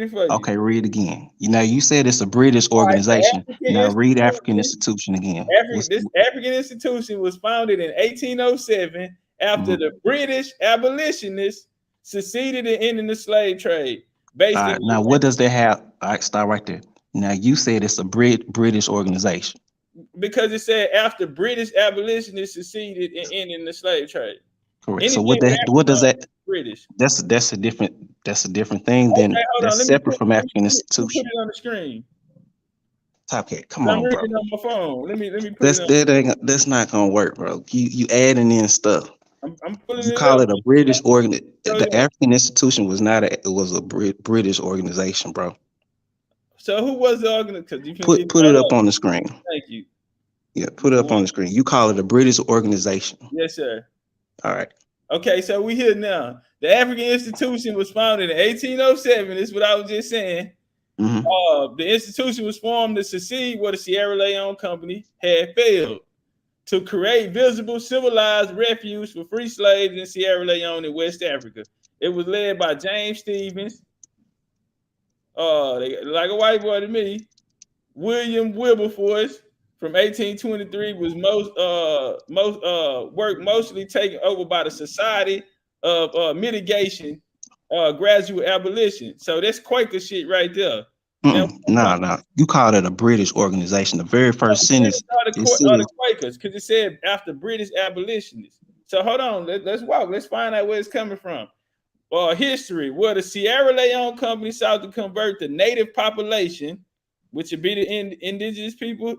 it for you. Okay, read it again. You said it's a British organization. Now read African Institution again. This African Institution was founded in 1807 after the British abolitionists succeeded in ending the slave trade. Now, what does that have? All right, stop right there. Now, you said it's a British organization. Because it said after British abolitionists succeeded in ending the slave trade. Correct. So what does that? British. That's a different thing than that's separate from African Institution. Put it on the screen. Top Cat, come on, bro. I'm reading on my phone. Let me put that's not gonna work, bro. You adding in stuff. I'm putting you call it a British organization. The African Institution was not it was a British organization, bro. So who was the organization? Put it up on the screen. Thank you. Yeah, put it up on the screen. You call it a British organization. Yes, sir. All right. Okay, so we here now. The African Institution was founded in 1807. This is what I was just saying. Mm-hmm. The institution was formed to succeed where the Sierra Leone Company had failed to create visible, civilized refuge for free slaves in Sierra Leone and West Africa. It was led by James Stevens. Like a white boy to me. William Wilberforce from 1823 was work mostly taken over by the Society of Mitigation, Gradual Abolition. So that's Quaker shit right there. Now, Nah. You called it a British organization. The very first sentence it says the Quakers, because it said after British abolitionists. So hold on, let's walk. Let's find out where it's coming from. History, where the Sierra Leone Company sought to convert the native population, which would be the indigenous people.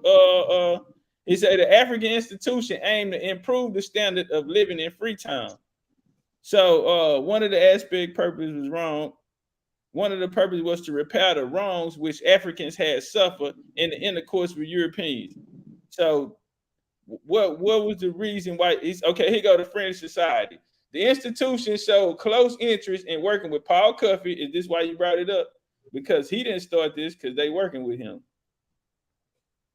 He said the African institution aimed to improve the standard of living in Freetown. So one of the aspect purpose was wrong. One of the purpose was to repair the wrongs which Africans had suffered in the intercourse with Europeans. So what was the reason why? Okay, here go the French Society. The institution showed close interest in working with Paul Cuffey. Is this why you brought it up? Because he didn't start this, because they working with him.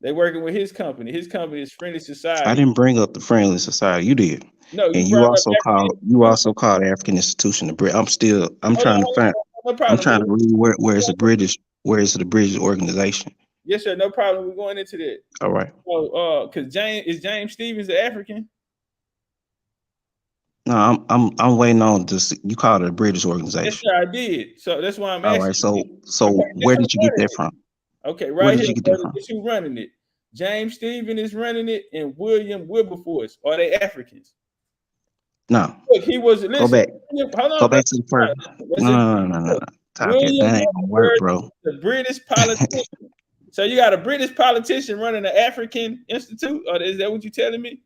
They working with his company. His company is Friendly Society. I didn't bring up the Friendly Society. You did. No, you also called African institution the Brit. I'm trying to find. I'm trying to read where is the British organization. Yes, sir. No problem. We're going into that. All right. So, because James Stevens an African? No, I'm waiting on this. You called it a British organization. Yes, sir, I did. So that's why I'm asking. All right. So where did you get that from? Okay, right here. This who's running it? James Stevens is running it, and William Wilberforce. Are they Africans? No. Look, he was. Listen, go back. Hold on. Go back to the first. No. That ain't gonna work, bro. The British politician. So you got a British politician running an African institute, or is that what you're telling me?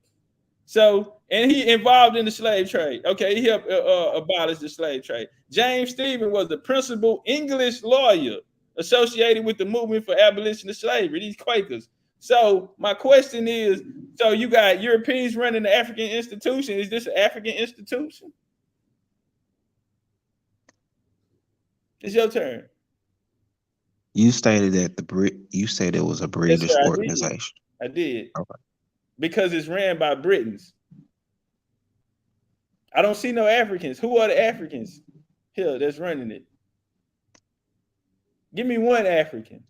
So, and he involved in the slave trade. Okay, he helped abolish the slave trade. James Stevens was the principal English lawyer associated with the movement for abolition of slavery, these Quakers. So my question is, so you got Europeans running the African institution. Is this an African institution? It's your turn. You stated that you said it was a British organization. I did. Okay. Because it's ran by Britons. I don't see no Africans. Who are the Africans here that's running it? Give me one African.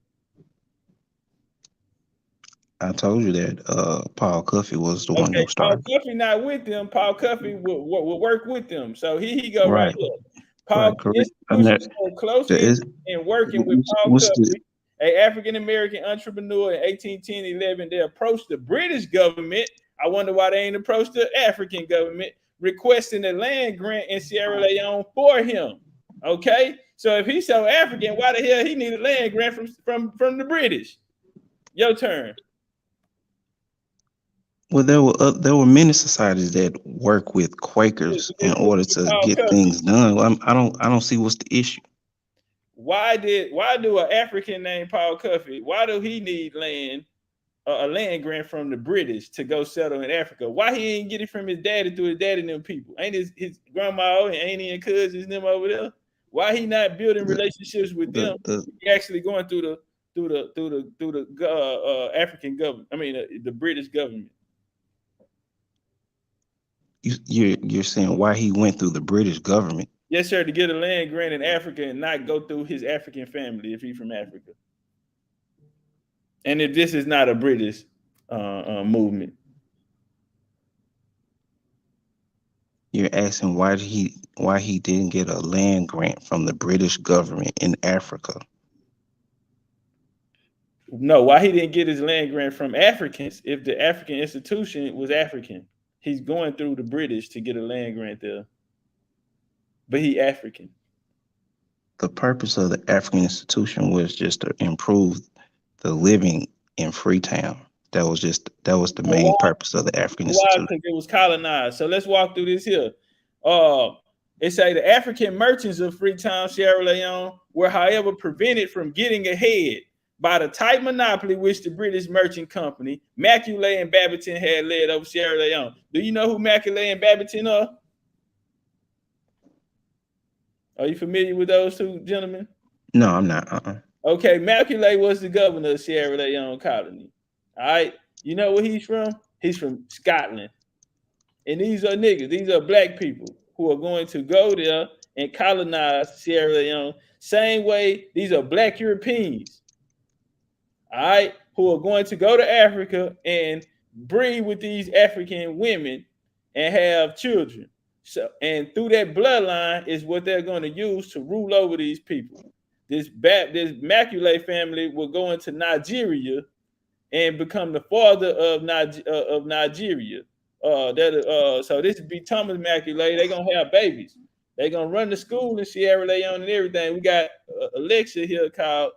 I told you that Paul Cuffey was the one who started. Paul Cuffey not with them. Paul Cuffey will work with them. So he go right here. Paul close in working with Paul Cuffey, an African-American entrepreneur in 1810-11. They approached the British government. I wonder why they ain't approached the African government, requesting a land grant in Sierra Leone for him. Okay, so if he's so African, why the hell he need a land grant from the British? Your turn. Well, there were many societies that work with Quakers in order to get things done. I don't see what's the issue. Why do an African named Paul Cuffey? Why do he need a land grant from the British to go settle in Africa? Why he ain't get it from his daddy through his daddy and them people? Ain't his grandma and auntie and cousins them over there? Why he not building relationships with them? He actually going through the African government. I mean the British government. You're saying why he went through the British government? Yes, sir, to get a land grant in Africa and not go through his African family if he's from Africa. And if this is not a British movement. You're asking why he didn't get a land grant from the British government in Africa. No, why he didn't get his land grant from Africans if the African institution was African. He's going through the British to get a land grant there. But he African. The purpose of the African institution was just to improve the living in Freetown. That was the main purpose of the African institution. Because it was colonized. So let's walk through this here. It say the African merchants of Freetown, Sierra Leone, were, however, prevented from getting ahead by the tight monopoly which the British merchant company, Macaulay and Babington, had led over Sierra Leone. Do you know who Macaulay and Babington are? Are you familiar with those two gentlemen? No, I'm not. Okay, Macaulay was the governor of Sierra Leone colony. All right, you know where he's from? He's from Scotland. And these are niggas. These are black people who are going to go there and colonized Sierra Leone. Same way, these are Black Europeans, all right, who are going to go to Africa and breed with these African women and have children. So, and through that bloodline is what they're going to use to rule over these people. This Macaulay family will go into Nigeria and become the father of Nigeria. So this would be Thomas Macaulay. They're gonna have babies. They're gonna run the school in Sierra Leone and everything. We got a lecture here called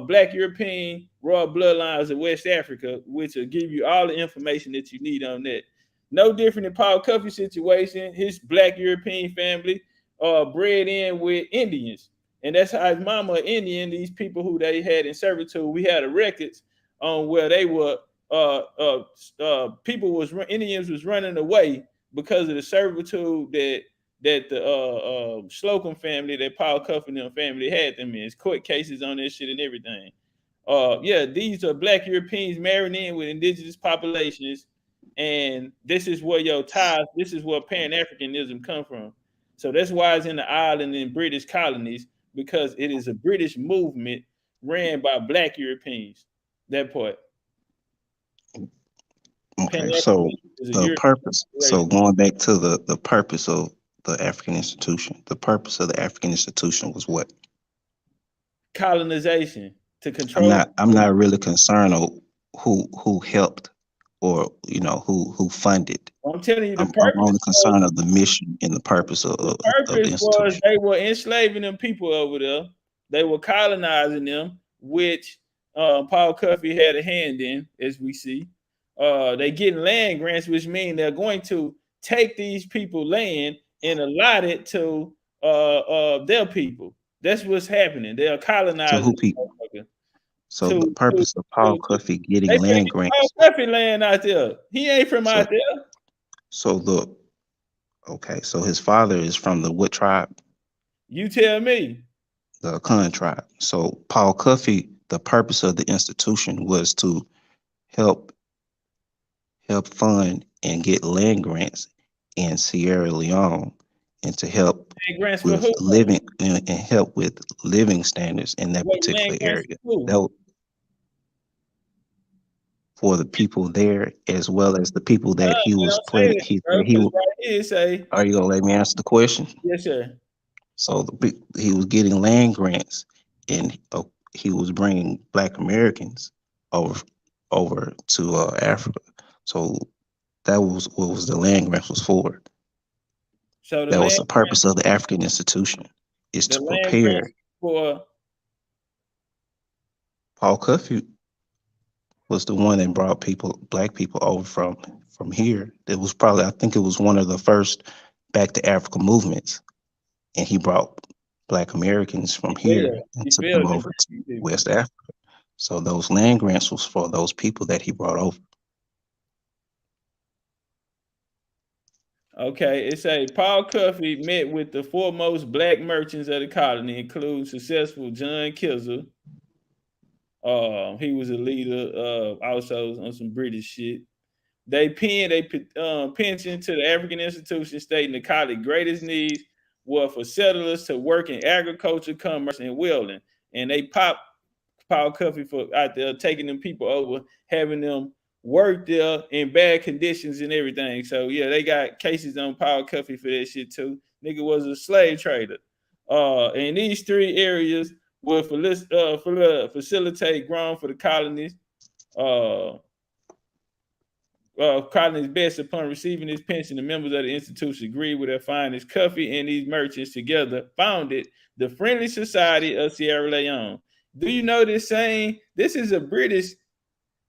Black European Royal Bloodlines of West Africa, which will give you all the information that you need on that. No different than Paul Cuffey's situation. His Black European family bred in with Indians, and that's how his mama Indian. These people who they had in servitude, we had the records on where they were people was Indians was running away because of the servitude that the Slocum family, that Paul Cuffey and them family had them in. It's court cases on this shit and everything. Yeah, these are Black Europeans marrying in with indigenous populations, and this is where your ties, this is where Pan-Africanism come from. So that's why it's in the island in British colonies, because it is a British movement ran by Black Europeans. That part. Okay, so the purpose. So going back to the purpose of the African institution, the purpose of the African institution was what? Colonization, to control. I'm not really concerned of who helped or who funded. I'm telling you, I'm only concerned of the mission and the purpose of the institution. Was they were enslaving them people over there. They were colonizing them, which Paul Cuffey had a hand in, as we see. They getting land grants, which mean they're going to take these people land and allot it to their people. That's what's happening. They are colonizing. So who people? So the purpose of Paul Cuffey getting land grants. Paul Cuffey land out there. He ain't from out there. So so his father is from the what tribe? You tell me. The Khan tribe. So Paul Cuffey, the purpose of the institution was to help fund and get land grants in Sierra Leone, and to help with living and help with living standards in that particular area. That for the people there, as well as the people that he was planning. Are you gonna let me answer the question? Yes, sir. So he was getting land grants, and he was bringing Black Americans over to Africa. So that was what was the land grants was for. So that was the purpose of the African institution, is to prepare. For Paul Cuffey was the one that brought Black people over from here. It was probably, I think it was one of the first back to Africa movements, and he brought Black Americans from here and took them over to West Africa. So those land grants was for those people that he brought over. Okay, it says Paul Cuffey met with the foremost Black merchants of the colony, including successful John Kizzer. He was a leader, also on some British shit. They penned a pension to the African institution, stating the colony's greatest needs were for settlers to work in agriculture, commerce, and welding. And they popped Paul Cuffey for out there taking them people over, having them work there in bad conditions and everything. So yeah, they got cases on Paul Cuffey for that shit too. Nigga was a slave trader. And these three areas will facilitate growth for the colonies. Colonies best upon receiving this pension, the members of the institution agreed with their findings. Cuffey and these merchants together founded the Friendly Society of Sierra Leone. Do you know this saying? This is a British.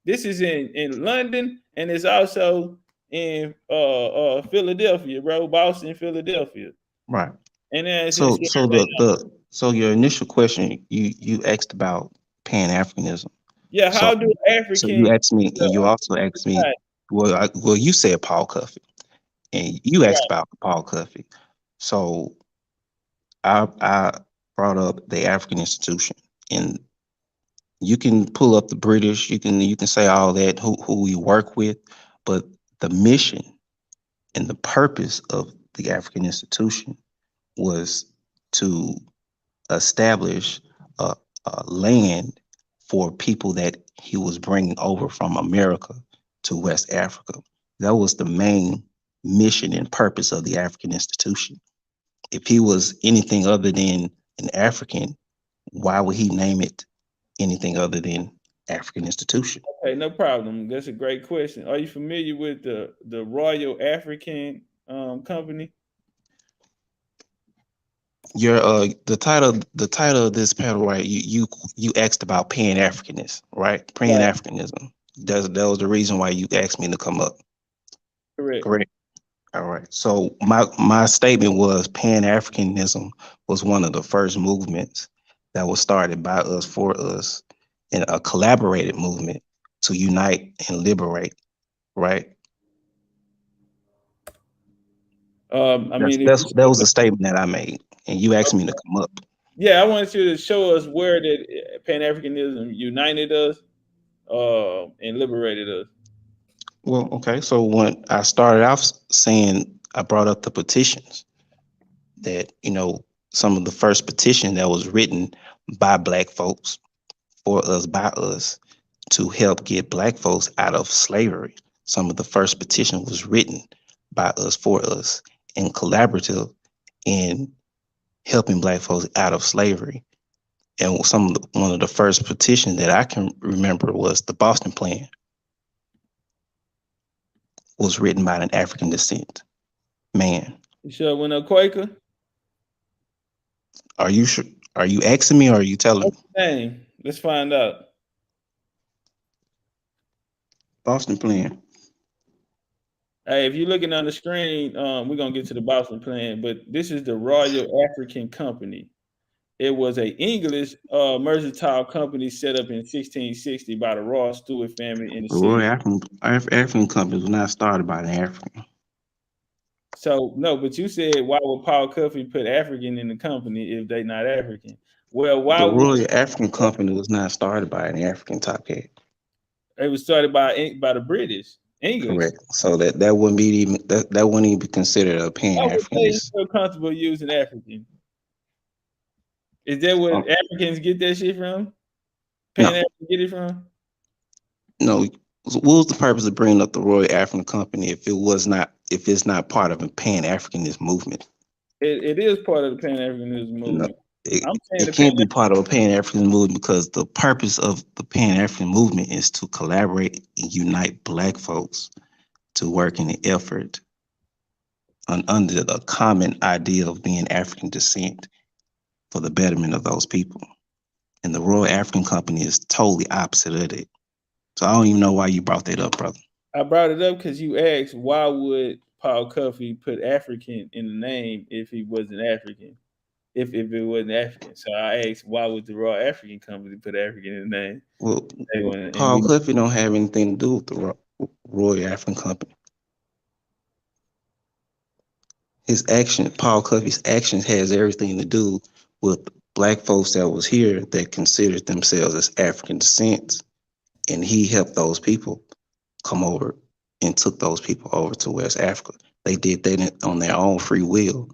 This is in London, and it's also in Philadelphia, bro. Boston, Philadelphia. Right. And then so your initial question, you asked about Pan-Africanism. Yeah, how do Africans? So you asked me, and you also asked me. Well, you said Paul Cuffey, and you asked about Paul Cuffey. So I brought up the African institution, and you can pull up the British. You can say all that who we work with, but the mission and the purpose of the African institution was to establish a land for people that he was bringing over from America to West Africa. That was the main mission and purpose of the African institution. If he was anything other than an African, why would he name it anything other than African institution? Okay, no problem. That's a great question. Are you familiar with the Royal African Company? Your the title of this panel, right? You asked about Pan Africanism, right? Pan Africanism. That was the reason why you asked me to come up. Correct. Correct. All right. So my statement was Pan Africanism was one of the first movements that was started by us for us, in a collaborated movement to unite and liberate. Right. I mean, that was a statement that I made, and you asked me to come up. Yeah, I wanted you to show us where that Pan Africanism united us and liberated us. Well, okay. So when I started off saying, I brought up the petitions that, some of the first petition that was written by Black folks, for us, by us, to help get Black folks out of slavery. Some of the first petition was written by us, for us, and collaborative in helping Black folks out of slavery. And one of the first petitions that I can remember was the Boston Plan. Was written by an African descent man. You sure it went a Quaker? Are you sure? Are you asking me, or are you telling me? Name. Let's find out. Boston Plan. Hey, if you're looking on the screen, we're gonna get to the Boston Plan, but this is the Royal African Company. It was an English mercantile company set up in 1660 by the Royal Stewart family in the Royal city. African Company was not started by an African. So no, but you said, why would Paul Cuffey put African in the company if they not African? Well, why the would Royal African Company was not started by an African top cat? It was started by the British, English. Correct. So that wouldn't be even that wouldn't even be considered a Pan African. Why would they feel comfortable using African? Is that what Africans get that shit from? Pan African get it from? No. What was the purpose of bringing up the Royal African Company if it's not part of a Pan Africanist movement? It is part of the Pan Africanism movement. No, it can't be part of a Pan African movement, because the purpose of the Pan African movement is to collaborate and unite Black folks to work in the effort under the common idea of being African descent for the betterment of those people. And the Royal African Company is totally opposite of it. So I don't even know why you brought that up, brother. I brought it up because you asked, why would Paul Cuffey put African in the name if he wasn't African? If it wasn't African. So I asked, why would the Royal African Company put African in the name? Well, Paul Cuffey don't have anything to do with the Royal African Company. Paul Cuffey's actions has everything to do with Black folks that was here that considered themselves as African descent. And he helped those people come over and took those people over to West Africa. They did that on their own free will.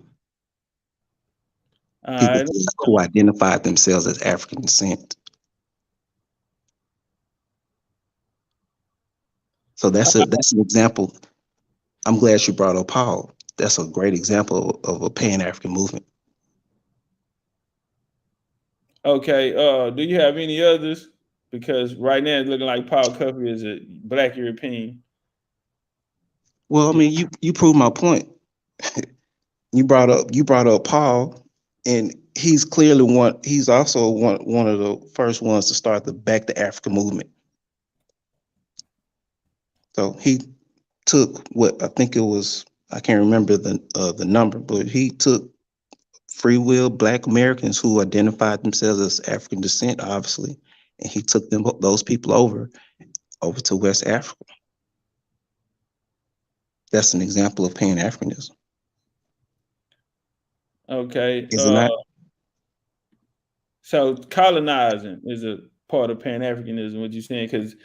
People who identified themselves as African descent. So that's an example. I'm glad you brought up Paul. That's a great example of a Pan-African movement. Okay. Do you have any others? Because right now it's looking like Paul Cuffey is a Black European. Well, I mean, you proved my point. You brought up Paul, and he's clearly he's also one of the first ones to start the Back to Africa movement. So he took what I think it was, I can't remember the number, but he took free will Black Americans who identified themselves as African descent, obviously, and he took those people over to West Africa. That's an example of Pan-Africanism. Okay. Is it not? So colonizing is a part of Pan-Africanism, what you're saying? Because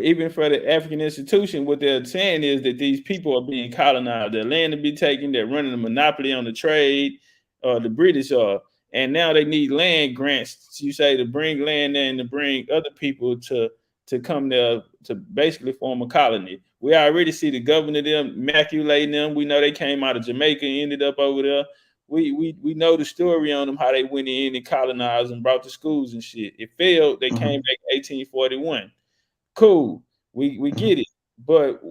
even for the African institution, what they're saying is that these people are being colonized. Their land to be taken. They're running a monopoly on the trade. the British are, and now they need land grants. You say to bring land in, to bring other people to come there to basically form a colony. We already see the governor them maculating them. We know they came out of Jamaica and ended up over there. We know the story on them, how they went in and colonized and brought the schools and shit. It failed. They came back in 1841. Cool. We get it. But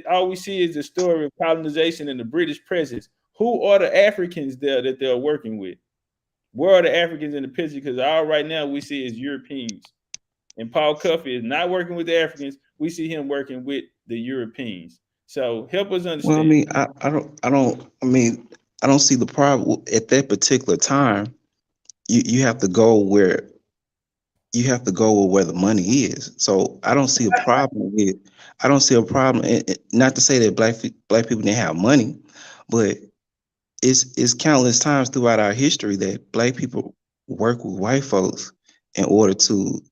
all we see is the story of colonization and the British presence. Who are the Africans there that they're working with? Where are the Africans in the picture? Because all right now we see is Europeans. And Paul Cuffey is not working with the Africans. We see him working with the Europeans. So help us understand. Well, I mean, I don't see the problem at that particular time. You have to go where the money is. So I don't see a problem with. I don't see a problem. Not to say that black people didn't have money, but it's countless times throughout our history that black people work with white folks in order to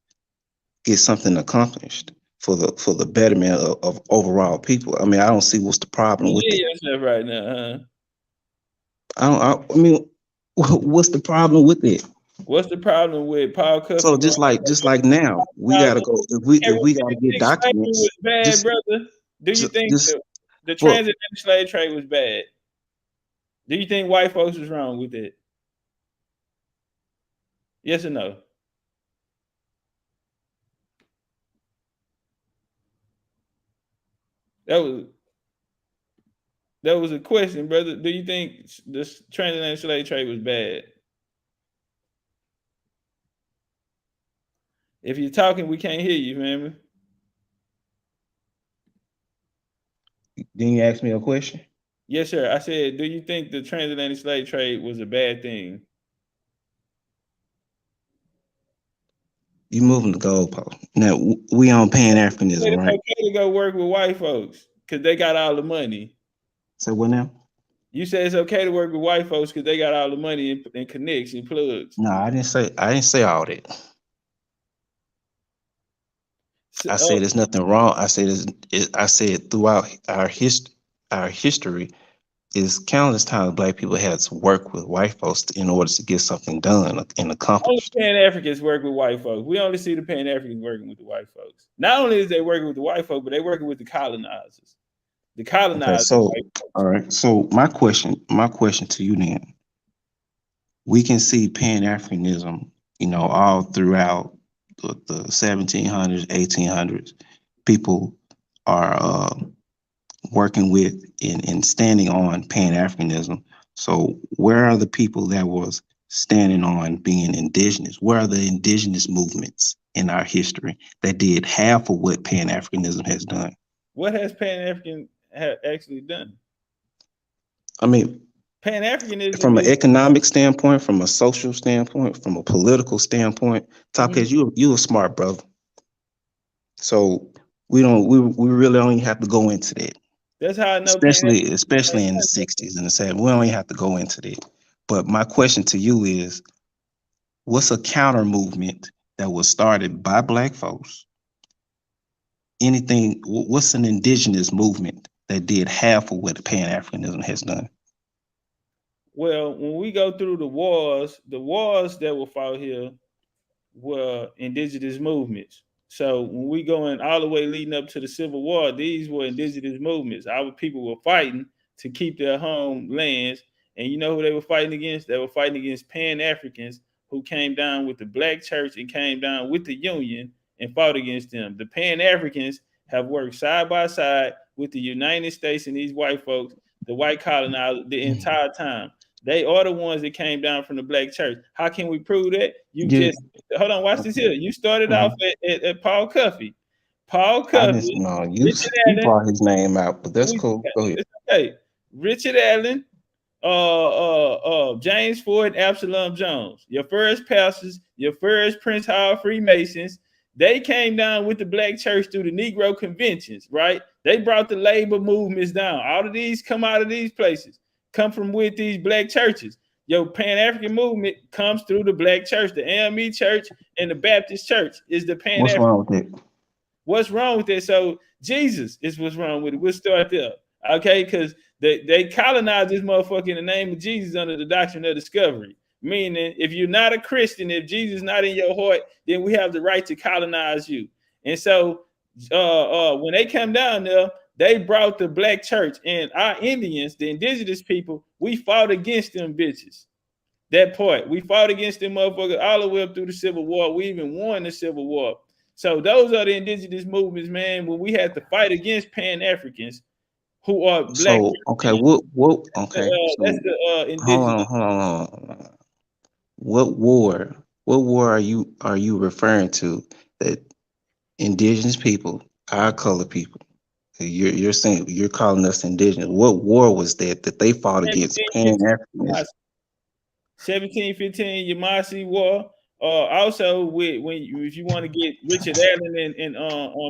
get something accomplished for the betterment of overall people. I mean, I don't see what's the problem with it. Yourself right now, I mean, what's the problem with it? What's the problem with Paul Cuffey? So just like now, we gotta go. If we gotta get documents, was bad, brother. Do you think the transatlantic slave trade was bad? Do you think white folks was wrong with it? Yes or no? That was a question, brother. Do you think this transatlantic slave trade was bad? If you're talking, we can't hear you, man. Didn't you ask me a question? Yes, sir. I said, do you think the transatlantic slave trade was a bad thing? You moving the goalpost. Now we on Pan-Africanism, right? It's okay to go work with white folks because they got all the money. So what now? You say it's okay to work with white folks because they got all the money and connects and plugs. No, I didn't say all that. I said there's nothing wrong. I said throughout our history is countless times black people had to work with white folks in order to get something done and accomplished. Only Pan-Africans work with white folks. We only see the Pan-Africans working with the white folks. Not only is they working with the white folks, but they working with the colonizers. The colonizers. Okay, all right. So my question to you then, we can see Pan-Africanism, all throughout the 1700s, 1800s. People are working with and standing on Pan-Africanism. So where are the people that was standing on being indigenous? Where are the indigenous movements in our history that did half of what Pan-Africanism has done? What has Pan-African actually done? I mean, Pan-Africanism from an economic standpoint, from a social standpoint, from a political standpoint, Tapkes, you a smart brother. So we really don't even have to go into that. That's how I know. Especially in the 60s and the 70s, we don't even have to go into that. But my question to you is, what's a counter movement that was started by black folks? What's an indigenous movement that did half of what Pan-Africanism has done? Well, when we go through the wars that were fought here were indigenous movements. So when we going all the way leading up to the Civil War, these were indigenous movements. Our people were fighting to keep their homelands. And you know who they were fighting against? They were fighting against Pan-Africans who came down with the black church and came down with the Union and fought against them. The Pan-Africans have worked side by side with the United States and these white folks, the white colonizers, the entire time. They are the ones that came down from the black church. How can we prove that? Hold on, watch this here. You started off at Paul Cuffey. Paul Cuffey. He brought his name out, but that's cool. Go ahead. Okay. Richard Allen, James Ford, Absalom Jones. Your first pastors, your first Prince Hall Freemasons, they came down with the black church through the Negro conventions, right? They brought the labor movements down. All of these come out of these places. Come from with these black churches. Your Pan-African movement comes through the black church. The AME church and the Baptist church is the Pan-African. What's wrong with it? What's wrong with it? So Jesus is what's wrong with it. We'll start there. Okay, because They colonized this motherfucker in the name of Jesus under the doctrine of discovery. Meaning, if you're not a Christian, if Jesus is not in your heart, then we have the right to colonize you. And so when they come down there, they brought the black church, and our Indians, the indigenous people, we fought against them bitches. That part, we fought against them motherfuckers all the way up through the Civil War. We even won the Civil War. So those are the indigenous movements, man. When we had to fight against Pan-Africans who are black. So okay, okay. That's the indigenous. Hold on. What war are you referring to that indigenous people, our colored people? You're saying you're calling us indigenous. What war was that they fought against Pan-Africanism? 1715 Yamasee War. Also, if you want to get Richard Allen and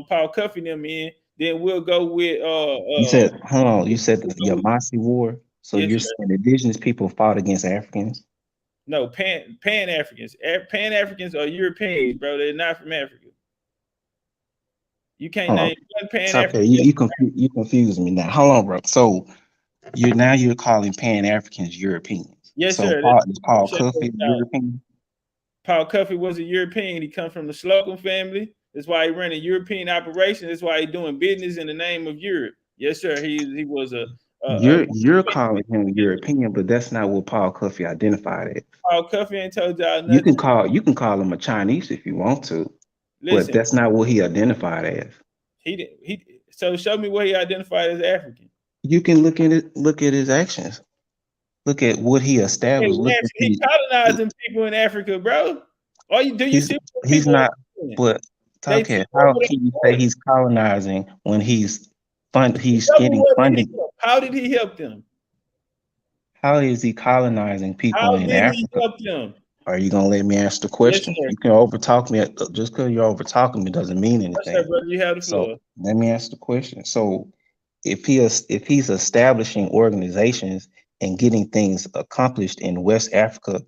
Paul Cuffey them in, then we'll go with you said hold on. You said the Yamasee War. So yes, you're saying indigenous people fought against Africans? No, Pan-Africans. Pan-Africans are Europeans, bro. They're not from Africa. You can't name one Pan-African. Okay, you confuse me now. Hold on, bro. So you're calling Pan-Africans Europeans. Yes, so sir. Paul Cuffey European? Paul Cuffey was a European. He comes from the Slocum family. That's why he ran a European operation. That's why he's doing business in the name of Europe. Yes, sir. He was You're calling him European, but that's not what Paul Cuffey identified as. Paul Cuffey ain't told y'all nothing. You can call him a Chinese if you want to, listen, but that's not what he identified as. So show me what he identified as African. You can look at his actions. Look at what he established. He's colonizing people in Africa, bro. He's not. But okay, how can you say he's colonizing when he's getting funding? How did he help them? How is he colonizing people in Africa? He help them? Are you gonna let me ask the question? Yes, you can overtalk me. Just because you're overtalking me doesn't mean anything. Yes, sir, brother, you have the floor. So let me ask the question. So if he's establishing organizations and getting things accomplished in West Africa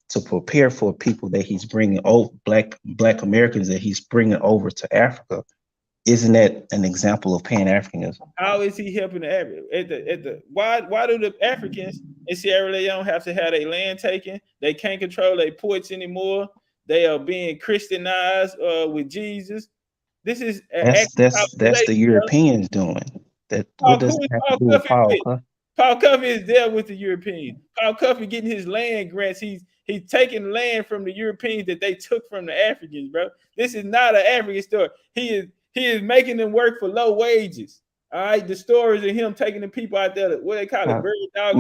to prepare for people that he's bringing over, black Americans that he's bringing over to Africa, isn't that an example of Pan-Africanism? How is he helping the why do the Africans in Sierra Leone have to have their land taken? They can't control their ports anymore. They are being Christianized with Jesus. This is that's the Europeans doing that. What does it have to do with Paul Cuffey? Paul Cuffey is there with the Europeans. Paul Cuffey getting his land grants. He's taking land from the Europeans that they took from the Africans, bro. This is not an African story. He is making them work for low wages. All right, the stories of him taking the people out there, what they call it, bird dog.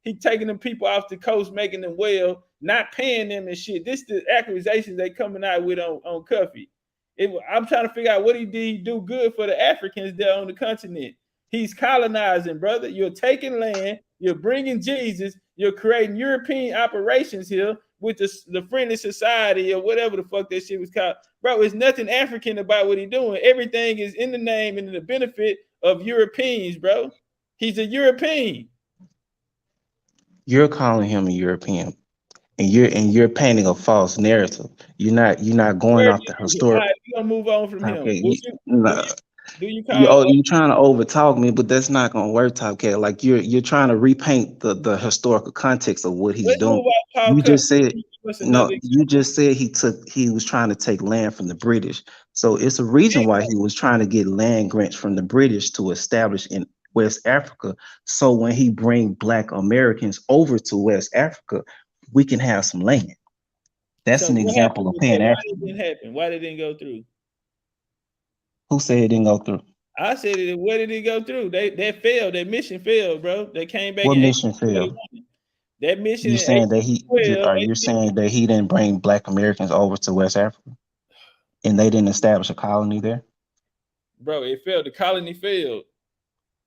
He taking them people off the coast, making them well, not paying them and shit. This the accusations they coming out with on Cuffey. I'm trying to figure out what he did do good for the Africans there on the continent. He's colonizing, brother. You're taking land. You're bringing Jesus. You're creating European operations here with the friendly society or whatever the fuck that shit was called. Bro, there's nothing African about what he's doing. Everything is in the name and in the benefit of Europeans, bro. He's a European. You're calling him a European, and you're painting a false narrative. You're not going off the historic. Right, you're gonna move on from him. You're trying to overtalk me, but that's not gonna work, Top Cat. Like you're trying to repaint the historical context of what he's doing. You just said he was trying to take land from the British. So it's a reason why he was trying to get land grants from the British to establish in West Africa. So when he bring Black Americans over to West Africa, we can have some land. That's an example of Pan-Africanism. Why did it go through? Who said it didn't go through? I said it. Where did it go through? They failed. That mission failed, bro. They came back. What mission failed? That mission. You saying that you're saying that he didn't bring Black Americans over to West Africa, and they didn't establish a colony there? Bro, it failed. The colony failed.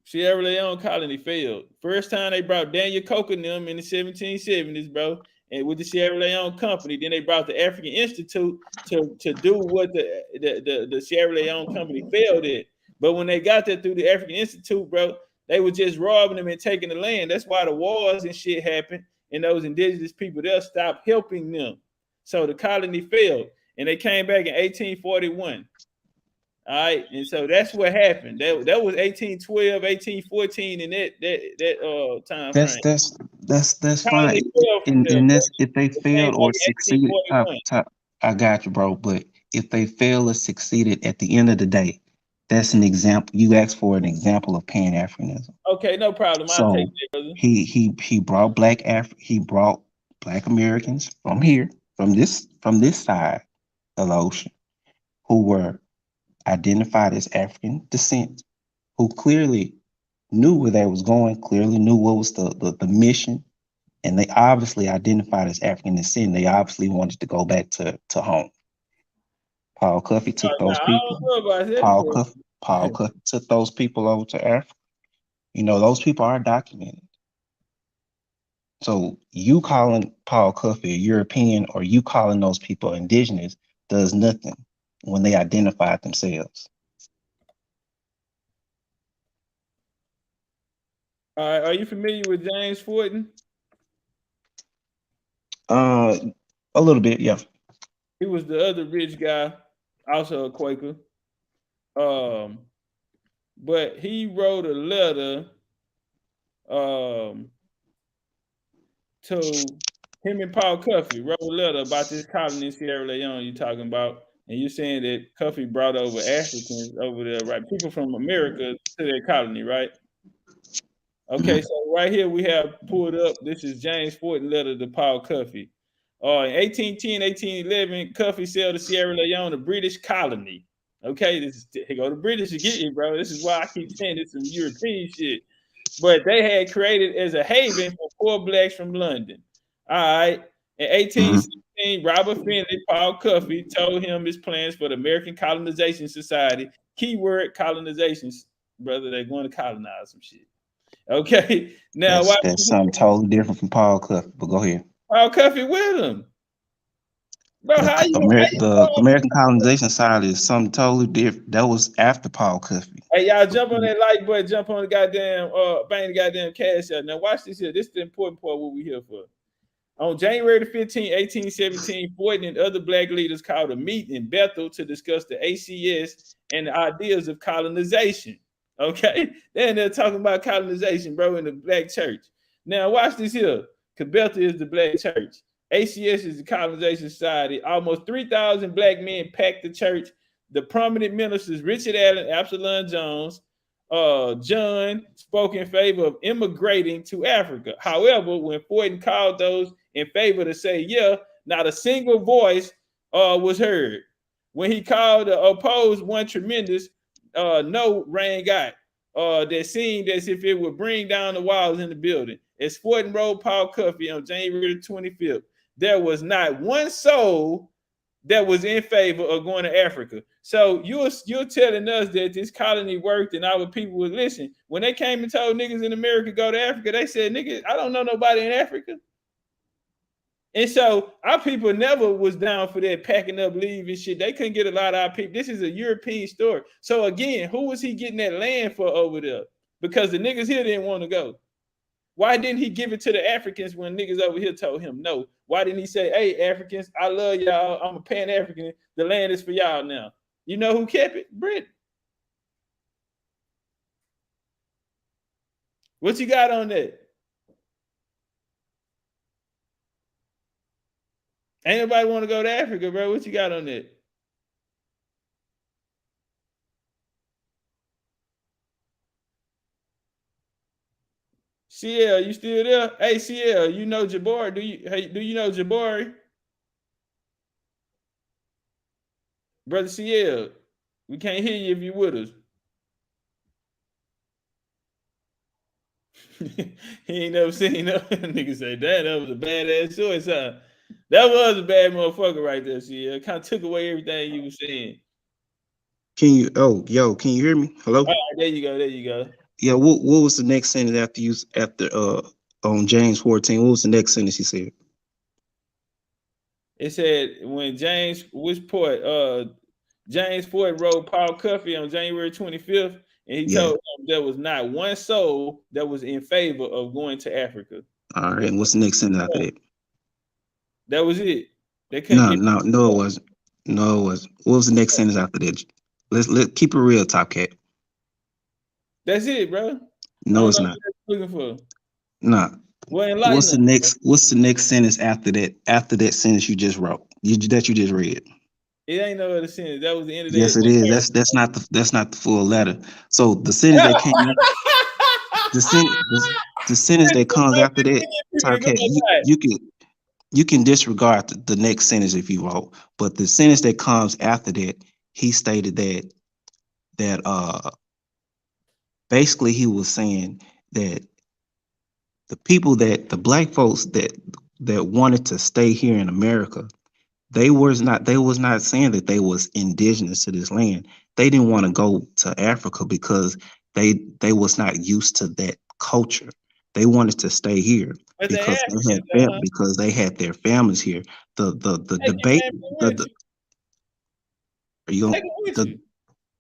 Sierra Leone colony failed. First time they brought Daniel Coke and them in the 1770s, bro, and with the Sierra Leone Company. Then they brought the African Institute to do what the Sierra Leone Company failed at. But when they got there through the African Institute, bro, they were just robbing them and taking the land. That's why the wars and shit happened, and those indigenous people there stopped helping them. So the colony failed, and they came back in 1841. All right, and so that's what happened. That was 1812, 1814 in that time frame. That's fine. Colony fell from there, And bro. that's if they It came failed or back succeeded. 1841. I got you, bro. But if they fail or succeeded at the end of the day, that's an example. You asked for an example of Pan Africanism. Okay, no problem. I'll take So that, brother. he brought he brought Black Americans from here, from this side of the ocean, who were identified as African descent, who clearly knew where they was going, clearly knew what was the mission, and they obviously identified as African descent. They obviously wanted to go back to home. Paul Cuffey took those people. Paul Cuffey took those people over to Africa. You know, those people are documented. So you calling Paul Cuffey a European or you calling those people indigenous does nothing when they identified themselves. All right, are you familiar with James Fortin? A little bit, yeah. He was the other rich guy, also a Quaker. But he wrote a letter to him and Paul Cuffey wrote a letter about this colony in Sierra Leone you're talking about, and you're saying that Cuffey brought over Africans over there, right? People from America to their colony, right? Okay, so right here we have pulled up. This is James Fortin letter to Paul Cuffey. In 1810, 1811, Cuffey sailed to Sierra Leone, a British colony. Okay, here go the British again, bro. This is why I keep saying it's some European shit. But they had created as a haven for poor blacks from London. All right. In 1816, Robert Finley, Paul Cuffey told him his plans for the American Colonization Society. Keyword colonization, brother. They're going to colonize some shit. Okay. Now that's something totally different from Paul Cuffey, but go ahead. Paul Cuffey with him. Bro, the American Colonization Society is something totally different. That was after Paul Cuffey. Hey, y'all jump on that like button, jump on the goddamn bang the goddamn cash out. Now watch this here. This is the important part what we here for. On January the 15th, 1817, Fortin and other black leaders called a meet in Bethel to discuss the ACS and the ideas of colonization. Okay? Then they're talking about colonization, bro, in the black church. Now watch this here. Because Bethel is the black church. ACS is the Colonization Society. Almost 3,000 black men packed the church. The prominent ministers, Richard Allen, Absalom Jones, John, spoke in favor of immigrating to Africa. However, when Fortin called those in favor to say, yeah, not a single voice was heard. When he called the opposed one tremendous no rang out that seemed as if it would bring down the walls in the building. As Fortin wrote Paul Cuffey on January 25th, there was not one soul that was in favor of going to Africa. So you're telling us that this colony worked and our people would listen. When they came and told niggas in America go to Africa, they said, nigga, I don't know nobody in Africa. And so our people never was down for that packing up, leaving shit. They couldn't get a lot of our people. This is a European story. So again, who was he getting that land for over there? Because the niggas here didn't want to go. Why didn't he give it to the Africans when niggas over here told him no? Why didn't he say, hey, Africans, I love y'all. I'm a Pan-African. The land is for y'all now. You know who kept it? Britain. What you got on that? Ain't nobody want to go to Africa, bro. What you got on that? CL, you still there? Hey, CL, you know Jabari? Do you know Jabari? Brother CL, we can't hear you if you're with us. He ain't never seen no nigga say that was a badass choice, huh? That was a bad motherfucker right there, CL. Kind of took away everything you were saying. Can you hear me? Hello? All right, there you go. Yeah, what was the next sentence after on James 14? What was the next sentence he said? It said when James Fortin wrote Paul Cuffey on January 25th, and he told him there was not one soul that was in favor of going to Africa. All right, and what's the next sentence after that? That was it. No, it wasn't. No, it wasn't. What was the next sentence after that? Let's keep it real, Top Cat. That's it, bro. No, it's not. Looking for. Nah. Well, What's the next sentence after that? After that sentence you just wrote, that you just read. It ain't no other sentence. That was the end of Yes, it is. That's not the full letter. So the sentence that came the sentence that comes after that, Top Cat, you can disregard the next sentence if you want, but the sentence that comes after that, he stated that basically he was saying that the black folks that wanted to stay here in America, they was not saying that they was indigenous to this land. They didn't want to go to Africa because they was not used to that culture. They wanted to stay here because they had their families here. The debate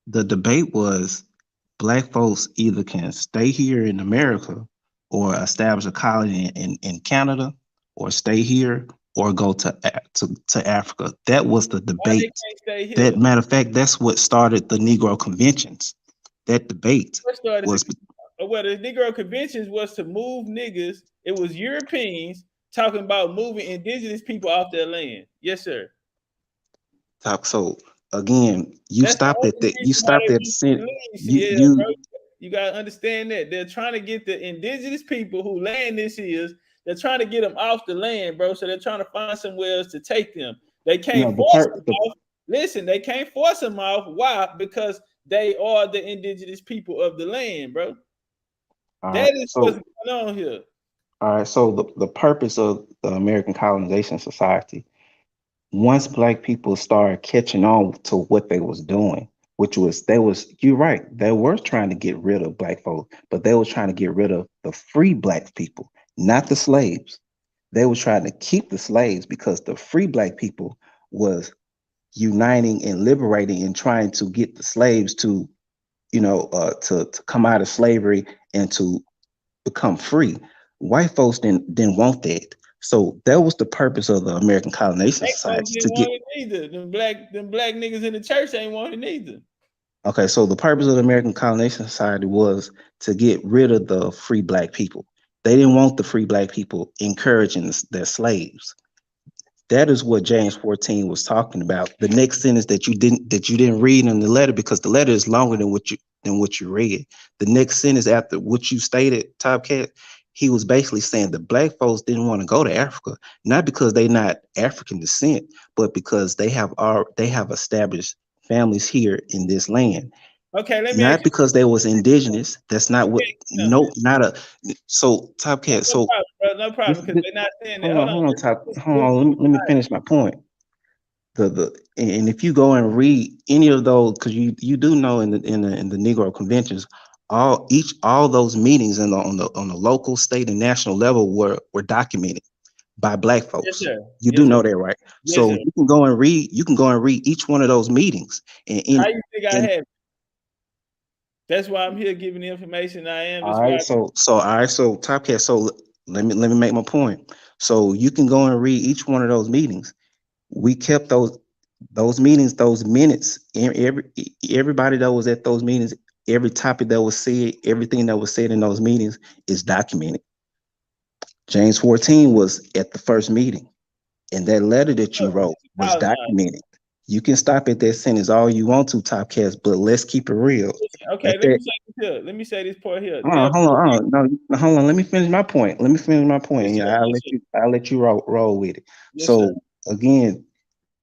the debate was black folks either can stay here in America or establish a colony in Canada, or stay here or go to Africa. That was the debate. That matter of fact, that's what started the Negro conventions. That debate was. Well, the Negro conventions was to move niggas. It was Europeans talking about moving indigenous people off their land. Yes, sir. So again, you stopped at that. You stopped at you gotta understand that they're trying to get the indigenous people who land this is. They're trying to get them off the land, bro. So they're trying to find somewhere else to take them. They can't force them off. Listen, they can't force them off. Why? Because they are the indigenous people of the land, bro. That is what's going on here. All right. So the purpose of the American Colonization Society, once black people started catching on to what they was doing, you're right, they were trying to get rid of black folks, but they were trying to get rid of the free black people, not the slaves. They were trying to keep the slaves because the free black people was uniting and liberating and trying to get the slaves to, to come out of slavery and to become free. White folks didn't want that. So that was the purpose of the American Colonization Society to get. Them black niggas in the church ain't want it neither. Okay, so the purpose of the American Colonization Society was to get rid of the free black people. They didn't want the free black people encouraging their slaves. That is what James 14 was talking about. The next sentence that you didn't read in the letter, because the letter is longer than what you read. The next sentence after what you stated, Top Cat, he was basically saying the black folks didn't want to go to Africa, not because they're not African descent, but because they have established families here in this land. Okay, not because they was indigenous. That's not what. So Top Cat. So no problem, because they're not saying that. Hold on. Let me finish my point. And if you go and read any of those, because you do know in the Negro conventions, all those meetings on the local, state, and national level were documented by black folks. Yes, you do know that, right? Yes, so sir. you can go and read each one of those meetings. How you think I have? That's why I'm here giving the information I am. All right. So Top Cat. So let me make my point. So you can go and read each one of those meetings. We kept those meetings, those minutes. Everybody that was at those meetings, every topic that was said, everything that was said in those meetings is documented. James 14 was at the first meeting, and that letter that you wrote was documented. You can stop at that sentence all you want to, Top Cats, but let's keep it real. Okay, let me say this part here. Hold on. No, hold on. Let me finish my point. Yeah, I'll let you roll with it. Yes, so sir. Again,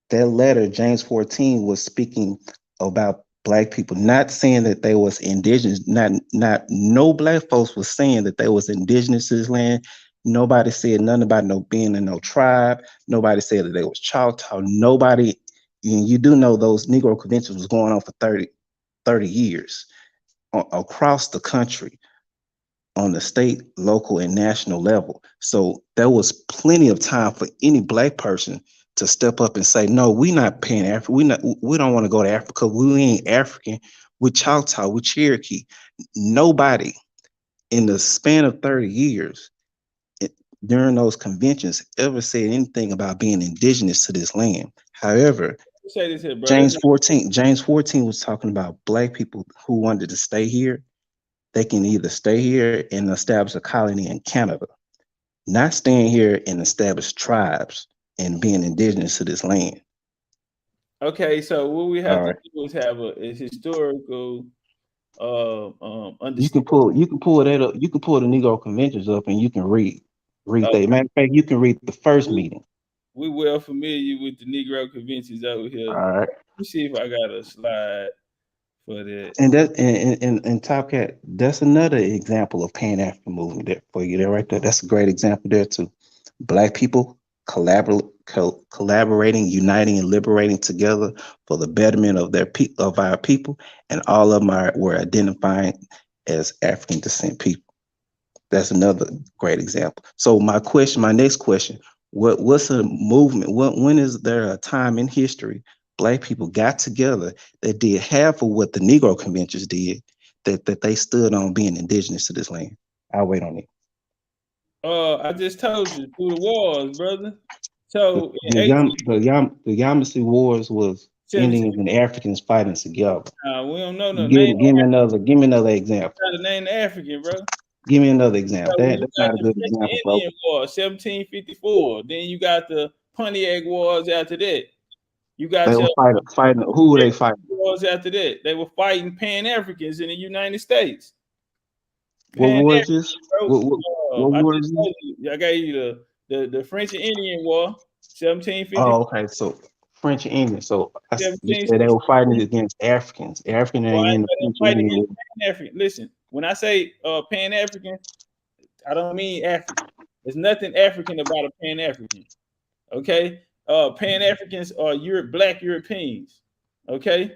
that letter, James 14, was speaking about black people, not saying that they was indigenous. Not no black folks was saying that they was indigenous to this land. Nobody said nothing about no being in no tribe. Nobody said that they was Choctaw. Nobody. You do know those Negro conventions was going on for 30 years across the country on the state, local, and national level. So there was plenty of time for any black person to step up and say, no, we not paying Africa. We don't want to go to Africa. We ain't African. We're Choctaw, we're Cherokee. Nobody in the span of 30 years during those conventions ever said anything about being indigenous to this land. However, say this here, bro. James 14 was talking about black people who wanted to stay here. They can either stay here and establish a colony in Canada, not staying here and establish tribes and being indigenous to this land. Okay, so what we have to do is have a historical you can pull that up. You can pull the Negro conventions up and you can read that. Matter of fact, you can read the first meeting. We well familiar with the Negro conventions over here. All right. Let me see if I got a slide for that. And that and Top Cat, that's another example of Pan-African movement there for you there right there. That's a great example there too. Black people collaborating, uniting, and liberating together for the betterment of our people, and all of them were identifying as African descent people. That's another great example. So my next question, what's a movement? When is there a time in history Black people got together that did half of what the Negro conventions did, that they stood on being indigenous to this land? I'll wait on it. I just told you through the wars, brother. So the Yamasee Wars was Indians and Africans fighting together. We don't know no name. Give me another example. Try to name the African, bro. Give me another example. That's not a good example, bro. Indian War, 1754. Then you got the Pontiac Wars after that. You got they were fighting. Who were they fighting? Wars after that. They were fighting Pan-Africans in the United States. What was this? What was this? I gave you the French and Indian War, 1750. Oh, okay. So French and Indian. So you said they were fighting against Africans. African and French Indian. Pan-African. Listen, when I say Pan-African, I don't mean African. There's nothing African about a Pan-African. Okay? Pan-Africans are Black Europeans. Okay?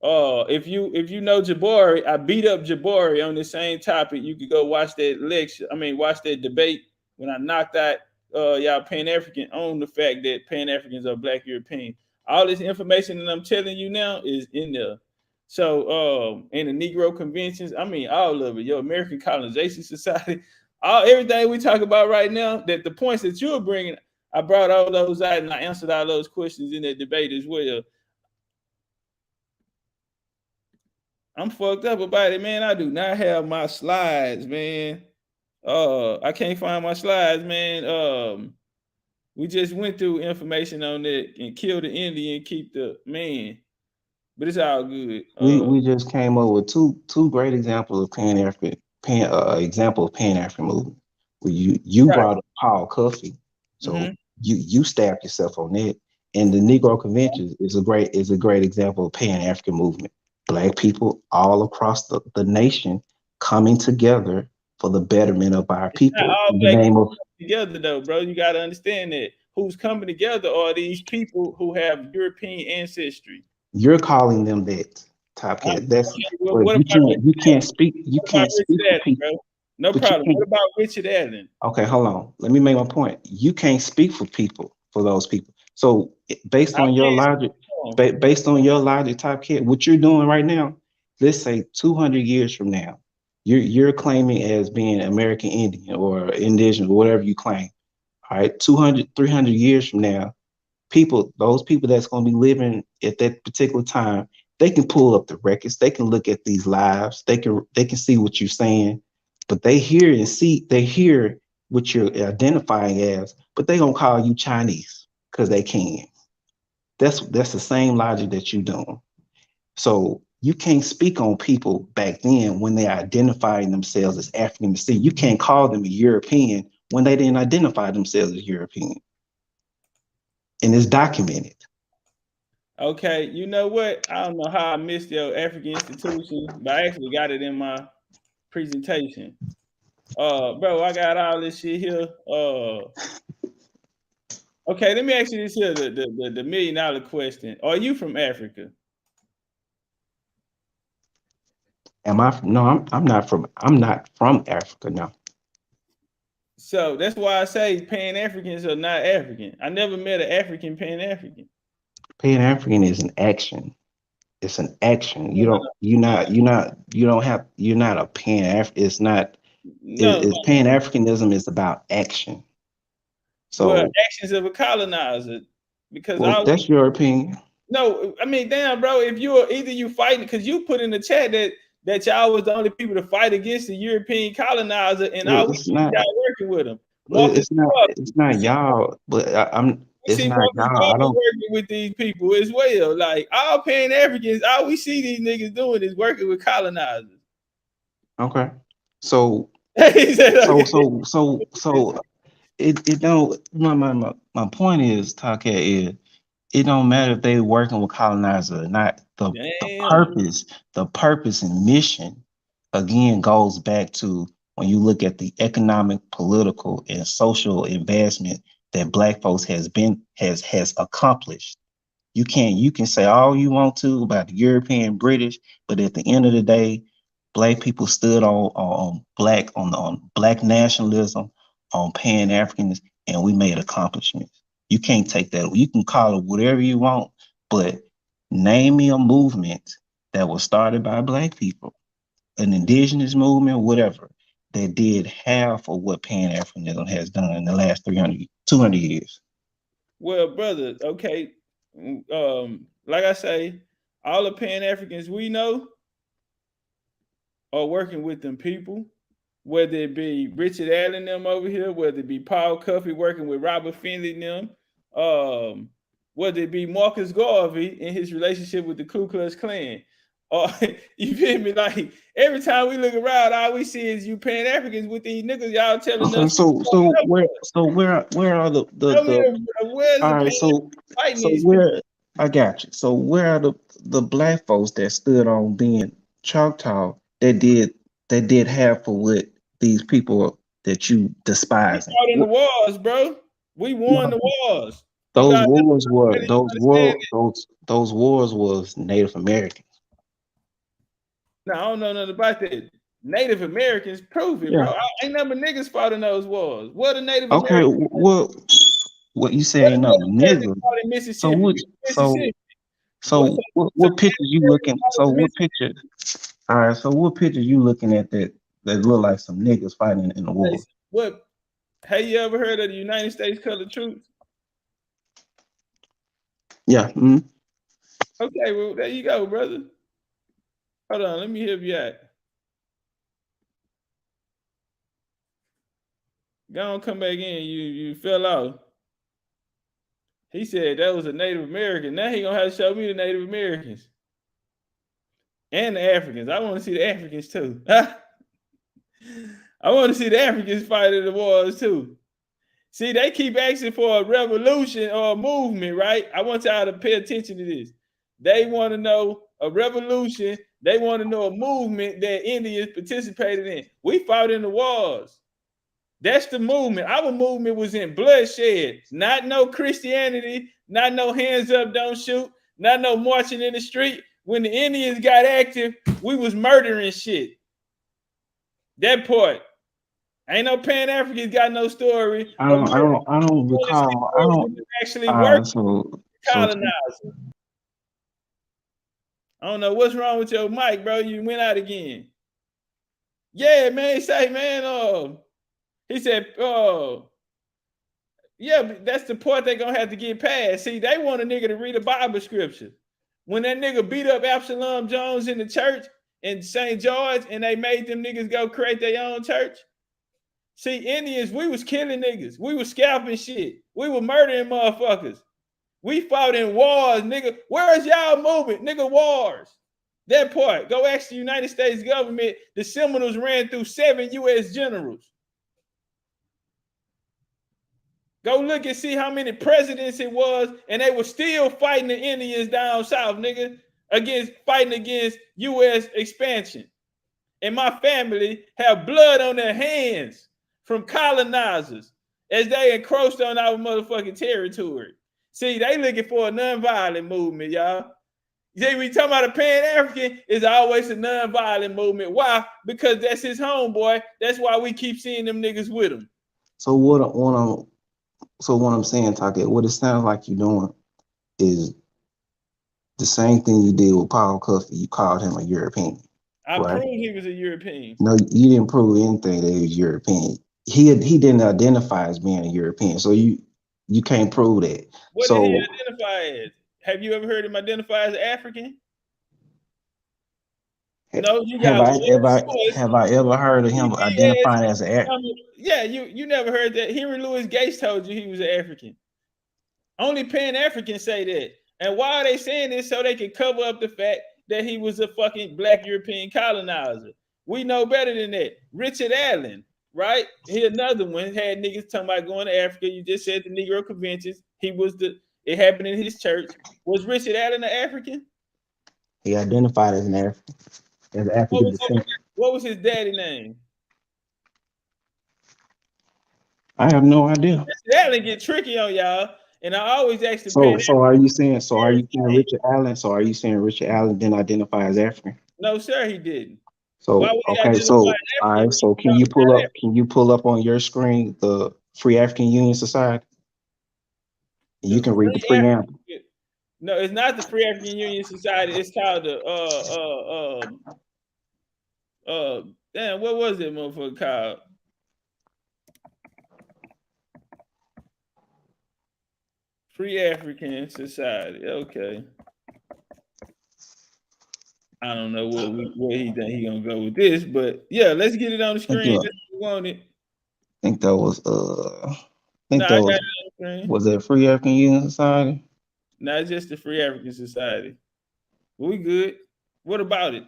If you know Jabari, I beat up Jabari on the same topic. You could go watch that lecture. Watch that debate when I knocked out y'all Pan-African on the fact that Pan-Africans are Black European. All this information that I'm telling you now is in there. So in the Negro conventions, all of it, your American Colonization Society, everything we talk about right now, that the points that you're bringing, I brought all those out and I answered all those questions in that debate as well. I'm fucked up about it, man. I do not have my slides, man. I can't find my slides, man. We just went through information on that and kill the Indian, keep the man. But it's all good. We just came up with two great examples of Pan-African movement. Where you brought up Paul Cuffey, so you stabbed yourself on that. And the Negro Convention is a great example of Pan-African movement. Black people all across the nation coming together for the betterment of our people. In the name of together though, bro. You got to understand that who's coming together are these people who have European ancestry. You're calling them that, Top Cat. That's you can't speak for people. Bro? No problem. What about Richard Allen? Okay, hold on. Let me make my point. You can't speak for those people. So based on your logic, Top Cat, what you're doing right now, let's say 200 years from now, you're claiming as being American Indian or indigenous, whatever you claim. All right, 200, 300 years from now, those people that's going to be living at that particular time, they can pull up the records, they can look at these lives, they can see what you're saying, but they hear what you're identifying as, but they gonna call you Chinese because they can. That's the same logic that you're doing. So you can't speak on people back then when they're identifying themselves as African descent. You can't call them a European when they didn't identify themselves as European. And it's documented. Okay, you know what? I don't know how I missed your African institution, but I actually got it in my presentation. Bro, I got all this shit here. Okay, let me ask you this here, the $1 million question. Are you from Africa? Am I? No, I'm not from Africa, no. So that's why I say Pan-Africans are not African. I never met an African Pan-African. Pan-African is an action. It's an action. You're not a Pan-African. It's not. Pan-Africanism is about action. So actions of a colonizer, because that's your opinion. No, I mean, damn, bro. If you're either you fighting, because you put in the chat that y'all was the only people to fight against the European colonizer, and all we see y'all working with them. It's not y'all, but it's not y'all. I don't working with these people as well. Like all Pan Africans, all we see these niggas doing is working with colonizers. Okay. So it don't my point is, Taka, is it don't matter if they working with colonizer or not. The purpose and mission again goes back to when you look at the economic, political, and social advancement that Black folks has accomplished. You can say all you want to about the European, British, but at the end of the day, Black people stood on Black nationalism, on Pan Africanism, and we made accomplishments. You can't take that. You can call it whatever you want, but name me a movement that was started by Black people, an indigenous movement, whatever, that did half of what Pan Africanism has done in the last 200 years. Well, brother, okay. Like I say, all the Pan Africans we know are working with them people, whether it be Richard Allen them over here, whether it be Paul Cuffey working with Robert Finley them, whether it be Marcus Garvey in his relationship with the Ku Klux Klan. You feel me? Like every time we look around, all we see is you Pan Africans with these niggas. Y'all telling us. Where are the all right? So where I got you. So where are the Black folks that stood on being Choctaw that did half of what these people that you despise? We fought in the wars, bro. We won the wars. Those wars was Native Americans. No, I don't know nothing about that. Native Americans, prove it, bro. Ain't number niggas fought in those wars. What a Native Americans? Okay, what you say ain't no niggas? So what picture you looking? So what picture? All right, so what picture you looking at that look like some niggas fighting in the war? What? Have you ever heard of the United States Colored Troops? Yeah. Mm-hmm. Okay, well there you go, brother. Hold on, let me help you out. Go on, come back in. You fell off. He said that was a Native American. Now he gonna have to show me the Native Americans and the Africans. I want to see the Africans too. I want to see the Africans fight in the wars too. See, they keep asking for a revolution or a movement, right? I want y'all to pay attention to this. They want to know a revolution. They want to know a movement that Indians participated in. We fought in the wars. That's the movement. Our movement was in bloodshed, not no Christianity, not no hands up, don't shoot, not no marching in the street. When the Indians got active, we was murdering shit. That part. Ain't no Pan Africans got no story. I don't recall. I don't actually work colonizer. I don't know what's wrong with your mic, bro. You went out again. Yeah, man. Say, man. He said, yeah, but that's the part they're gonna have to get past. See, they want a nigga to read a Bible scripture. When that nigga beat up Absalom Jones in the church in St. George and they made them niggas go create their own church. See, Indians, we was killing niggas. We was scalping shit. We were murdering motherfuckers. We fought in wars, nigga. Where's y'all movement? Nigga, wars. That part. Go ask the United States government. The Seminoles ran through 7 U.S. generals. Go look and see how many presidents it was, and they were still fighting the Indians down south, nigga, fighting against U.S. expansion. And my family have blood on their hands from colonizers as they encroached on our motherfucking territory. See, they looking for a nonviolent movement, y'all. See, we talking about a Pan-African, it's always a nonviolent movement. Why? Because that's his homeboy. That's why we keep seeing them niggas with him. So what I'm saying, Taka, what it sounds like you're doing is the same thing you did with Paul Cuffey. You called him a European. I proved he was a European. No, you didn't prove anything that he was European. He didn't identify as being a European, so you can't prove that. What did he identify as? Have you ever heard him identify as African? No, you Have got I one ever choice. have I ever heard of him identifying as an African? Yeah, you never heard that. Henry Louis Gates told you he was an African. Only Pan-Africans say that. And why are they saying this? So they can cover up the fact that he was a fucking black European colonizer. We know better than that. Richard Allen, right? He another one had niggas talking about going to Africa. You just said the Negro conventions. It happened in his church. Was Richard Allen an African? He identified as an African, as African descent. What was his daddy name? I have no idea. Richard Allen get tricky on y'all, and I always ask the So are you saying Richard Allen? So are you saying Richard Allen didn't identify as African? No, sir, he didn't. So okay, so all right. So can you pull up on your screen the Free African Union Society? You can read the preamble. No, it's not the Free African Union Society. It's called the damn, what was it, motherfucker called? Free African Society. Okay. I don't know where he think he gonna go with this, but yeah, let's get it on the screen. Want it. I think that was was it Free African Union Society? No, it's just the Free African Society. We good. What about it?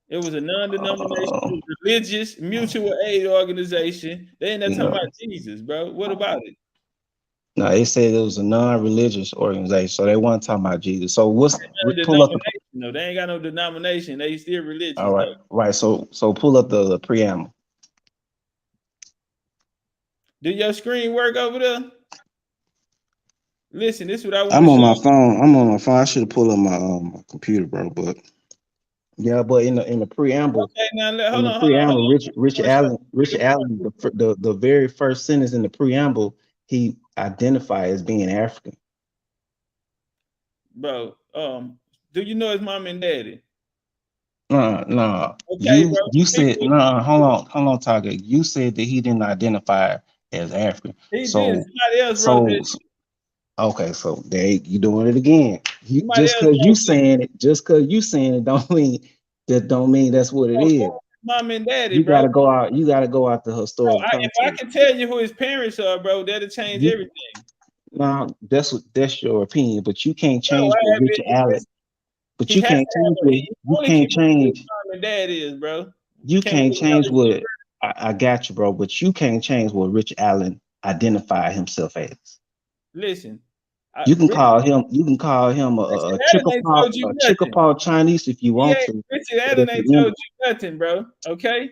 It was a non-denominational religious mutual aid organization. They ain't talking about Jesus, bro. What about it? No, they said it was a non-religious organization, so they weren't talking about Jesus. So pull up no, they ain't got no denomination. They still religious. All right, right. So pull up the preamble. Do your screen work over there? Listen, this is what I want. I'm on my phone. I should have pulled up my computer, bro. But yeah, but in the preamble, okay, now hold on. Richard Allen, the very first sentence in the preamble, he identified as being African. Bro, do you know his mom and daddy? No. Okay, you said no. Hold on, Tiger. You said that he didn't identify as African. He did. Somebody else wrote this. Okay, so there you doing it again. Just because you saying it, don't mean that's what it is. Mom and daddy, you gotta go out. You gotta go out the historical context. If I can tell you who his parents are, bro, that'll change everything. No, that's your opinion, but you can't change what Richard Allen. But you can't change what you can't change. Mom and dad is, bro. You can't change what I got you, bro. But you can't change what Richard Allen identified himself as. Listen, you can call him a Chickapaw Chinese if you want to. Richard Allen ain't told you nothing, bro. Okay,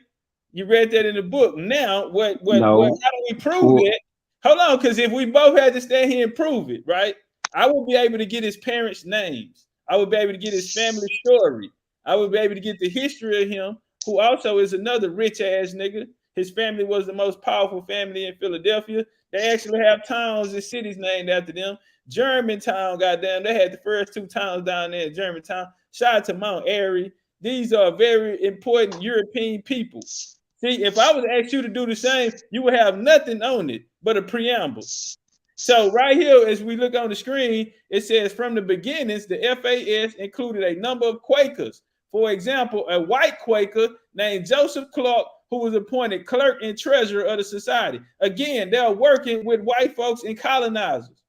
you read that in the book. Now, how do we prove it? Hold on, because if we both had to stand here and prove it, right? I would be able to get his parents' names. I would be able to get his family story. I would be able to get the history of him, who also is another rich ass nigga. His family was the most powerful family in Philadelphia. They actually have towns and cities named after them. Germantown, goddamn, they had the first two towns down there in Germantown. Shout out to Mount Airy. These are very important European people. See, if I was to ask you to do the same, you would have nothing on it but a preamble. So right here, as we look on the screen, it says from the beginnings, the FAS included a number of Quakers. For example, a white Quaker named Joseph Clark, who was appointed clerk and treasurer of the society. Again, they are working with white folks and colonizers,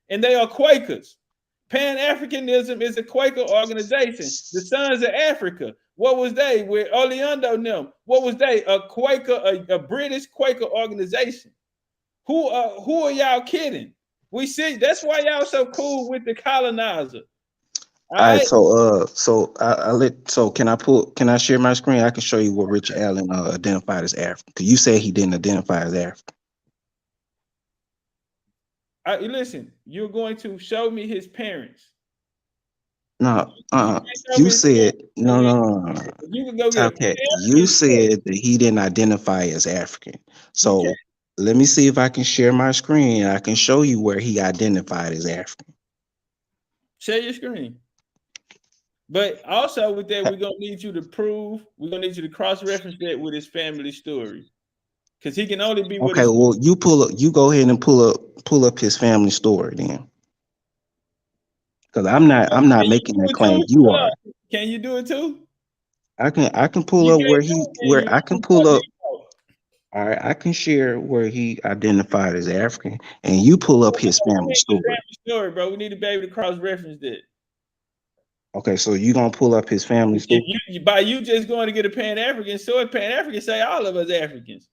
and they are Quakers. Pan-Africanism is a Quaker organization. The Sons of Africa, what was they? With Oleander and them, what was they? A Quaker, a British Quaker organization. Who are y'all kidding? We see that's why y'all so cool with the colonizer. All right, so can I share my screen? I can show you what Richard Allen identified as African. Because you said he didn't identify as African. Listen, you're going to show me his parents. No, you said no. You can go get okay. You said that he didn't identify as African. So let me see if I can share my screen. I can show you where he identified as African. Share your screen. But also with that, we're gonna need you to cross-reference that with his family story. Because he can only be with you go ahead and pull up his family story then. Because I'm not making that claim. You are. Can you do it too? I can pull up where I can pull up. All right, I can share where he identified as African, and you pull up his family story. Bro. We need to be able to cross reference that. Okay, so you gonna pull up his family story? By you just going to get a Pan African story, Pan African say all of us Africans.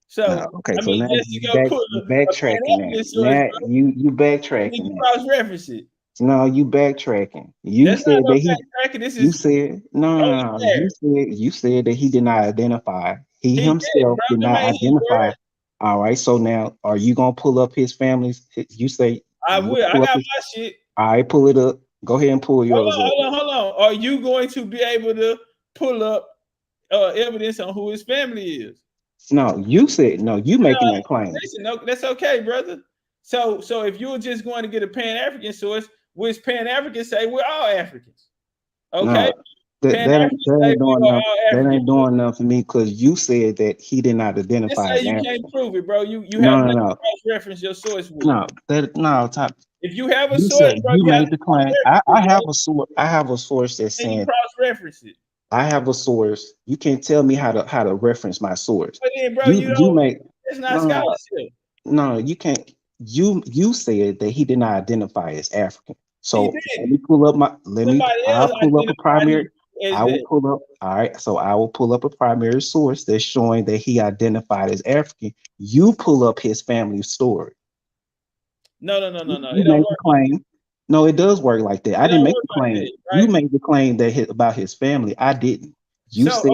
So okay, I so mean, now just to go put you a backtracking Pan that. Now you backtracking that. Cross reference it. No, you backtracking. You That's said not that backtracking. This you is said no. You said that he did not identify. He himself did not identify. All right. So now, are you gonna pull up his family's? You say I will. I got my shit. All right, pull it up. Go ahead and pull yours up. Hold on. Are you going to be able to pull up evidence on who his family is? No, you said no. You making that claim. Listen, no, that's okay, brother. So if you're just going to get a Pan African source, which Pan Africans say we're all Africans. Okay. No, that ain't doing enough. That ain't doing enough for me because you said that he did not identify. Just say you can't prove it, bro. You no, have no, to no. cross reference your source with. Top. If you have a you source, said bro, you made the claim. I have a source. I have a source that's saying saying cross reference it. I have a source. You can't tell me how to reference my source. But then, bro, you make it's not scholarship. No, you can't. You said that he did not identify as African. So let me pull up I'll pull up a primary. I will pull up. All right. So I will pull up a primary source that's showing that he identified as African. You pull up his family story. No. You make the claim. No, it does work like that. I didn't make the claim. You made the claim that about his family. I didn't. You said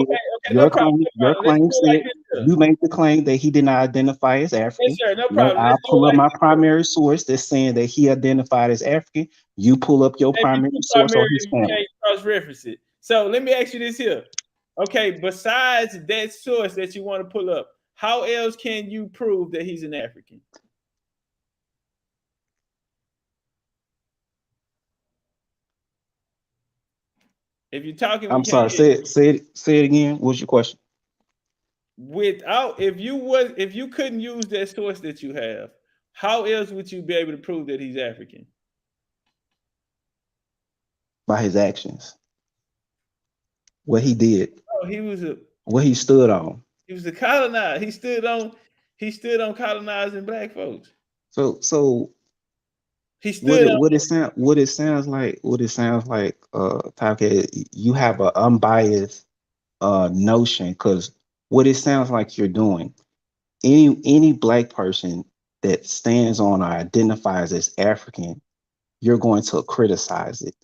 your claim said you made the claim that he did not identify as African. Yes, sir, no problem. I'll pull up my primary source that's saying that he identified as African. You pull up your primary source on his family. You can't cross-reference it. So let me ask you this here. Okay, besides that source that you want to pull up, how else can you prove that he's an African? If you're talking, I'm sorry. Say it again. What's your question? If you couldn't use that source that you have, how else would you be able to prove that he's African? By his actions. What he did. Oh, what he stood on. He was a colonizer. He stood on colonizing black folks. So he stood what it sounds like, Talcott, you have an unbiased notion, because what it sounds like you're doing, any black person that stands on or identifies as African, you're going to criticize it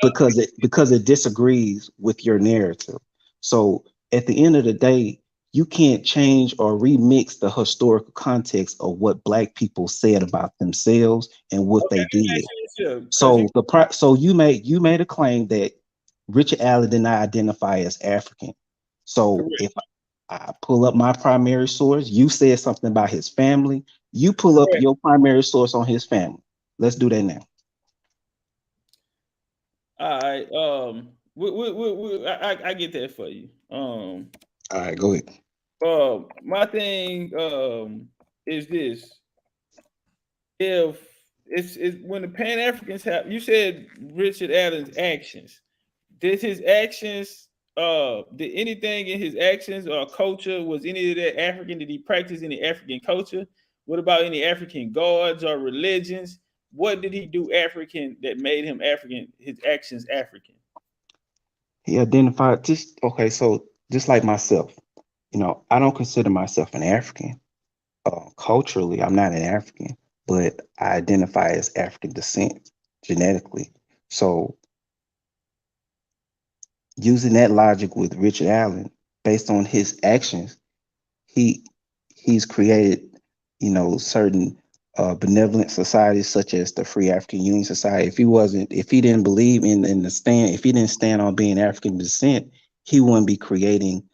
because it disagrees with your narrative. So at the end of the day, you can't change or remix the historical context of what black people said about themselves and what they did. So you made a claim that Richard Allen did not identify as African. So if I pull up my primary source, you said something about his family, you pull up your primary source on his family. Let's do that now. All right. I get that for you. All right, go ahead. My thing is this: if it's when the Pan Africans have, you said Richard Allen's actions. Did his actions? Did anything in his actions or culture, was any of that African? Did he practice any African culture? What about any African gods or religions? What did he do African that made him African? His actions African. He identified so just like myself, I don't consider myself an African. Culturally, I'm not an African, but I identify as African descent genetically. So using that logic with Richard Allen, based on his actions, he's created, certain benevolent societies such as the Free African Union Society. If he didn't believe if he didn't stand on being African descent, he wouldn't be creating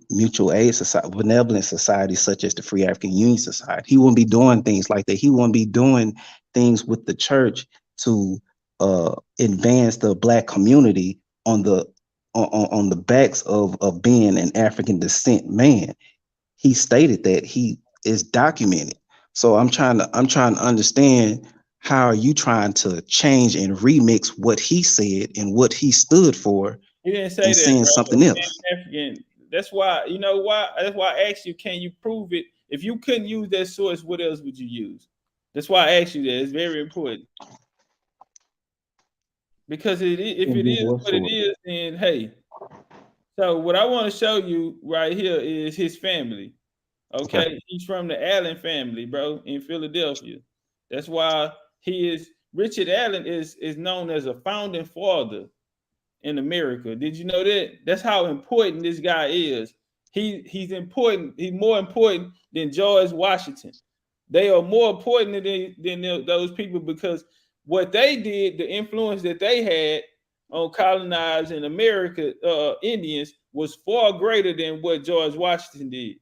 mutual aid society, benevolent societies such as the Free African Union Society. He wouldn't be doing things like that. He wouldn't be doing things with the church to advance the black community on the backs of being an African descent man. He stated that he is documented. So I'm trying to understand how are you trying to change and remix what he said and what he stood for He didn't say and that, saying bro. something else? African. That's why, you know why? That's why I asked you, can you prove it? If you couldn't use that source, what else would you use? That's why I asked you that. It's very important. Because if it is what it is, then hey. So what I want to show you right here is his family. Okay, he's from the Allen family, bro, in Philadelphia. That's why he is Richard Allen is known as a founding father in America. Did you know that? That's how important this guy is. He's important. He's more important than George Washington. They are more important than those people because what they did, the influence that they had on colonizing America Indians was far greater than what George Washington did.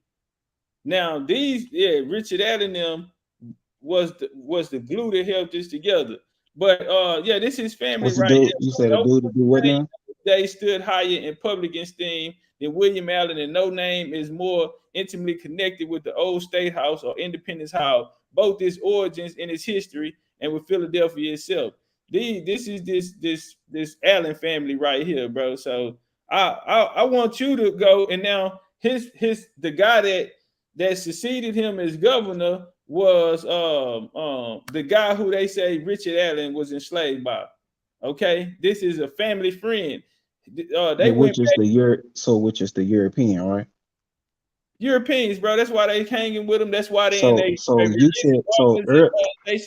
Now Richard Allen them was the glue that held this together. But this is family What's the right dude? here. You said a dude to do what now? They stood higher in public esteem than William Allen, and no name is more intimately connected with the old State House or Independence Hall, both its origins and its history, and with Philadelphia itself. This is this Allen family right here, bro. So I want you to go, and now the guy that succeeded him as governor was the guy who they say Richard Allen was enslaved by. Okay, this is a family friend. They went which is the European, right? Europeans, bro. That's why they hanging with them. That's why they in So you said so.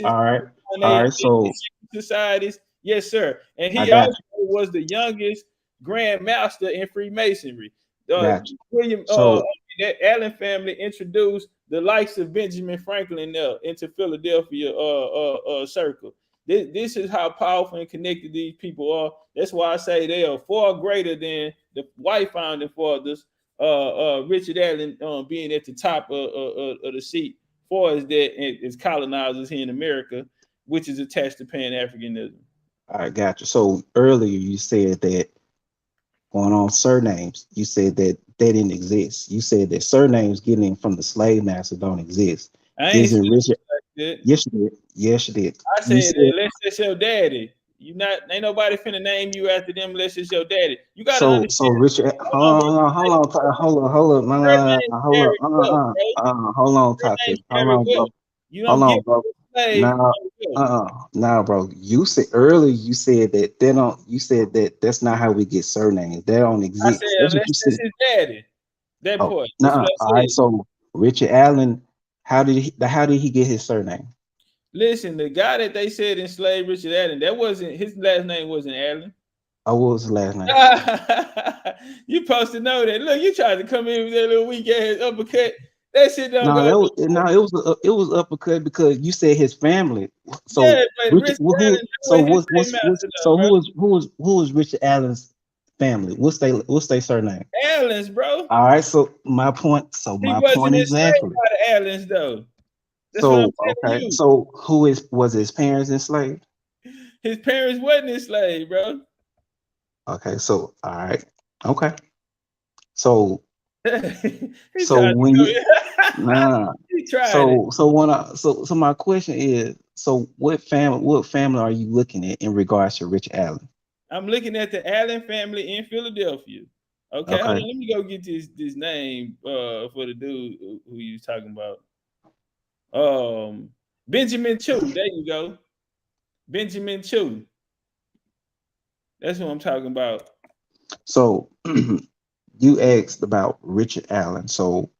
All right. So societies. Yes, sir. And I he got also was the youngest Grand Master in Freemasonry. Got you. William So that Allen family introduced the likes of Benjamin Franklin into Philadelphia circle. This is how powerful and connected these people are. That's why I say they are far greater than the white founding fathers. Richard Allen being at the top of the seat for us that as colonizers here in America, which is attached to Pan-Africanism. I got you. So earlier you said that going on surnames, you said that they didn't exist. You said that surnames getting from the slave master don't exist. I ain't Isn't Richard? like Yes, you did. Yes, you did. I said that unless it's your daddy. Ain't nobody finna name you after them unless it's your daddy. You gotta understand. So Richard, hold on, toxic. Hold on, bro. Now, bro. You said earlier. You said that they don't. You said that that's not how we get surnames. They don't I exist. said That's what unless you it's said. his daddy. That Oh, part. no. That's what I All right. said. So Richard Allen, how did he get his surname? Listen, the guy that they said enslaved Richard Allen, that wasn't his last name. Wasn't Allen. Oh, what was his last name? You supposed to know that. Look, you tried to come in with that little weak ass uppercut. That shit don't No, go. it was uppercut because you said his family. So Yeah, but Richard, Richard Allen, who was Richard Allen's family? What's their surname? Allen's, bro. All right, so my point. He wasn't enslaved by the Allens, though. That's what I'm telling you. So was his parents enslaved? His parents wasn't enslaved, bro. Okay, so all right, okay. So when you he tried so my question is, so what family are you looking at in regards to Richard Allen? I'm looking at the Allen family in Philadelphia. Okay, hold on, let me go get this name for the dude who you was talking about. Benjamin Chew. There you go. Benjamin Chew. That's what I'm talking about. So you asked about Richard Allen. So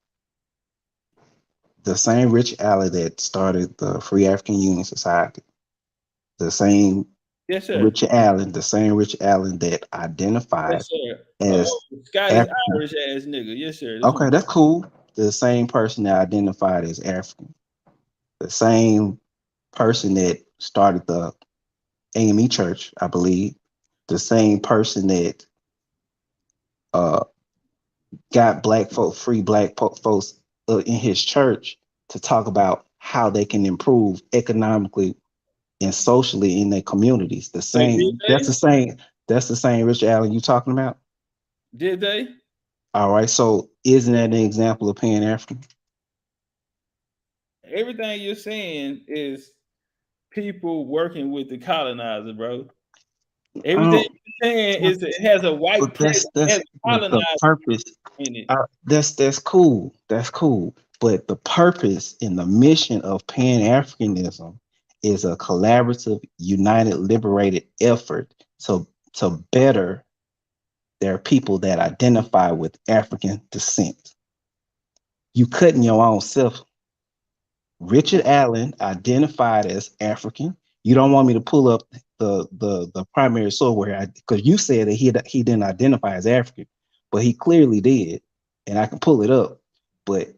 the same Richard Allen that started the Free African Union Society, the same Richard Allen, that identified as Scottish Irish ass nigga. Yes, sir. Okay, that's cool. The same person that identified as African, the same person that started the AME Church, I believe, the same person that got free black folks in his church to talk about how they can improve economically and socially in their communities. That's the same Richard Allen you talking about. Did they? All right. So isn't that an example of Pan-African? Everything you're saying is people working with the colonizer, bro. Everything you're saying is it has a white presence, has colonizer the purpose in it. That's cool. That's cool. But the purpose and the mission of Pan-Africanism is a collaborative, united, liberated effort to better their people that identify with African descent. You cutting your own self. Richard Allen identified as African. You don't want me to pull up the primary source where because you said that he didn't identify as African, but he clearly did, and I can pull it up. But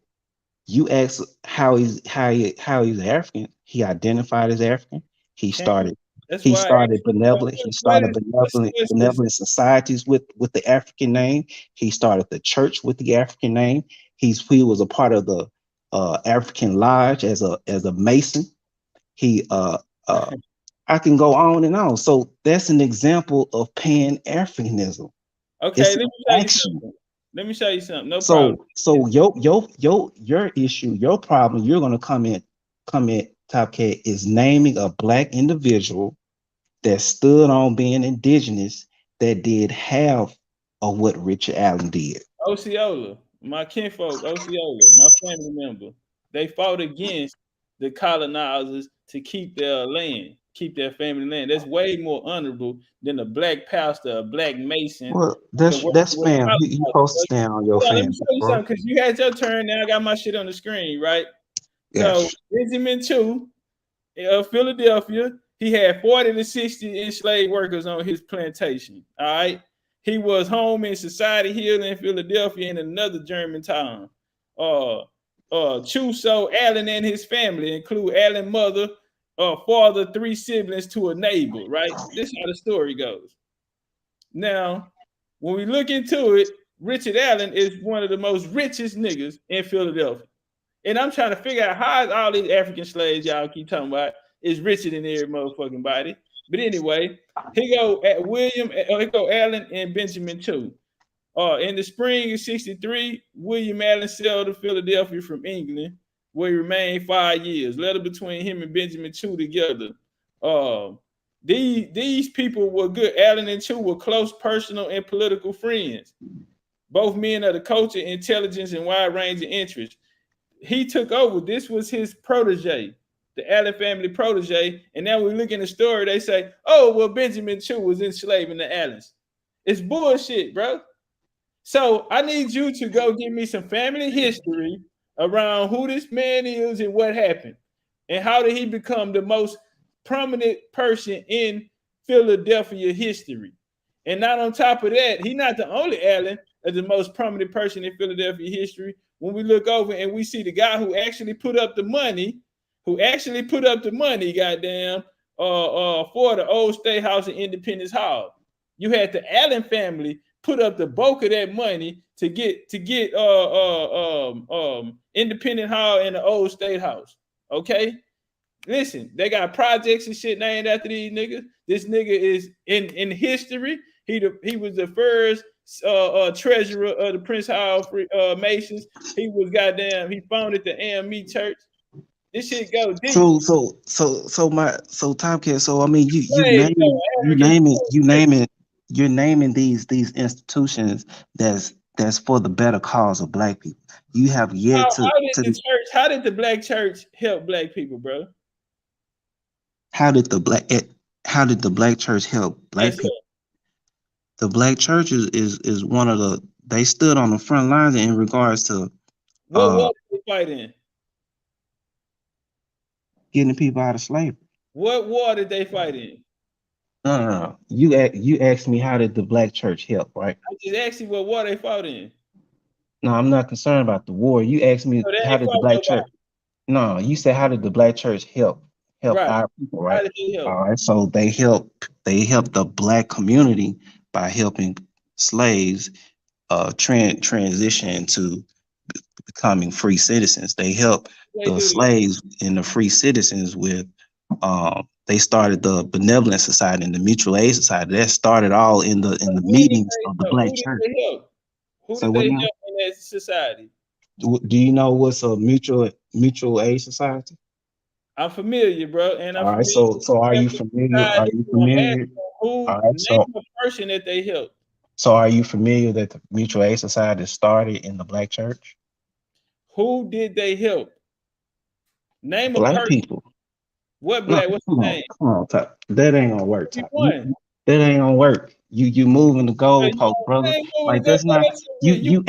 you ask how he's African. He identified as African. He started benevolent societies with the African name. He started the church with the African name. He was a part of the African Lodge as a Mason. I can go on and on. So that's an example of Pan-Africanism. Okay, let me show you something. No problem. So your issue, your problem, you're gonna come in, Top Cat, is naming a black individual that stood on being indigenous that did half of what Richard Allen did. Osceola, my kinfolk, Osceola, my family member, they fought against the colonizers to keep their land, keep their family land. That's way more honorable than a black pastor, a black mason. Well, that's fam. You supposed to stand on your family. Let me show you something, because you had your turn. Now I got my shit on the screen, right? Yes. So Benjamin Chew of Philadelphia, he had 40 to 60 enslaved workers on his plantation. All right. He was home in Society Hill in Philadelphia in another German town. Chuso Allen and his family include Allen's mother, father, 3 siblings to a neighbor, right? This is how the story goes. Now, when we look into it, Richard Allen is one of the most richest niggas in Philadelphia. And I'm trying to figure out how is all these African slaves y'all keep talking about is richer than every motherfucking body. But anyway, he go Allen and Benjamin Chew. In the spring of '63, William Allen sailed to Philadelphia from England, where he remained 5 years. Letter between him and Benjamin Chew together. These people were good. Allen and Chew were close personal and political friends. Both men of the culture, intelligence, and wide-ranging interests. He took over. This was his protege, the Allen family protege. And now we look in the story, they say, oh, well, Benjamin Chew was enslaving the Allens. It's bullshit, bro. So I need you to go give me some family history around who this man is and what happened. And how did he become the most prominent person in Philadelphia history? And not on top of that, he's not the only Allen as the most prominent person in Philadelphia history. When we look over and we see the guy who actually put up the money, goddamn, for the old State House and Independence Hall. You had the Allen family put up the bulk of that money to get Independent Hall and the old State House. Okay, listen, they got projects and shit named after these niggas. This nigga is in history. He was the first treasurer of the Prince Hall Masons. He was goddamn. He founded the AME Church. This shit go deep. So Tomcat. So I mean, you're naming these institutions that's for the better cause of black people. You have yet how did the black church help black people, bro? How did the black church help black people? The black church is one of they stood on the front lines in regards to what war did they fight in? Getting people out of slavery. What war did they fight in? No. You asked me how did the black church help, right? I just asked you what war they fought in. No, I'm not concerned about the war. You asked me how did the black church. No, you said how did the black church help our people, right? How did they help? All right, so they helped the black community by helping slaves transition to becoming free citizens. They helped the slaves and the free citizens with they started the Benevolent Society and the Mutual Aid Society. That started all in the meetings of the black church. Who did they help in that society? Do you know what's a mutual aid society? I'm familiar, bro, and I'm All right, familiar. so are you familiar? Are you familiar? Who All right, name a person that they helped? so are you familiar that the Mutual Aid Society started in the Black church? Who did they help? Name a Black person. people. What No, black? What's come the on, name? come on, Top. That ain't gonna work, Top. One. That ain't gonna work. You moving the You goalpost, brother. ain't moving Like to go. that's not you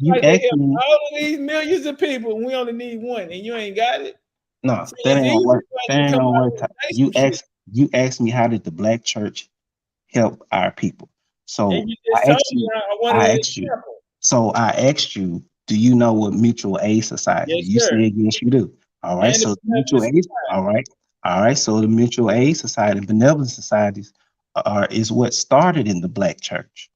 Like they asked help me. all of these millions of people, and we only need one, and you ain't got it. No, See, that it's ain't easy gonna work. for That us to ain't come gonna out work. and Top. say some shit. You asked me how did the Black church help our people. And So you I just told asked me you. I wanted I an asked you. example. So I asked you, do you know what Mutual Aid Society? Yes, You sir. said yes, you do. All right. And So the the Mutual Aid. All right. All right. So the Mutual Aid Society, benevolent societies, is what started in the Black church.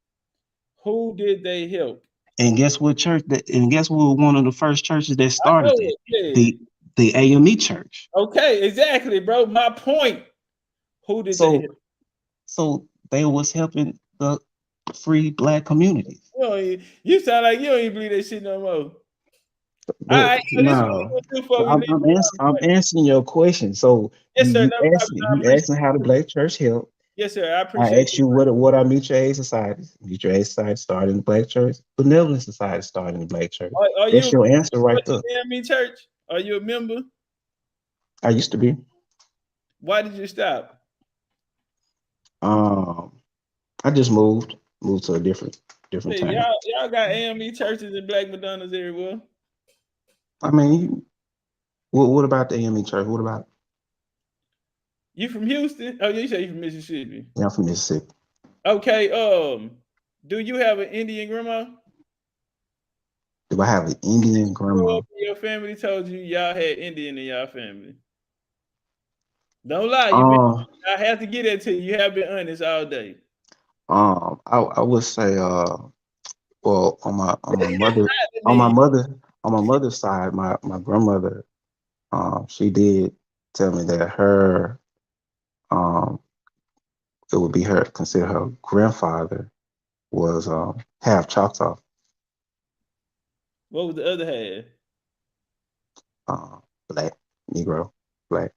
Who did they help? And guess what church? And guess what? One of the first churches that started know that, it, the AME church. Okay, exactly, bro. My point. Who did they help? So they was helping the free Black community. You sound like you don't even believe that shit no more. All But right, so this is what we're gonna do before we leave. I'm answering your question. So Yes, sir. you No asked problem. me, I you appreciate asked me how the Black church helped. Yes, sir. I I appreciate asked you what are mutual aid societies? Mutual aid society started in the Black church. Benevolent society started in the Black church. Are That's you your answer right there. AME church? Are you a member? I used to be. Why did you stop? I just moved to a different Hey, town. y'all got AME churches and Black Madonnas everywhere. I mean, what about the AME church? What about it? You from Houston? Oh, you say you from Mississippi. Yeah, I'm from Mississippi. Okay, do you have an Indian grandma? Do I have an Indian grandma? Your family told you y'all had Indian in y'all family. Don't lie. I have to get that to you. You have been honest all day. I would say well on my mother's side, my grandmother, she did tell me that her it would be consider her grandfather was half Choctaw. What was the other half? Black, Negro, Black,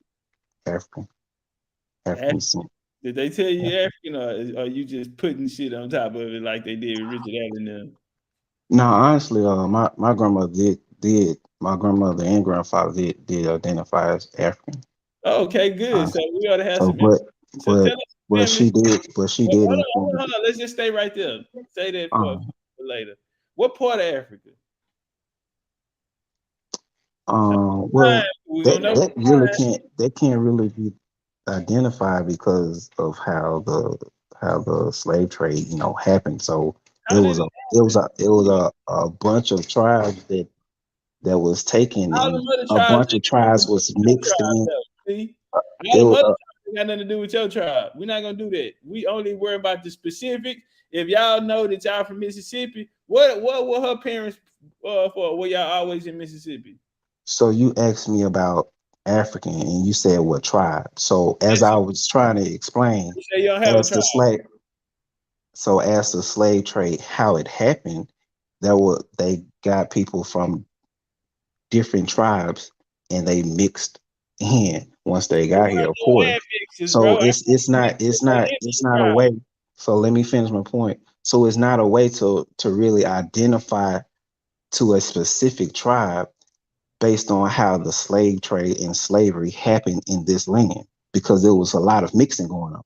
African descent. Did they tell you African, or are you just putting shit on top of it like they did with Richard Allen them? No, honestly, my grandmother did my grandmother and grandfather did identify as African. Okay, good. So we ought to have some. But she did Hold inform me. on. Let's just stay right there. Say that for later. What part of Africa? Well, that can't really be identified because of how the slave trade happened. So it was a bunch of tribes that was taken, and a bunch of tribes was mixed in. See, all the other tribes got nothing to do with your tribe. We're not gonna do that. We only worry about the specifics. If y'all know that y'all from Mississippi, what were her parents for? Were y'all always in Mississippi? So you asked me about African, and you said what tribe. So as I was trying to explain, as the slave trade, how it happened, they got people from different tribes, and they mixed in once they got here, of course. So it's not a way. So let me finish my point. So it's not a way to really identify to a specific tribe based on how the slave trade and slavery happened in this land, because there was a lot of mixing going on.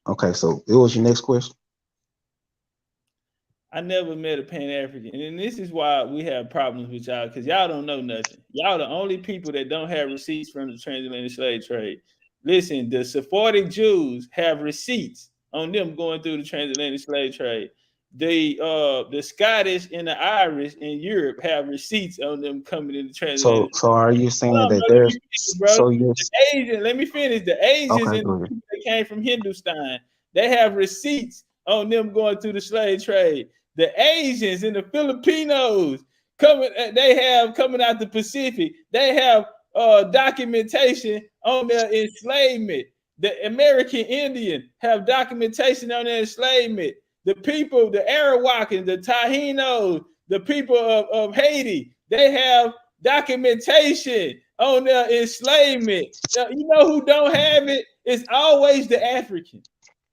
Okay, so it was your next question. I never met a Pan-African, and this is why we have problems with y'all, because y'all don't know nothing. Y'all the only people that don't have receipts from the transatlantic slave trade. Listen, the Sephardic Jews have receipts on them going through the transatlantic slave trade. The Scottish and the Irish in Europe have receipts on them coming in the transatlantic. So are you saying that there's the Asian? Let me finish. The Asians and the people that came from Hindustan, they have receipts on them going through the slave trade. The Asians and the Filipinos coming out the Pacific, they have documentation on their enslavement. The American Indian have documentation on their enslavement. The people, the Arawakan, the Taínos, the people of Haiti, they have documentation on their enslavement. Now, you know who don't have it? It's always the African.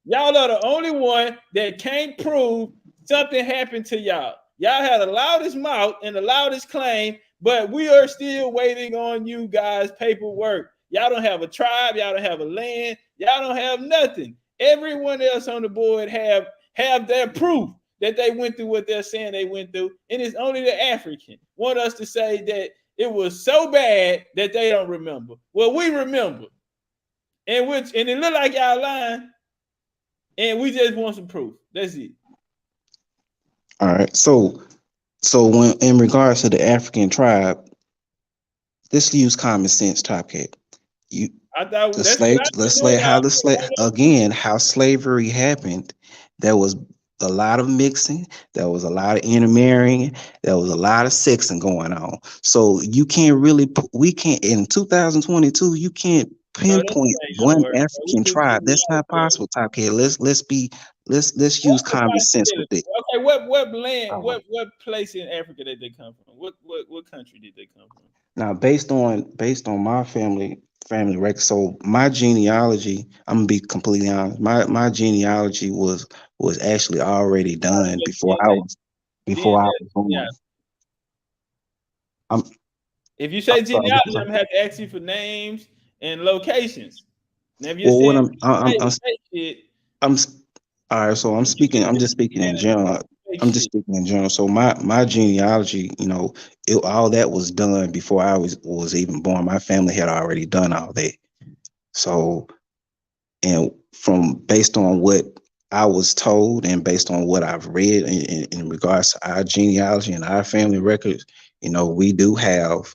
Y'all are the only one that can't prove something happened to y'all. Y'all had the loudest mouth and the loudest claim, but we are still waiting on you guys' paperwork. Y'all don't have a tribe, y'all don't have a land, y'all don't have nothing. Everyone else on the board have their proof that they went through what they're saying they went through, and it's only the African want us to say that it was so bad that they don't remember. Well, we remember, and it look like y'all lying, and we just want some proof. That's it. All right. So when in regards to the African tribe, let's use common sense, Top Cat. You I thought the that's slave what let's I say how the slave again how slavery happened. There was a lot of mixing, there was a lot of intermarrying, there was a lot of sexing going on. So you can't really we can't in 2022 you can't pinpoint one African tribe. That's not possible, Top Cat. Let's use common sense with it. Okay, what land, what place in Africa did they come from? What country did they come from? Now, based on my family record, so my genealogy, I'm gonna be completely honest. My genealogy was actually already done before I was born. If you say I'm sorry, genealogy, I'm gonna have to ask you for names and locations. Now, if you're well, what saying shit, I'm all right. So I'm speaking. I'm just speaking in general. I'm just speaking in general. So my genealogy, all that was done before I was even born. My family had already done all that. So, and from based on what I was told and based on what I've read in regards to our genealogy and our family records, we do have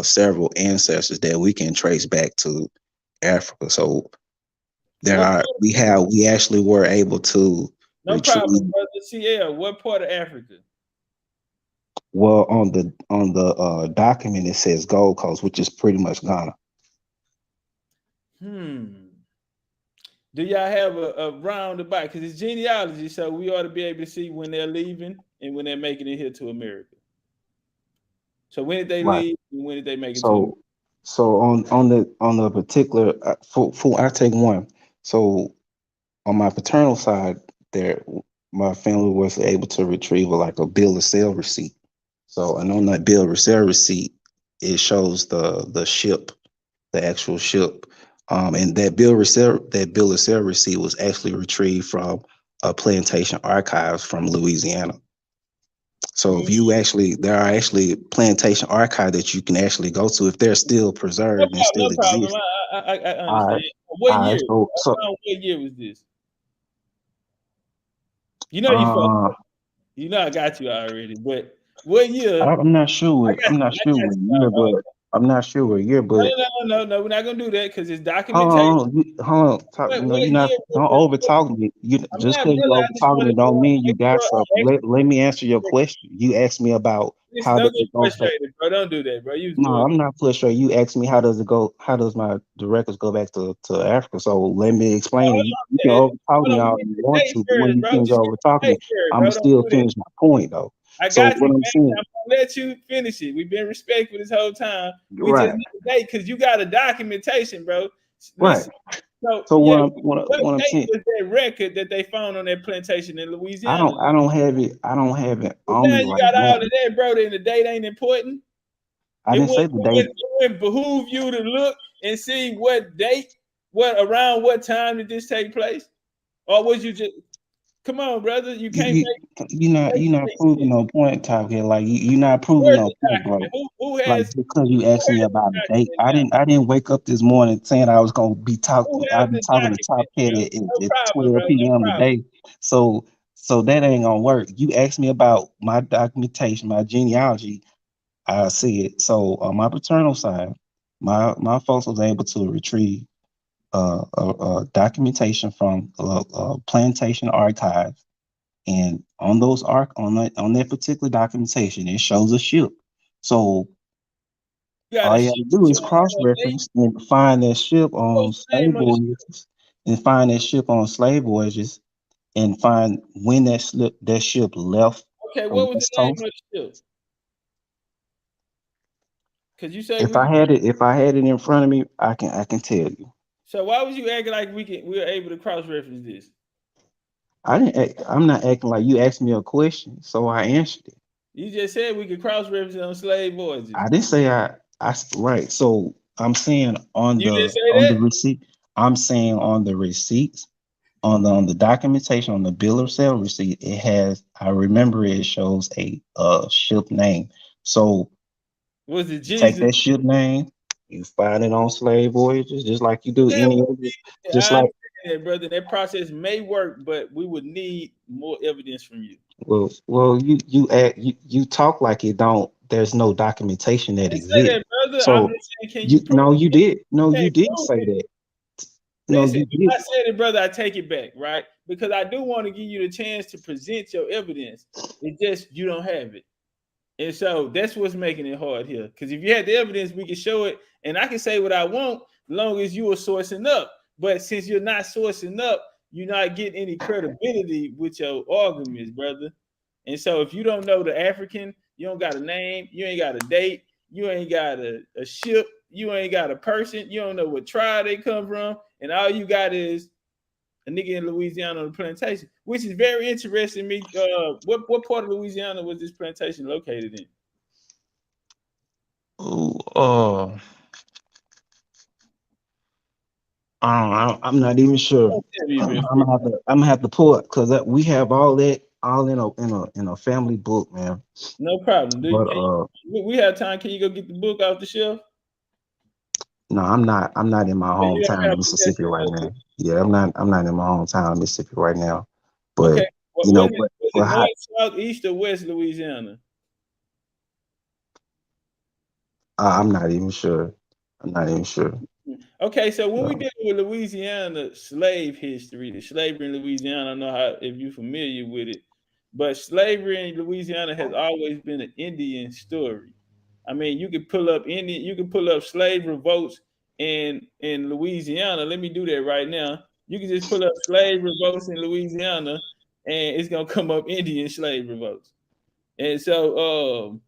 several ancestors that we can trace back to Africa. So we actually were able to no problem, brother. CL, what part of Africa? Well, on the document it says Gold Coast, which is pretty much Ghana. Do y'all have a roundabout? Because it's genealogy, so we ought to be able to see when they're leaving and when they're making it here to America. So when did they leave and when did they make it to America? So on the particular for I take one. So on my paternal side, my family was able to retrieve like a bill of sale receipt. So and on that bill of sale receipt, it shows the ship, the actual ship. And that bill of sale receipt was actually retrieved from a plantation archives from Louisiana. So if you there are actually plantation archives that you can actually go to if they're still preserved and still exist. I understand. What year? So what year was this? You know you know I got you already, but what year? I'm not sure. I'm not sure what year, but I'm not sure what year. But no, we're not gonna do that because it's documentation. Hold on. You're not don't over talk me. You just because you over talking me don't mean you got something. Let me answer your question. You asked me about how does it go. Frustrated, bro. Don't do that, bro. No, I'm not frustrated. You asked me how does it go? How does the records go back to Africa? So let me explain it. You can over talk me all you want to, but when you finish over talking me, I'm still finish my point though. I got you, man. I'm gonna let you finish it. We've been respectful this whole time. We just need a date because you got a documentation, bro. Listen, so what I'm date saying, was that record that they found on that plantation in Louisiana? I don't have it on Now me you right got now. all of that, bro. Then the date ain't important. I didn't say the date. It wouldn't behoove you to look and see what date, around what time did this take place, or was you just? Come on, brother. You can't you're not proving no point, Top Cat. Like you're not proving no point, bro. Who Like has? because you asked me about a date, I didn't wake up this morning saying I was gonna be talking. I'll be talking to Top Cat at 12 p.m. today. So that ain't gonna work. You asked me about my documentation, my genealogy. I see it. So on my paternal side, my folks was able to retrieve documentation from plantation archives, and on that particular documentation, it shows a ship. So all you have to do is cross-reference and find that ship on slave voyages, and find when that ship left. Okay, what was the name of the ship? Cause you say If I had it in front of me, I can tell you. So why was you acting like we were able to cross reference this? I'm not acting like you asked me a question, so I answered it. You just said we could cross reference on slave voyages. I didn't say right. So I'm saying on you didn't say the that? receipt. I'm saying on the receipts, on the documentation, on the bill of sale receipt, it has. I remember it shows a ship name. So was it Jesus? Take that ship name. You find it on slave voyages, just like you do any other. Just like that, brother. That process may work, but we would need more evidence from you. Well, you talk like it don't. There's no documentation that exists. That, brother. So I'm just saying, can you prove no, you it? did. No, you didn't say that. No, Listen, you if did. I said it, brother, I take it back, right? Because I do want to give you the chance to present your evidence. It's just you don't have it. And so that's what's making it hard here. Because if you had the evidence, we can show it, and I can say what I want, as long as you are sourcing up. But since you're not sourcing up, you're not getting any credibility with your arguments, brother. And so if you don't know the African, you don't got a name, you ain't got a date, you ain't got a ship, you ain't got a person, you don't know what tribe they come from, and all you got is a nigga in Louisiana on the plantation, which is very interesting to me. What part of Louisiana was this plantation located in? Oh, I'm not even sure. I'm gonna have to pull it because we have all that all in a family book, man. No problem. We have time. Can you go get the book off the shelf? No, I'm not in my hometown, Mississippi right now. Yeah, I'm not in my hometown, Mississippi right now. But okay, you know, was it north, south, east, or west Louisiana? I'm not even sure. Okay, so when we deal with Louisiana slave history, the slavery in Louisiana, I don't know if you're familiar with it, but slavery in Louisiana has always been an Indian story. I mean, you can pull up slave revolts in Louisiana. Let me do that right now. You can just pull up slave revolts in Louisiana, and it's gonna come up Indian slave revolts. And so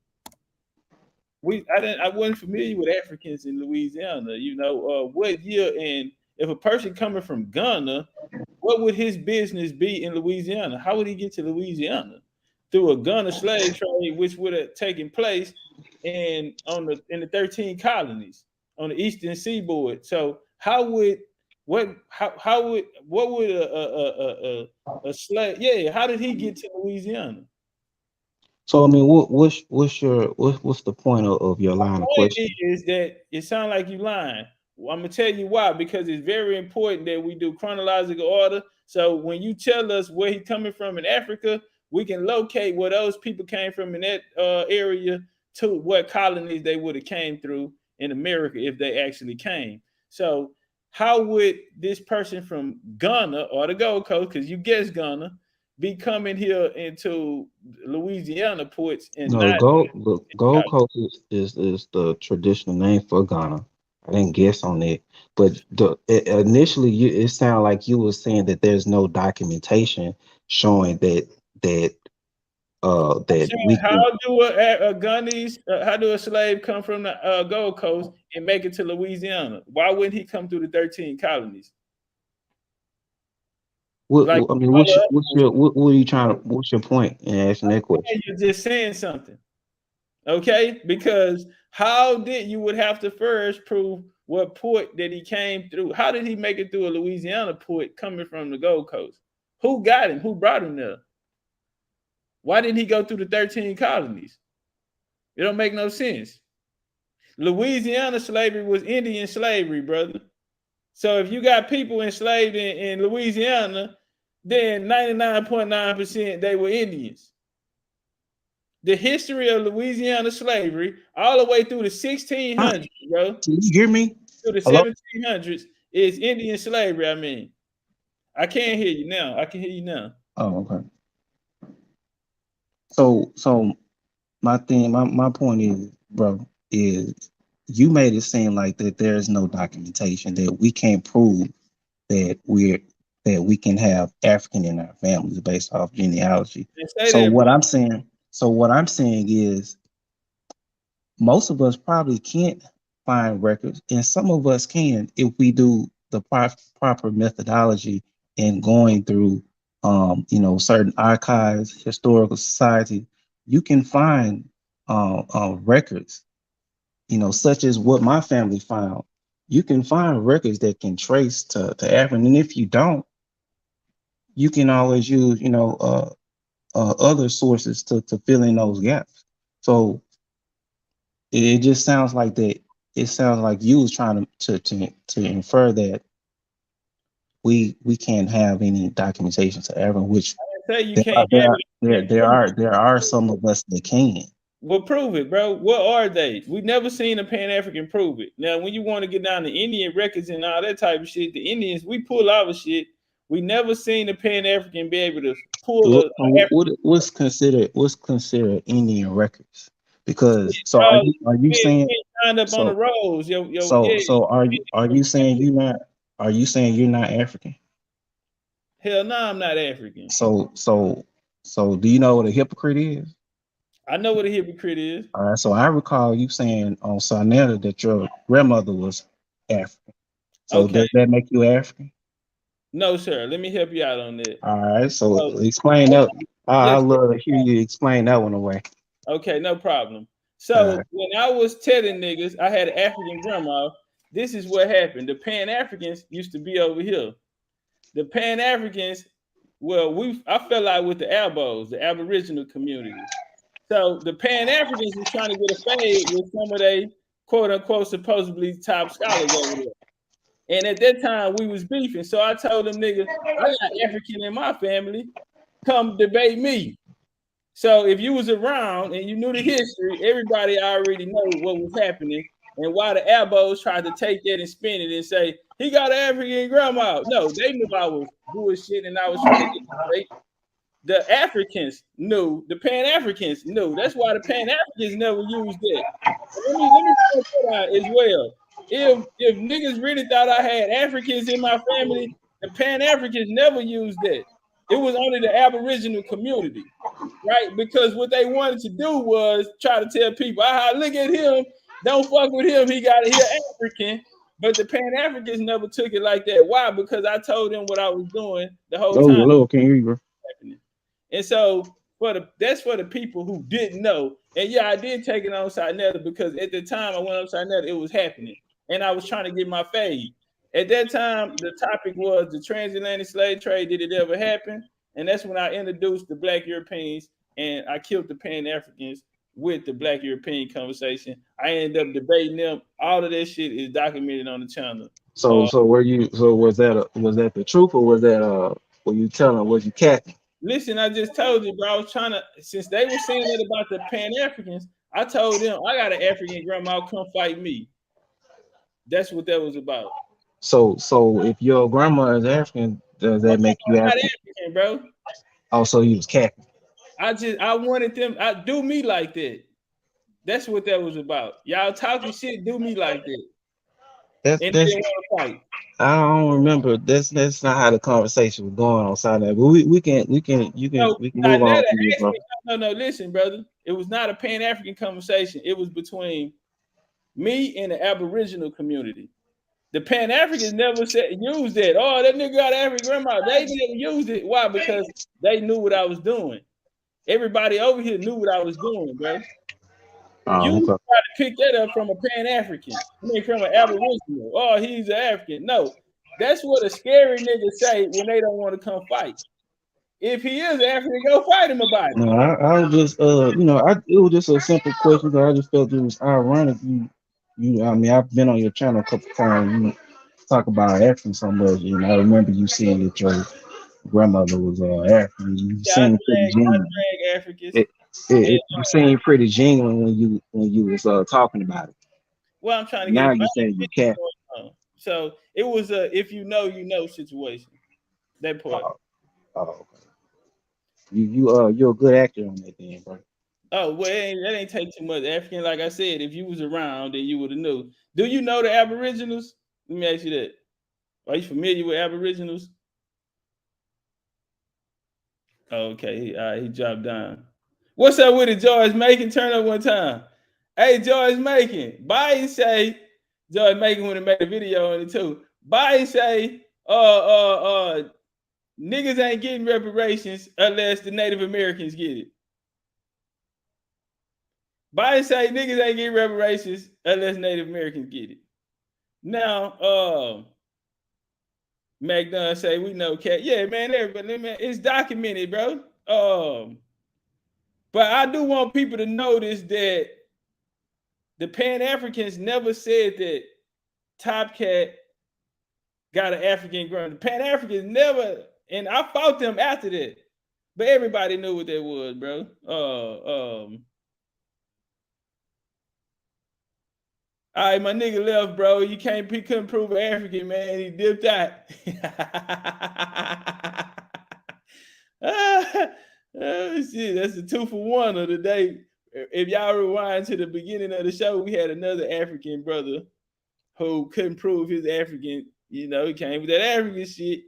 I wasn't familiar with Africans in Louisiana. You know, what year, and if a person coming from Ghana, what would his business be in Louisiana? How would he get to Louisiana? Through a Ghana slave trade, which would have taken place in the 13 colonies on the eastern seaboard. So what would a slave? Yeah, how did he get to Louisiana? So I mean, what's the point of your line of question? Is that it sounds like you lying. Well, I'm gonna tell you why, because it's very important that we do chronological order. So when you tell us where he's coming from in Africa, we can locate where those people came from in that area to what colonies they would have came through in America if they actually came. So how would this person from Ghana or the Gold Coast, because you guessed Ghana, be coming here into Louisiana ports and no, Gold Coast is the traditional name for Ghana. I didn't guess on it, but initially it sounded like you were saying that there's no documentation showing that we can. How do a slave come from the Gold Coast and make it to Louisiana? Why wouldn't he come through the 13 colonies? What are you trying to? What's your point in asking that question? You're just saying something, okay? Because how did you would have to first prove what port that he came through? How did he make it through a Louisiana port coming from the Gold Coast? Who got him? Who brought him there? Why didn't he go through the 13 colonies? It don't make no sense. Louisiana slavery was Indian slavery, brother. So if you got people enslaved in Louisiana, then 99.9% they were Indians. The history of Louisiana slavery, all the way through the 1600s, bro. Can you hear me? Through the 1700s is Indian slavery. I mean, I can't hear you now. I can hear you now. Oh, okay. So my point is, bro, is you made it seem like that there's no documentation, that we can't prove that we can have African in our families based off genealogy. So what I'm saying is most of us probably can't find records, and some of us can if we do the proper methodology in going through, certain archives, historical society. You can find records, such as what my family found. You can find records that can trace to African, and if you don't, you can always use, other sources to fill in those gaps. So it just sounds like that. It sounds like you was trying to infer that we can't have any documentation to ever, which I say you there are, can't there have are, there, it. there are some of us that can. Well, prove it, bro. What are they? We never seen a Pan African prove it. Now, when you want to get down to Indian records and all that type of shit, the Indians, we pull our shit. We never seen a Pan African be able to pull What's considered Indian records? Because so bro, are you saying signed up on the so rolls, so are you saying you're not African? Hell no, I'm not African. So do you know what a hypocrite is? I know what a hypocrite is. All right, so I recall you saying on Sonetta that your grandmother was African. So Okay. does that make you African? No, sir. Let me help you out on that. All right, so explain that. I listen. love to hear you explain that one away. Okay, no problem. So when I was telling niggas I had an African grandma, this is what happened. The Pan Africans used to be over here. The Pan Africans, I fell out with the Abos, the Aboriginal community. So the Pan Africans was trying to get a fade with some of they quote unquote supposedly top scholars over there. And at that time we was beefing. So I told them niggas, I got African in my family. Come debate me. So if you was around and you knew the history, everybody already know what was happening and why the Abos tried to take that and spin it and say he got an African grandma. No, they knew I was bullshit and I was trying to get straight. The Africans knew, the Pan Africans knew. That's why the Pan Africans never used that. Let me point that out as well. If niggas really thought I had Africans in my family, the Pan Africans never used that. It was only the Aboriginal community, right? Because what they wanted to do was try to tell people, look at him, don't fuck with him, he African. But the Pan Africans never took it like that. Why? Because I told them what I was doing the whole time. Hello, can you hear you, bro? And so that's for the people who didn't know. And yeah, I did take it on Sinetta because at the time I went on Sinetta, it was happening. And I was trying to get my fade. At that time, the topic was the transatlantic slave trade. Did it ever happen? And that's when I introduced the Black Europeans and I killed the Pan Africans with the Black European conversation. I ended up debating them. All of that shit is documented on the channel. So was that the truth or was that were you telling, was you capping? Listen, I just told you, bro. I was trying to, since they were saying that about the Pan Africans, I told them I got an African grandma, come fight me. That's what that was about. So if your grandma is African, does that make you African? Bro? Oh, so you was capping. I wanted them, do me like that. That's what that was about. Y'all talking shit, do me like that. That's I don't remember. That's not how the conversation was going on Saturday. But we can move on. No, listen, brother. It was not a Pan African conversation. It was between me and the Aboriginal community. The Pan Africans never used that. Oh, that nigga got African grandma. They never used it. Why? Because they knew what I was doing. Everybody over here knew what I was doing, bro. You try to pick that up from a Pan African. I mean, from an Aboriginal. Oh, he's an African. No, that's what a scary nigga say when they don't want to come fight. If he is African, go fight him about it. No, I was just it was just a simple question. I just felt it was ironic. I mean, I've been on your channel a couple times. You talk about African so much, and I remember you saying that your grandmother was African. You seemed pretty genuine. You seemed pretty genuine when you was talking about it. Well, I'm trying to now you saying you can't. So it was a if you know situation. That part. Oh. You're a good actor on that thing, bro. Oh well, that ain't take too much. African, like I said, if you was around, then you would have knew. Do you know the Aboriginals? Let me ask you that. Are you familiar with Aboriginals? Okay, he dropped down. What's up with it, George? Make it turn up one time. Hey, George Macon, Biden say, George Macon would have made a video on it too. Biden say, niggas ain't getting reparations unless the Native Americans get it. Biden say niggas ain't getting reparations unless Native Americans get it. Now, McDonald say we know cat. Yeah, man, everybody, man, it's documented, bro. But I do want people to notice that the Pan-Africans never said that Top Cat got an African ground. The Pan-Africans never, and I fought them after that. But everybody knew what that was, bro. All right, my nigga left, bro. He couldn't prove an African, man. He dipped out. Oh, shit, that's a 2-for-1 of the day. If y'all rewind to the beginning of the show, we had another African brother who couldn't prove his African. You know, he came with that African shit.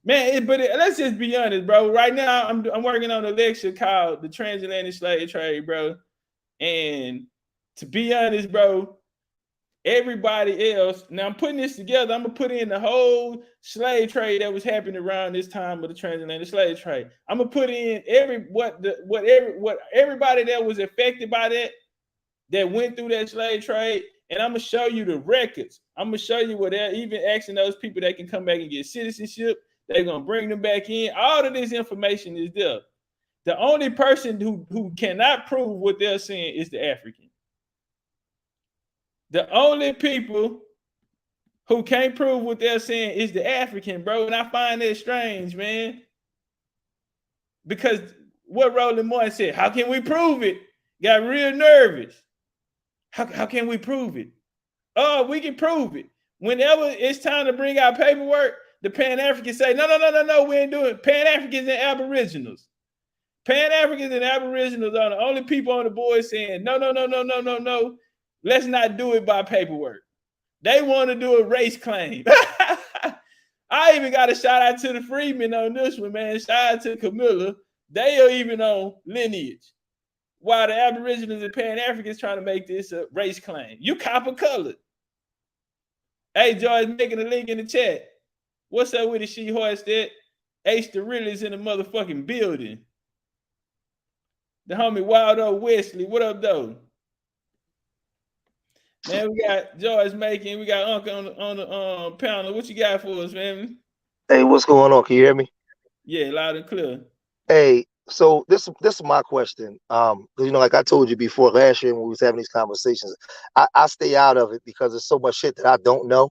Man, let's just be honest, bro. Right now, I'm working on a lecture called The Transatlantic Slave Trade, bro. And to be honest, bro, everybody else, now I'm putting this together. I'm gonna put in the whole slave trade that was happening around this time of the transatlantic slave trade. I'm gonna put in what everybody that was affected by that went through that slave trade, and I'm gonna show you the records. I'm gonna show you where they're even asking those people that can come back and get citizenship. They're gonna bring them back in. All of this information is there. The only person who cannot prove what they're saying is the African. The only people who can't prove what they're saying is the African, bro. And I find that strange, man. Because what Roland Martin said, how can we prove it? Got real nervous. How can we prove it? Oh, we can prove it. Whenever it's time to bring out paperwork, the Pan-Africans say, no, we ain't doing it. Pan-Africans and Aboriginals. Pan-Africans and Aboriginals are the only people on the board saying, no. Let's not do it by paperwork. They want to do a race claim. I even got a shout out to the Freedmen on this one, man. Shout out to Camilla. They are even on Lineage. While the Aboriginals and Pan-Africans trying to make this a race claim. You copper colored. Hey, George, making a link in the chat. What's up with the she-horse that? H the Really's in the motherfucking building. The homie Waldo Wesley. What up, though? Man, we got George Macon. We got Uncle on the panel. What you got for us, man? Hey, what's going on? Can you hear me? Yeah, loud and clear. Hey, so this is my question. You know, like I told you before last year when we was having these conversations, I stay out of it because there's so much shit that I don't know.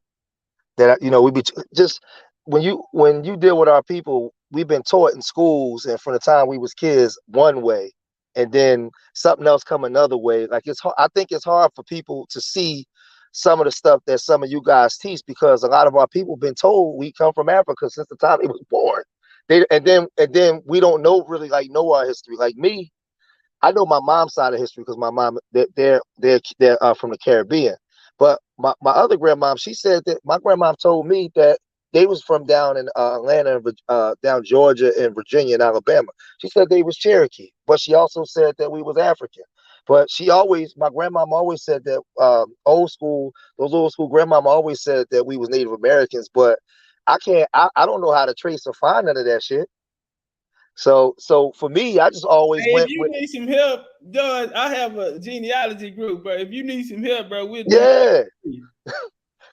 That we be just when you deal with our people, we've been taught in schools and from the time we was kids one way, and then something else come another way. Like I think it's hard for people to see some of the stuff that some of you guys teach because a lot of our people been told we come from Africa since the time they was born. And then we don't know our history. Like me, I know my mom's side of history because my mom they're from the Caribbean. But my other grandmom, she said that my grandmom told me that they was from down in Atlanta, down Georgia and Virginia and Alabama. She said they was Cherokee, but she also said that we was African. But my grandmom always said that those old school grandmom always said that we was Native Americans. But I don't know how to trace or find none of that shit. So for me, I just always went. If you need some help, George, I have a genealogy group, bro. If you need some help, bro, we'll do it.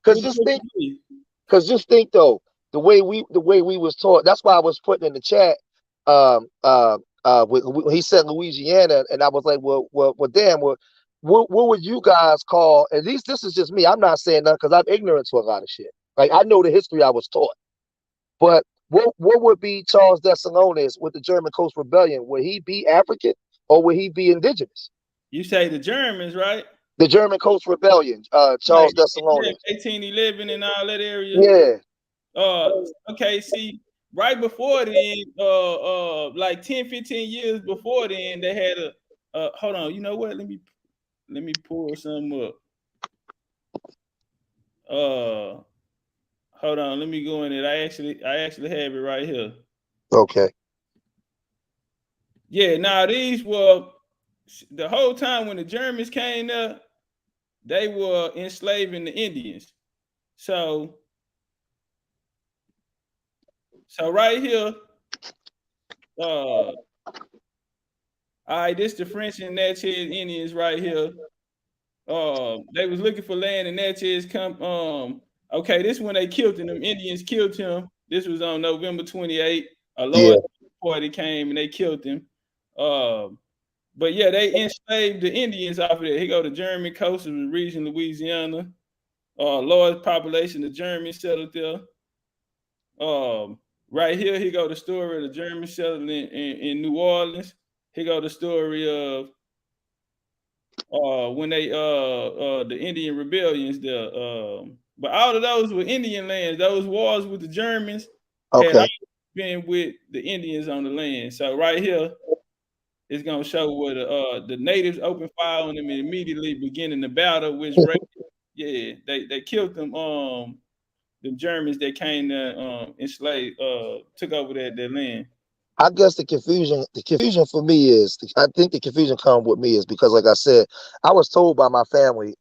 Because just think though, the way we was taught. That's why I was putting in the chat. He said Louisiana, and I was like, well, damn, what would you guys call? At least this is just me. I'm not saying that because I'm ignorant to a lot of shit. Like I know the history I was taught, but. What would be Charles Dessalines with the German Coast Rebellion? Would he be African or would he be indigenous? You say the Germans, right? The German Coast Rebellion, Charles Dessalines. 1811 and all that area. Yeah. Okay, see, right before then, like 10, 15 years before then, they had a hold on, you know what? Let me pull some up. Hold on, let me go in it. I actually have it right here. Okay. Yeah, now these were the whole time when the Germans came there, they were enslaving the Indians. So right here, all right, this the French and Natchez Indians right here. They was looking for land and Natchez come. Okay, this when they killed him. Them Indians killed him. This was on November 28th. A large party came and they killed him. But yeah, they enslaved the Indians off of there. He go to German coast of the region, Louisiana. Large population of Germans settled there. Right here, he go the story of the Germans settled in New Orleans. He go the story of when they the Indian rebellions there. But all of those were Indian lands. Those wars with the Germans had been with the Indians on the land. So right here, it's gonna show where the natives opened fire on them and immediately beginning the battle, which they killed them. The Germans that came there enslaved, took over their land. I guess the confusion for me is, I think the confusion come with me is because, like I said, I was told by my family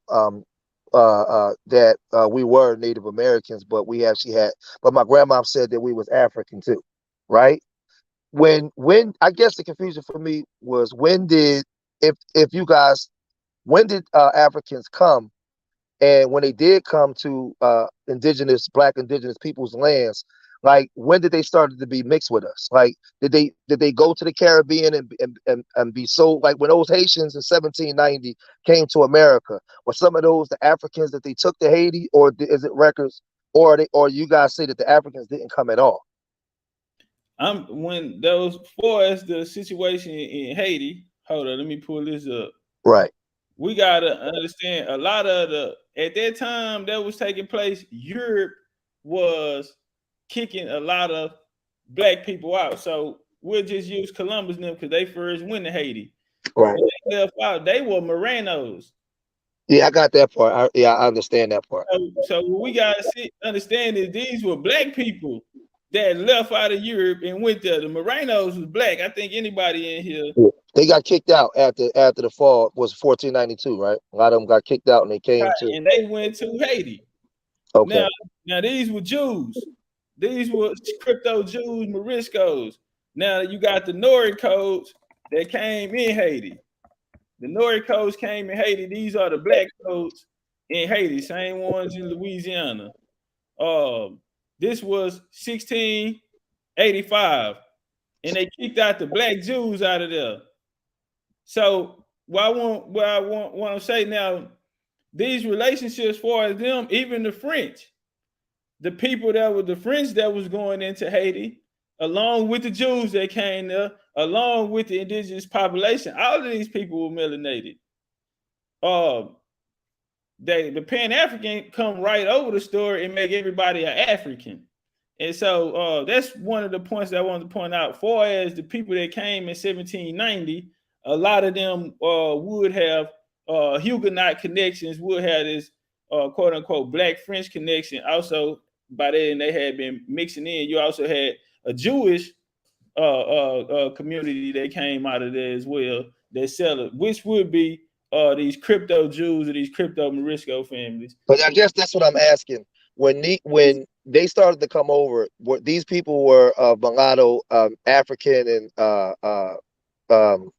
that we were Native Americans, but we actually but my grandma said that we was African too, right? When I guess the confusion for me was when did Africans come, and when they did come to Black indigenous people's lands, like when did they start to be mixed with us? Like did they go to the Caribbean and be sold? Like when those Haitians in 1790 came to America, were some of those the Africans that they took to Haiti, or is it records, or you guys say that the Africans didn't come at all? When those far as the situation in Haiti, hold on, let me pull this up. Right. We gotta understand a lot of at that time that was taking place, Europe was kicking a lot of Black people out. So we'll just use Columbus and them because they first went to Haiti. Right. When they left out, they were Morenos. Yeah, I got that part. I understand that part. So what we gotta understand is these were Black people that left out of Europe and went there. The Morenos was Black. I think anybody in here. They got kicked out after the fall was 1492, right? A lot of them got kicked out and they came and they went to Haiti. Okay. Now these were Jews. These were crypto Jews, Moriscos. Now you got the Noricos that came in Haiti. The Noricos came in Haiti. These are the Black codes in Haiti, same ones in Louisiana. This was 1685, and they kicked out the Black Jews out of there. So what I want to say now, these relationships, as far as them, even the French, the people that were the French that was going into Haiti, along with the Jews that came there, along with the indigenous population, all of these people were melanated. The Pan-African come right over the story and make everybody an African. And so that's one of the points that I wanted to point out. Far as the people that came in 1790, a lot of them would have Huguenot connections, would have this quote unquote Black French connection. Also, by then they had been mixing in. You also had a Jewish community that came out of there as well that settled, which would be these crypto Jews or these crypto Morisco families. But I guess that's what I'm asking. When they started to come over, these people were mulatto, African, and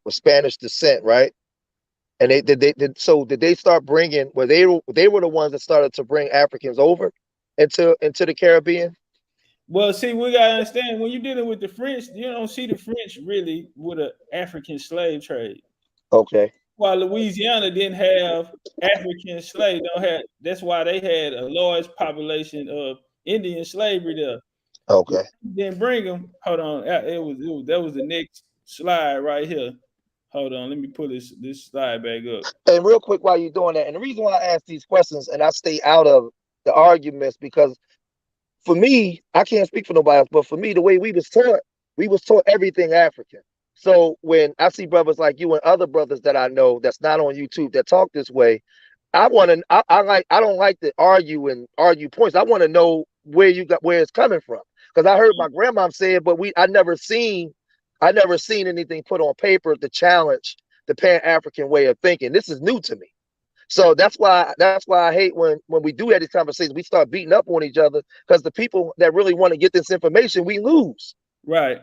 Spanish descent, right? And did they start bringing? Well, they were the ones that started to bring Africans over into the Caribbean. Well, see, we gotta understand when you're dealing with the French, you don't see the French really with an African slave trade. Okay. While Louisiana didn't have African slaves, that's why they had a large population of Indian slavery there. Okay. Didn't bring them. Hold on, that was the next slide right here. Hold on, let me pull this slide back up. And real quick, while you're doing that, and the reason why I ask these questions and I stay out of the arguments, because for me, I can't speak for nobody else, but for me, the way we was taught everything African. So when I see brothers like you and other brothers that I know that's not on YouTube that talk this way, I don't like to argue points. I want to know where it's coming from. Because I heard my grandma say it, but I never seen anything put on paper to challenge the Pan-African way of thinking. This is new to me. So that's why I hate when we do have these conversations, we start beating up on each other, because the people that really want to get this information, we lose. Right.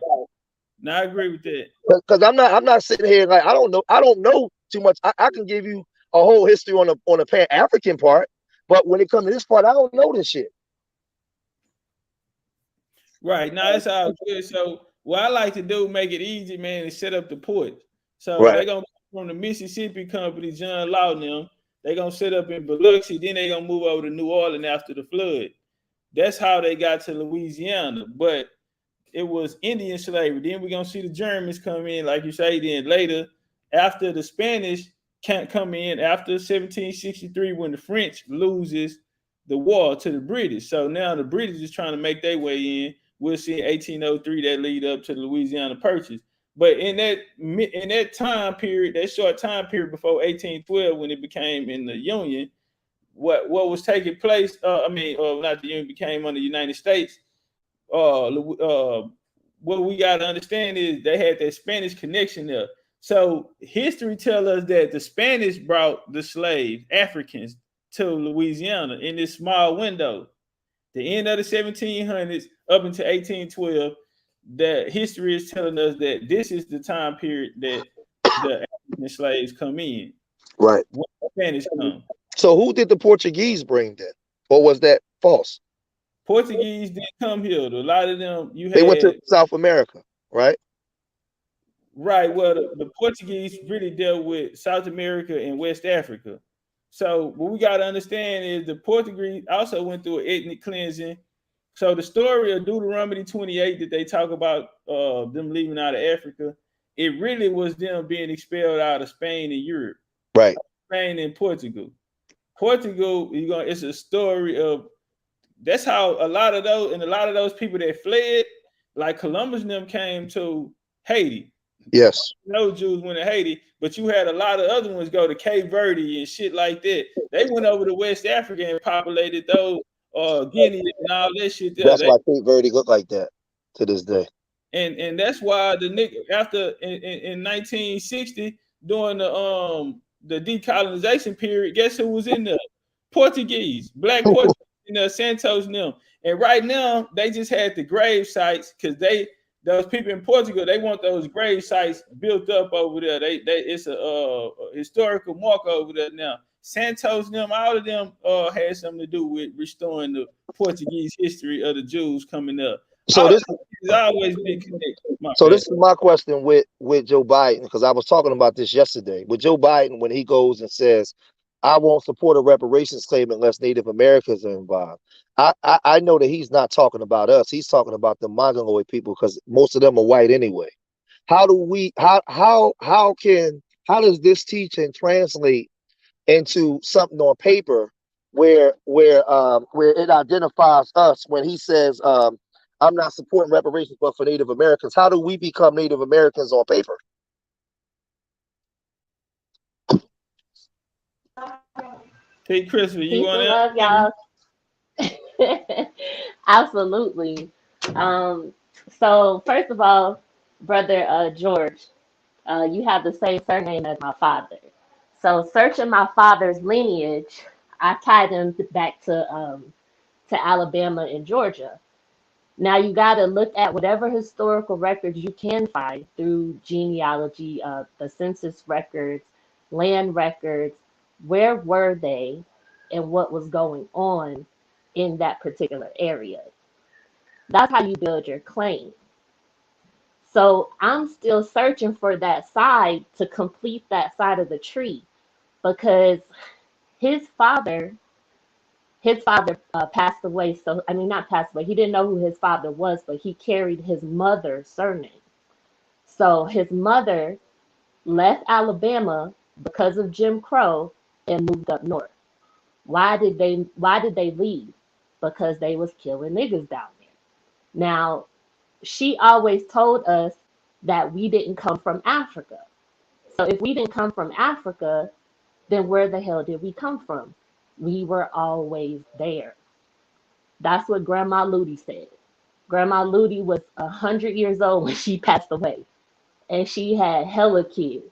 No, I agree with that. Because I'm not sitting here like I don't know too much. I can give you a whole history on the Pan-African part, but when it comes to this part, I don't know this shit. Right. Now it's all good. So what I like to do, make it easy, man, is set up the ports. So Right. they're gonna come from the Mississippi company, John Law and them. They're gonna set up in Biloxi, then they're gonna move over to New Orleans after the flood. That's how they got to Louisiana. But it was Indian slavery. Then we're gonna see the Germans come in, like you say. Then later, after the Spanish can't come in after 1763, when the French loses the war to the British. So now the British is trying to make their way in. We'll see 1803 that lead up to the Louisiana Purchase. But in that time period, that short time period before 1812, when it became in the Union, what was taking place? Not the Union, became under the United States. What we got to understand is they had that Spanish connection there. So history tells us that the Spanish brought the slaves, Africans, to Louisiana in this small window. The end of the 1700s up until 1812, that history is telling us that this is the time period that the African slaves come in. Right. When the Spanish come. So who did the Portuguese bring then? Or was that false? Portuguese didn't come here. A lot of them, they went to South America, right? Right. Well, the Portuguese really dealt with South America and West Africa. So what we got to understand is the Portuguese also went through an ethnic cleansing. So the story of Deuteronomy 28 that they talk about them leaving out of Africa, it really was them being expelled out of Spain and Europe. Right. Spain and Portugal. Portugal, it's a story of, that's how a lot of those people that fled, like Columbus and them, came to Haiti. Yes. No Jews went to Haiti, but you had a lot of other ones go to Cape Verde and shit like that. They went over to West Africa and populated those Guinea and all that shit there. That's why Cape Verde look like that to this day. And that's why the nigga after in 1960, during the decolonization period, guess who was in there? Portuguese, black Portuguese in there, Santos and them. And right now they just had the grave sites, because those people in Portugal, they want those grave sites built up over there. It's a historical mark over there now. Santos and them, all of them had something to do with restoring the Portuguese history of the Jews coming up. So this has always been connected. So this is my question with Joe Biden, because I was talking about this yesterday. With Joe Biden, when he goes and says, I won't support a reparations claim unless Native Americans are involved. I know that he's not talking about us. He's talking about the Mongoloid people, because most of them are white anyway. How does this teaching translate into something on paper where it identifies us when he says, I'm not supporting reparations, but for Native Americans? How do we become Native Americans on paper? Hey, Christopher, you want to love y'all? Absolutely. So first of all, brother George, you have the same surname as my father. So searching my father's lineage, I tied him back to Alabama and Georgia. Now you got to look at whatever historical records you can find through genealogy, the census records, land records. Where were they and what was going on in that particular area? That's how you build your claim. So I'm still searching for that side to complete that side of the tree, because his father passed away. So, I mean, not passed away. He didn't know who his father was, but he carried his mother's surname. So his mother left Alabama because of Jim Crow and moved up north. Why did they leave? Because they was killing niggas down there. Now, she always told us that we didn't come from Africa. So if we didn't come from Africa, then where the hell did we come from? We were always there. That's what Grandma Ludi said. Grandma Ludi was 100 years old when she passed away, and she had hella kids.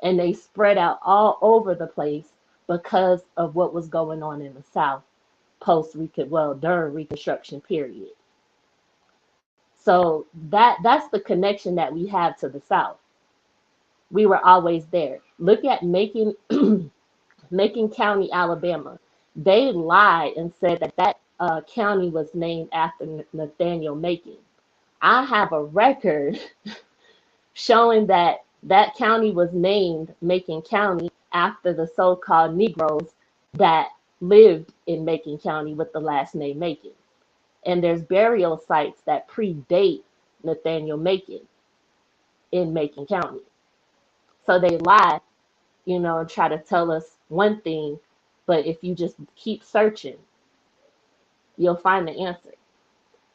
and they spread out all over the place because of what was going on in the South during Reconstruction period. So that's the connection that we have to the South. We were always there. Look at Macon County, Alabama. They lied and said that county was named after Nathaniel Macon. I have a record showing that that county was named Macon County after the so-called Negroes that lived in Macon County with the last name Macon. And there's burial sites that predate Nathaniel Macon in Macon County. So they lie, and try to tell us one thing, but if you just keep searching, you'll find the answer.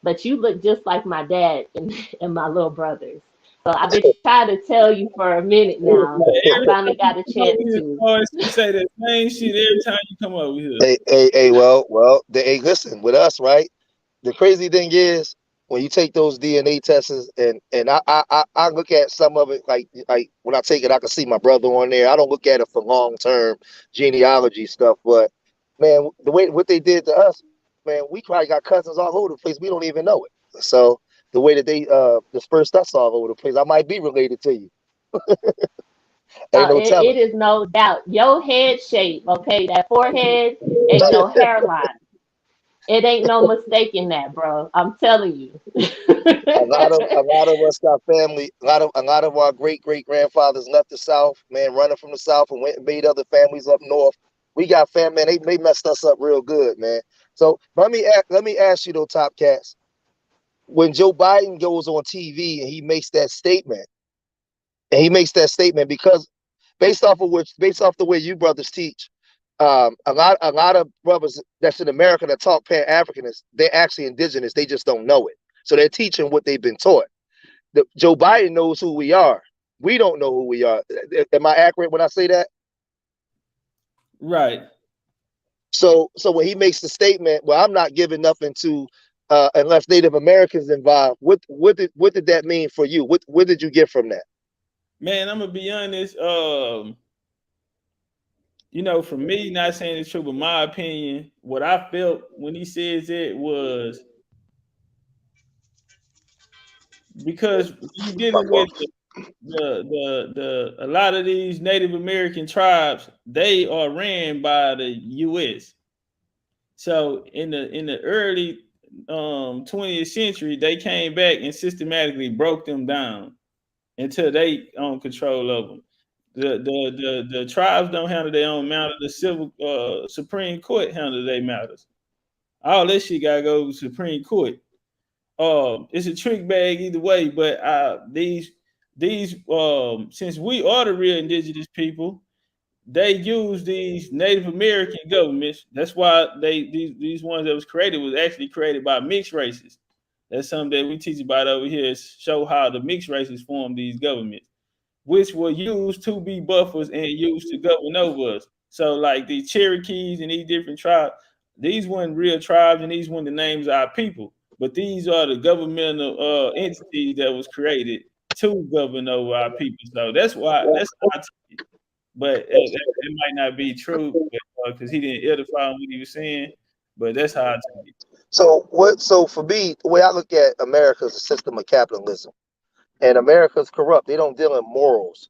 But you look just like my dad and my little brothers. So I've been trying to tell you for a minute now. I finally got a chance to. You say the same shit every time you come over here. Hey, listen, with us, right? The crazy thing is when you take those DNA tests and I look at some of it like when I take it, I can see my brother on there. I don't look at it for long-term genealogy stuff, but man, the way what they did to us, man, we probably got cousins all over the place. We don't even know it. So the way that they dispersed us all over the place, I might be related to you. Ain't no telling. It is no doubt. Your head shape, okay, that forehead and your hairline. It ain't no mistaking that, bro. I'm telling you. a lot of us got family. A lot of our great grandfathers left the South, man, running from the South and went and made other families up north. We got family, man. They messed us up real good, man. So let me ask you though, Top Cats. When Joe Biden goes on TV and he makes that statement, because based off the way you brothers teach, a lot of brothers that's in America that talk Pan Africanist, they're actually indigenous. They just don't know it. So they're teaching what they've been taught. Joe Biden knows who we are. We don't know who we are. Am I accurate when I say that? Right. So when he makes the statement, well, I'm not giving nothing to unless Native Americans involved. What did that mean for you? What did you get from that? Man, I'm gonna be honest. For me, not saying it's true, but my opinion, what I felt when he says it was because you're dealing with a lot of these Native American tribes, they are ran by the U.S. So in the early 20th century, they came back and systematically broke them down until they own control of them. The tribes don't handle their own matter. The civil Supreme Court handle their matters. All this shit gotta go to Supreme Court. It's a trick bag either way, but these since we are the real indigenous people, they use these Native American governments. That's why these ones that was created was actually created by mixed races. That's something that we teach about over here. Is show how the mixed races form these governments, which were used to be buffers and used to govern over us. So like the Cherokees and these different tribes, these weren't real tribes and these weren't the names of our people, but these are the governmental entities that was created to govern over our people. So that's how I take it. But it might not be true because he didn't edify what he was saying, but that's how I take it. So for me, the way I look at America is a system of capitalism. And America's corrupt. They don't deal in morals.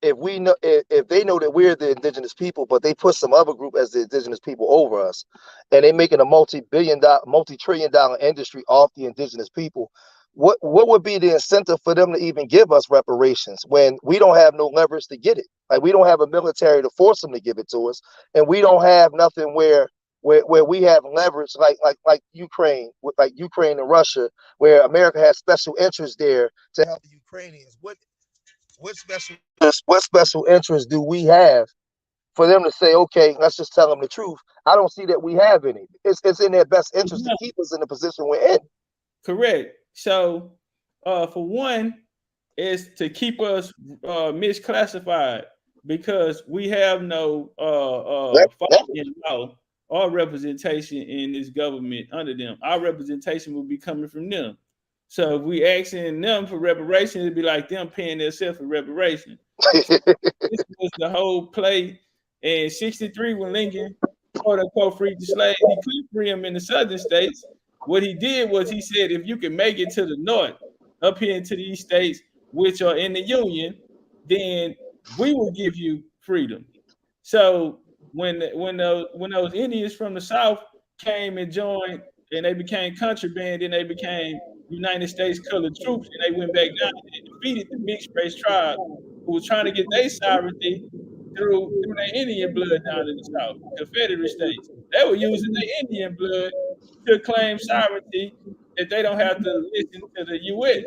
If they know that we're the indigenous people, but they put some other group as the indigenous people over us, and they're making a multi-trillion dollar industry off the indigenous people, what would be the incentive for them to even give us reparations when we don't have no leverage to get it? Like we don't have a military to force them to give it to us, and we don't have nothing where we have leverage like Ukraine, like Ukraine and Russia, where America has special interest there to help the Ukrainians. What special interest do we have for them to say, okay, let's just tell them the truth? I don't see that we have any. It's in their best interest to keep us in the position we're in. Correct. So for one, is to keep us misclassified because we have no law or representation in this government under them. Our representation will be coming from them. So if we asking them for reparations, it'd be like them paying themselves for reparations. This was the whole play in '63 when Lincoln quote unquote freed the slaves. He couldn't free them in the southern states. What he did was he said, if you can make it to the north, up here into these states which are in the Union, then we will give you freedom. So when those Indians from the South came and joined and they became contraband and they became United States colored troops and they went back down and defeated the mixed race tribe who was trying to get their sovereignty through their Indian blood down in the South, Confederate states. They were using their Indian blood to claim sovereignty that they don't have to listen to the U.S.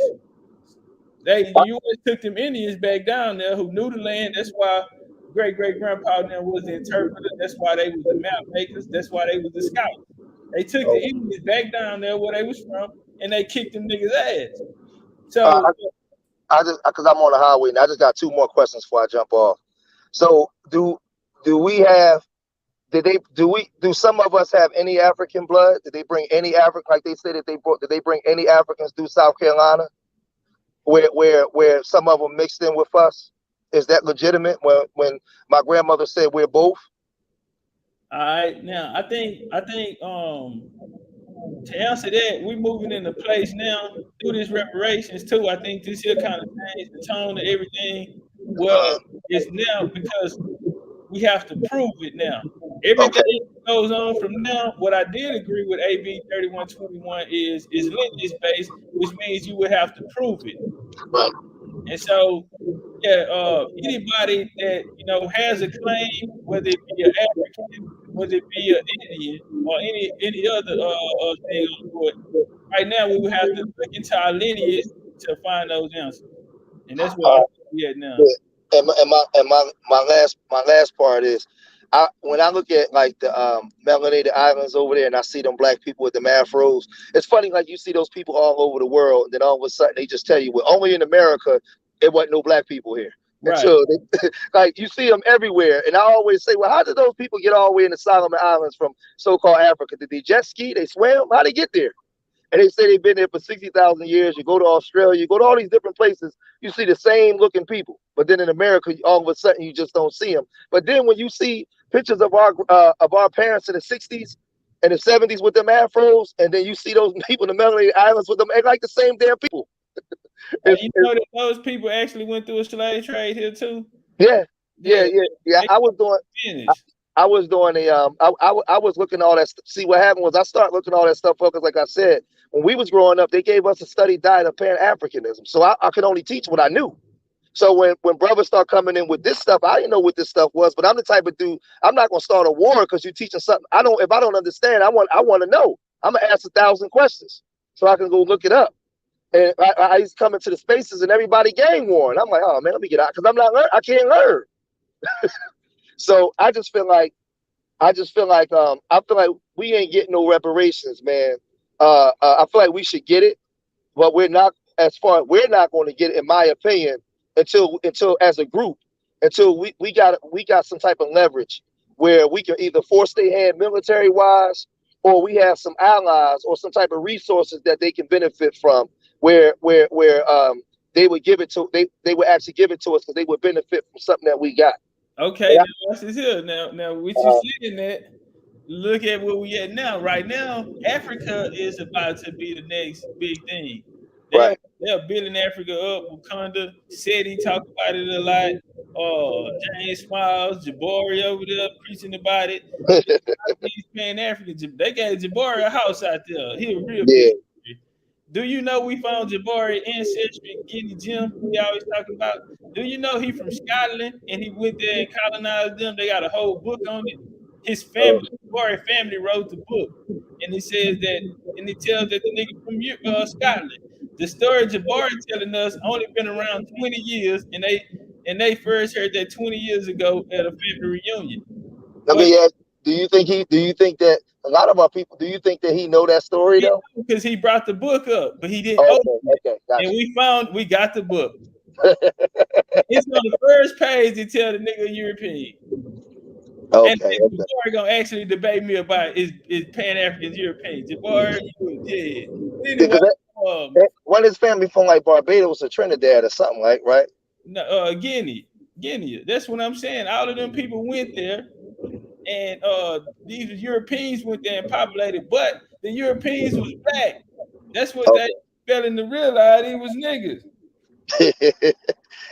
The U.S. took them Indians back down there who knew the land. That's why great-great-grandpa now was the interpreter. That's why they was the map makers. That's why they was the scouts. They took the Indians back down there where they was from, and they kicked them niggas' ass. So I just because I'm on the highway and I just got two more questions before I jump off. So do we have? Do some of us have any African blood? Did they bring any African, like they said that they brought? Did they bring any Africans through South Carolina, where some of them mixed in with us? Is that legitimate? When my grandmother said we're both. All right, now I think to answer that, we moving into place now through this reparations too. I think this here kind of changed the tone of everything. Well, it's now because we have to prove it now. Everything that goes on from now, what I did agree with AB 3121 is lineage based, which means you would have to prove it. Right. And so, yeah, anybody that has a claim, whether it be an African, whether it be an Indian, or any other thing on board, right now we would have to look into our lineage to find those answers, and that's what we're at now. Yeah. And my last part is, when I look at like the melanated islands over there, and I see them black people with the afros, it's funny. Like you see those people all over the world, and then all of a sudden they just tell you, well, only in America it wasn't no black people here. Right. Until they, like you see them everywhere, and I always say, well, how did those people get all the way in the Solomon Islands from so-called Africa? Did they jet ski? They swam? How'd they get there? And they say they've been there for 60,000 years. You go to Australia, you go to all these different places, you see the same looking people. But then in America, all of a sudden, you just don't see them. But then when you see pictures of our parents in the 60s and the 70s with them afros, and then you see those people in the Melanated Islands with them, and like the same damn people. You know that those people actually went through a slave trade here too? Yeah. I was doing I was looking at all that. See, what happened was I started looking at all that stuff up because, like I said, when we was growing up, they gave us a study diet of Pan-Africanism. So I could only teach what I knew. So when brothers start coming in with this stuff, I didn't know what this stuff was, but I'm the type of dude, I'm not gonna start a war because you're teaching something. If I don't understand, I want to know. I'm gonna ask 1,000 questions so I can go look it up. And I used to come into the spaces and everybody gang war. And I'm like, oh man, let me get out because I can't learn. So I feel like we ain't getting no reparations, man. I feel like we should get it, but we're not going to get it, in my opinion, until as a group, until we got some type of leverage where we can either force their hand military wise, or we have some allies or some type of resources that they can benefit from, where they would give it to they would actually give it to us because they would benefit from something that we got. Okay, now watch this here. Now with you saying that, look at where we at now. Right now, Africa is about to be the next big thing. They're building Africa up. Wakanda said he talked about it a lot. James Smiles, Jabari over there preaching about it. These Pan-Africans, they gave Jabari a house out there. He a real big. Do you know we found Jabari ancestry in Guinea Gym? We always talk about. Do you know he from Scotland and he went there and colonized them? They got a whole book on it. His family, Jabari family, wrote the book, and he says that, and he tells that the nigga from Scotland. The story Jabari telling us only been around 20 years, and they first heard that 20 years ago at a family reunion. Let me ask, do you think that a lot of our people, do you think that he know that story though? Because he brought the book up, but he didn't open it. Gotcha. And we got the book. It's on the first page to tell the nigga European. And Jabari gonna actually debate me about is Pan-African European. Jabari, yeah. Anyway, One of his family from like Barbados or Trinidad or something like, right? No, Guinea. That's what I'm saying. All of them people went there, and these Europeans went there and populated, but the Europeans was black. That's what they failing to realize. It was niggas.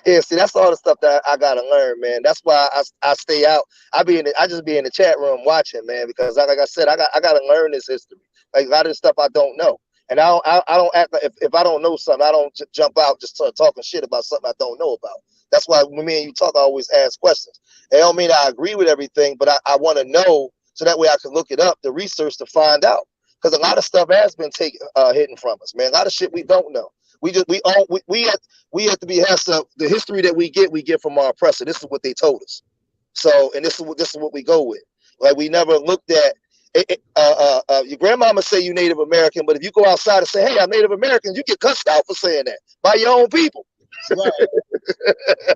Yeah, see, that's all the stuff that I gotta learn, man. That's why I stay out. I just be in the chat room watching, man, because like I said, I gotta learn this history. Like a lot of this stuff I don't know, and I don't act like if I don't know something, I don't jump out just start talking shit about something I don't know about. That's why when me and you talk, I always ask questions. It don't mean I agree with everything, but I want to know so that way I can look it up, the research to find out. Because a lot of stuff has been taken hidden from us, man. A lot of shit we don't know. We have to be the history that we get from our oppressor. This is what they told us. So, and this is what we go with. Like we never looked at your grandmama say you Native American, but if you go outside and say, "Hey, I'm Native American," you get cussed out for saying that by your own people. Right.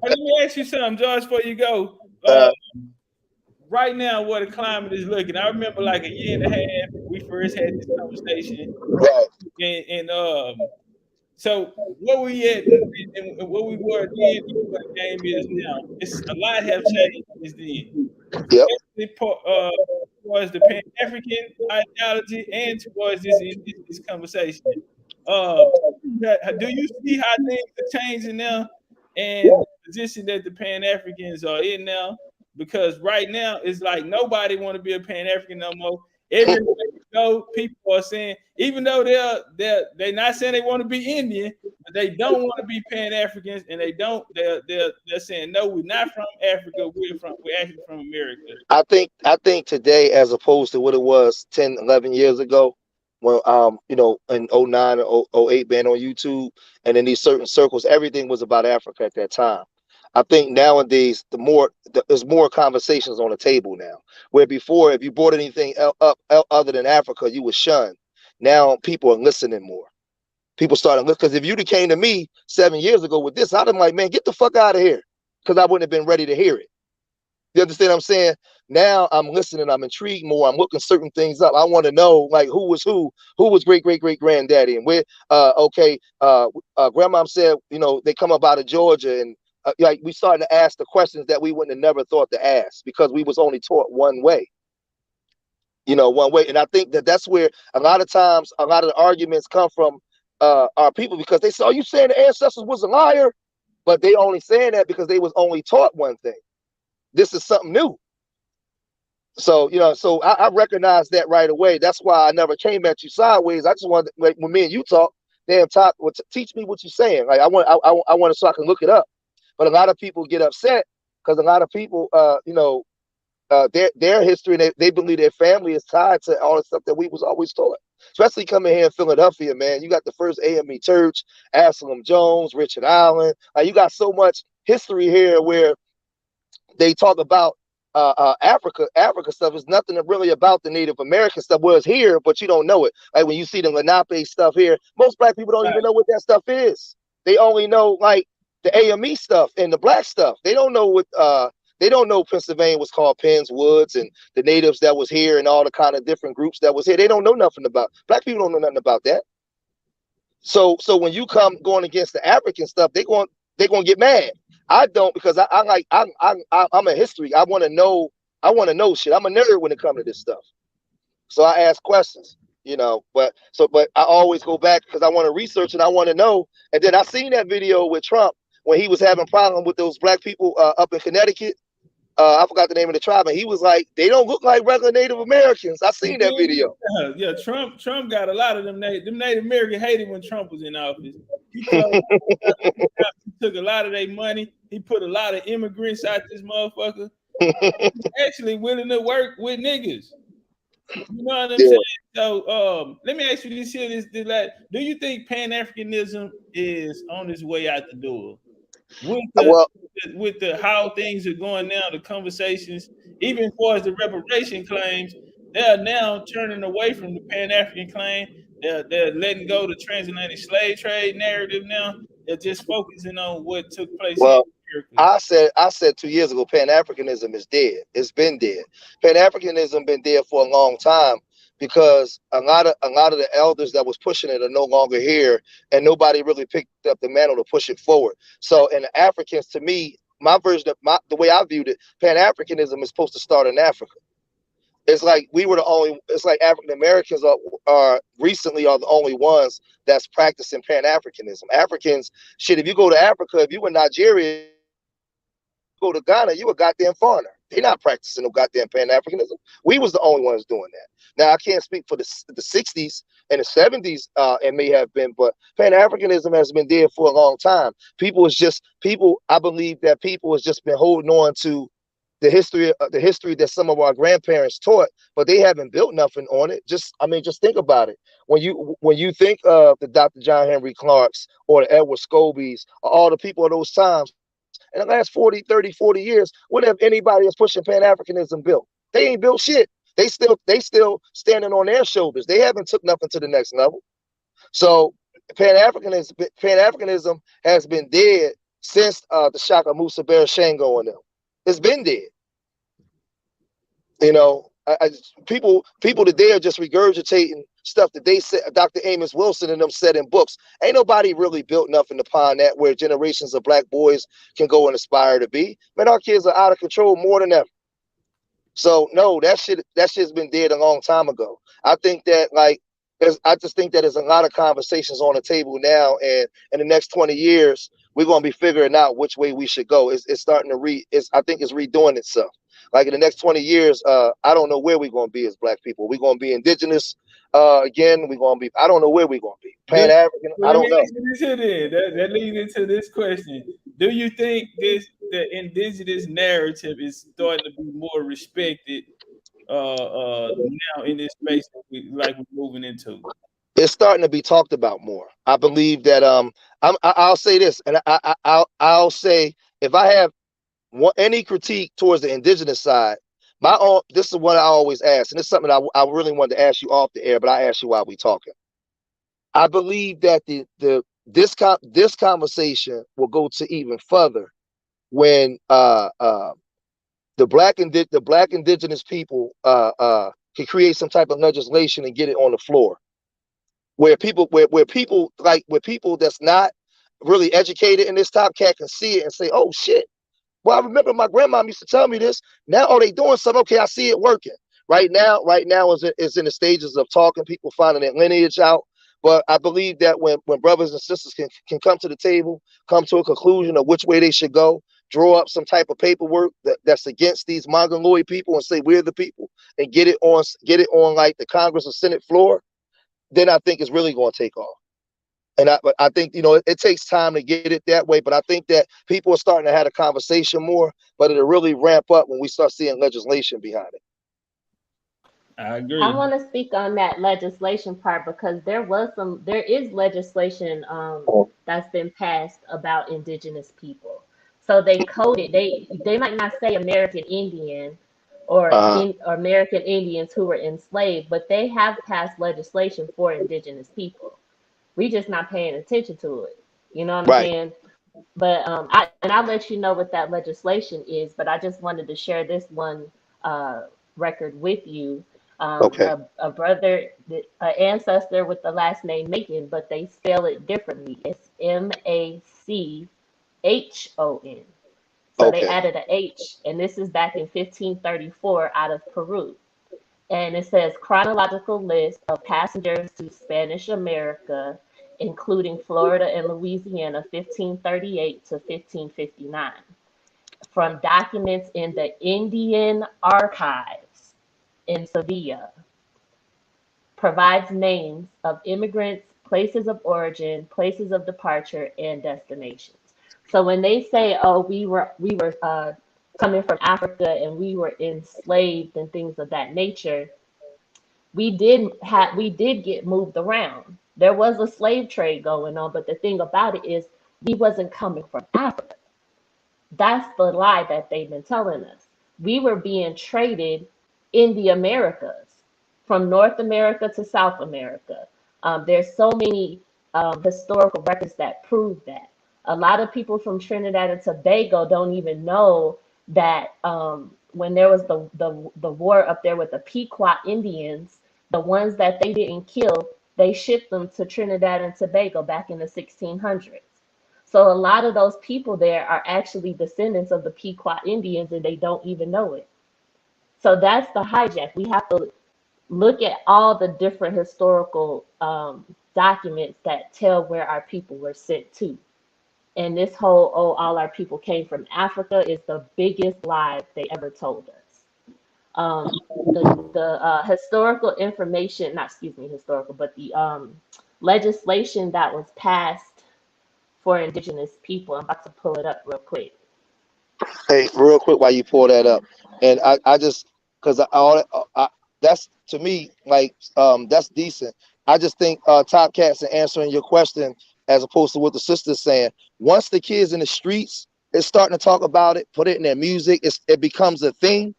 Let me ask you something, George, before you go. Right now, where the climate is looking, I remember like a year and a half we first had this conversation. Right. And so where we at and where we were then and what the game is now, it's a lot have changed since then. Yep. Towards the Pan-African ideology and towards this conversation. Do you see how things are changing now and the position that the Pan-Africans are in now? Because right now it's like nobody want to be a Pan-African no more. Everywhere you go, people are saying, even though they're not saying they want to be Indian, but they don't want to be Pan-Africans, and they're saying no, we're not from Africa, we're actually from America. I think today, as opposed to what it was 10, 11 years ago, when in 09 or 08 being on YouTube, and in these certain circles, everything was about Africa at that time. I think nowadays there's more conversations on the table now. Where before, if you brought anything up other than Africa, you were shunned. Now people are listening more. People starting to listen, because if you'd have came to me 7 years ago with this, I'd have been like, man, get the fuck out of here, because I wouldn't have been ready to hear it. You understand what I'm saying? Now I'm listening, I'm intrigued more, I'm looking certain things up. I want to know, like, who was great granddaddy, and where grandma said, they come up out of Georgia, and like we started to ask the questions that we wouldn't have never thought to ask, because we was only taught one way. One way. And I think that's where a lot of times a lot of the arguments come from our people, because they say, "Oh, you saying the ancestors was a liar?" But they only saying that because they was only taught one thing. This is something new. So, so I recognize that right away. That's why I never came at you sideways. I just wanted, like, when me and you talk, teach me what you're saying. Like I want to, so I can look it up. But a lot of people get upset because a lot of people, their history, and they believe their family is tied to all the stuff that we was always taught. Especially coming here in Philadelphia, man. You got the first AME Church, Absalom Jones, Richard Allen. You got so much history here where they talk about Africa stuff. Is nothing really about the Native American stuff. Well, it's here, but you don't know it. Like when you see the Lenape stuff here, most black people don't even know what that stuff is. They only know like the AME stuff and the black stuff. They don't know what they don't know Pennsylvania was called Penns Woods, and the natives that was here, and all the kind of different groups that was here. They don't know nothing about. Black people don't know nothing about that. So when you come going against the African stuff, they're going to get mad. I don't, because I'm a history. I want to know shit. I'm a nerd when it comes to this stuff. So I ask questions, but I always go back because I want to research and I want to know. And then I seen that video with Trump when he was having problems with those black people up in Connecticut. I forgot the name of the tribe, and he was like, they don't look like regular Native Americans. I seen that video. Yeah, Trump got a lot of them Native Americans hated when Trump was in office. He took a lot of their money. He put a lot of immigrants out this motherfucker. He's actually willing to work with niggas. You know what I'm saying? So let me ask you this here. Do you think Pan-Africanism is on its way out the door? With the how things are going now, the conversations, even as far as the reparation claims, they're now turning away from the Pan-African claim. They're letting go the transatlantic slave trade narrative now. They're just focusing on what took place in America. I said 2 years ago, Pan-Africanism is dead. It's been dead. Pan-Africanism been dead for a long time because a lot of the elders that was pushing it are no longer here, and nobody really picked up the mantle to push it forward. So, and the Africans, to me, my version of the way I viewed it, Pan Africanism is supposed to start in Africa. It's like we were the only. It's like African Americans are recently are the only ones that's practicing Pan Africanism. Africans, shit. If you go to Africa, if you in Nigeria, go to Ghana, you a goddamn foreigner. They're not practicing no goddamn Pan Africanism. We was the only ones doing that. Now I can't speak for the 60s and the 70s. It may have been, but Pan Africanism has been there for a long time. People is just people. I believe that people has just been holding on to the history that some of our grandparents taught, but they haven't built nothing on it. Just think about it. When you think of the Dr. John Henry Clarks or the Edward Scobies, or all the people of those times, in the last 40, 30, 40 years, what have anybody that's pushing Pan-Africanism built? They ain't built shit. They still standing on their shoulders. They haven't took nothing to the next level. So Pan-Africanism has been dead since the Shaka Musa Bear Shango and them. It's been dead. You know, people today are just regurgitating stuff that they said, Dr. Amos Wilson and them said in books. Ain't nobody really built nothing upon that where generations of black boys can go and aspire to be. Man, our kids are out of control more than ever. So no, that shit's been dead a long time ago. I think that I just think that there's a lot of conversations on the table now, and in the next 20 years, we're gonna be figuring out which way we should go. It's starting to I think it's redoing itself. Like in the next 20 years, I don't know where we're gonna be as black people. We're gonna be indigenous again. I don't know where we're gonna be. Pan African. I don't know. That leads into this question. Do you think the indigenous narrative is starting to be more respected now in this space we're moving into? It's starting to be talked about more. I believe that I'll say this, and I'll say, if I have any critique towards the indigenous side, this is what I always ask, and it's something I really wanted to ask you off the air, but I asked you while we talking. I believe that this conversation will go to even further when the black indigenous people can create some type of legislation and get it on the floor, where people that's not really educated in this top cat can see it and say, oh shit. Well, I remember my grandma used to tell me this. Now, oh, they doing something. Okay, I see it working. Right now is in the stages of talking, people finding their lineage out. But I believe that when brothers and sisters can come to the table, come to a conclusion of which way they should go, draw up some type of paperwork that's against these Mongoloid people and say we're the people, and get it on like the Congress or Senate floor, then I think it's really going to take off. But I think, it takes time to get it that way. But I think that people are starting to have a conversation more, but it'll really ramp up when we start seeing legislation behind it. I agree. I want to speak on that legislation part because there is legislation that's been passed about indigenous people. So they coded, they might not say American Indian or American Indians who were enslaved, but they have passed legislation for indigenous people. We just not paying attention to it. You know what I'm saying? But I'll let you know what that legislation is. But I just wanted to share this one record with you. A brother, an ancestor with the last name Macon, but they spell it differently. It's Machon. So they added an H, and this is back in 1534 out of Peru. And it says chronological list of passengers to Spanish America, including Florida and Louisiana, 1538 to 1559, from documents in the Indian Archives in Sevilla. Provides names of immigrants, places of origin, places of departure, and destinations. So when they say, "Oh, we were coming from Africa and we were enslaved and things of that nature," we did get moved around. There was a slave trade going on, but the thing about it is we wasn't coming from Africa. That's the lie that they've been telling us. We were being traded in the Americas, from North America to South America. There's so many historical records that prove that. A lot of people from Trinidad and Tobago don't even know that when there was the war up there with the Pequot Indians, The ones that they didn't kill, they shipped them to Trinidad and Tobago back in the 1600s. So a lot of those people there are actually descendants of the Pequot Indians and they don't even know it. So that's the hijack. We have to look at all the different historical documents that tell where our people were sent to. And this whole, oh, all our people came from Africa is the biggest lie they ever told us. The historical information, not excuse me, historical, but the legislation that was passed for indigenous people. I'm about to pull it up real quick. Hey, real quick while you pull that up, and I just because that's to me like that's decent. I just think Top Cats and answering your question as opposed to what the sister's saying. Once the kids in the streets is starting to talk about it, put it in their music, it becomes a thing.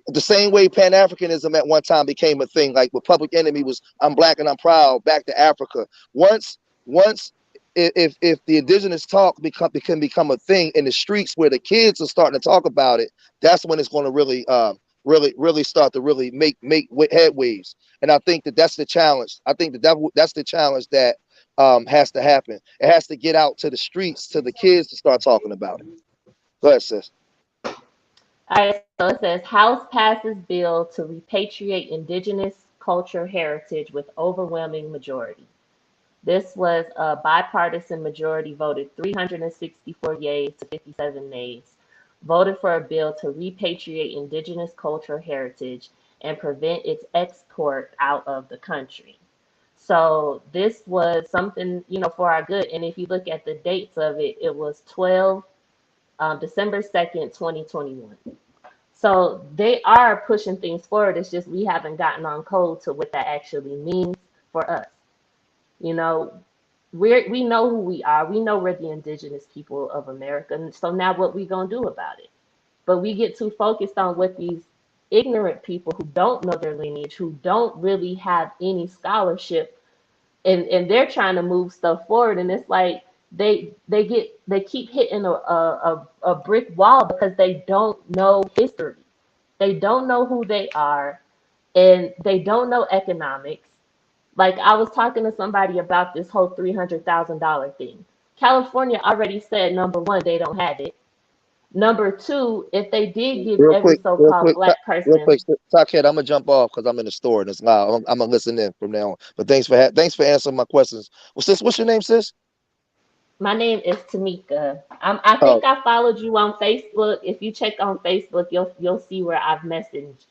The same way Pan-Africanism at one time became a thing, like what Public Enemy was, I'm black and I'm proud, back to Africa. Once if the indigenous talk can become a thing in the streets where the kids are starting to talk about it, that's when it's going to really start to really make headwaves. And I think that's the challenge. I think that's the challenge that has to happen. It has to get out to the streets, to the kids to start talking about it. Go ahead, sis. All right, so it says House passes bill to repatriate indigenous culture heritage with overwhelming majority. This was a bipartisan majority voted 364 yeas to 57 nays. Voted for a bill to repatriate indigenous cultural heritage and prevent its export out of the country. So this was something, for our good. And if you look at the dates of it, it was December 2nd, 2021. So they are pushing things forward. It's just we haven't gotten on code to what that actually means for us. You know, we know who we are. We know we're the indigenous people of America. And so now what we gonna do about it? But we get too focused on what these ignorant people who don't know their lineage, who don't really have any scholarship, and they're trying to move stuff forward. And it's like they keep hitting a brick wall because they don't know history. They don't know who they are, and they don't know economics. Like I was talking to somebody about this whole $300,000 thing. California already said number one, they don't have it. Number two, if they did give Real every quick, real so-called quick, black real person, quick. Talkhead, I'm gonna jump off because I'm in the store and it's loud. I'm gonna listen in from now on. But thanks for answering my questions. Well, sis, what's your name, sis? my name is Tamika. I Oh, think I followed you on Facebook. If you check on Facebook, you'll see where I've messaged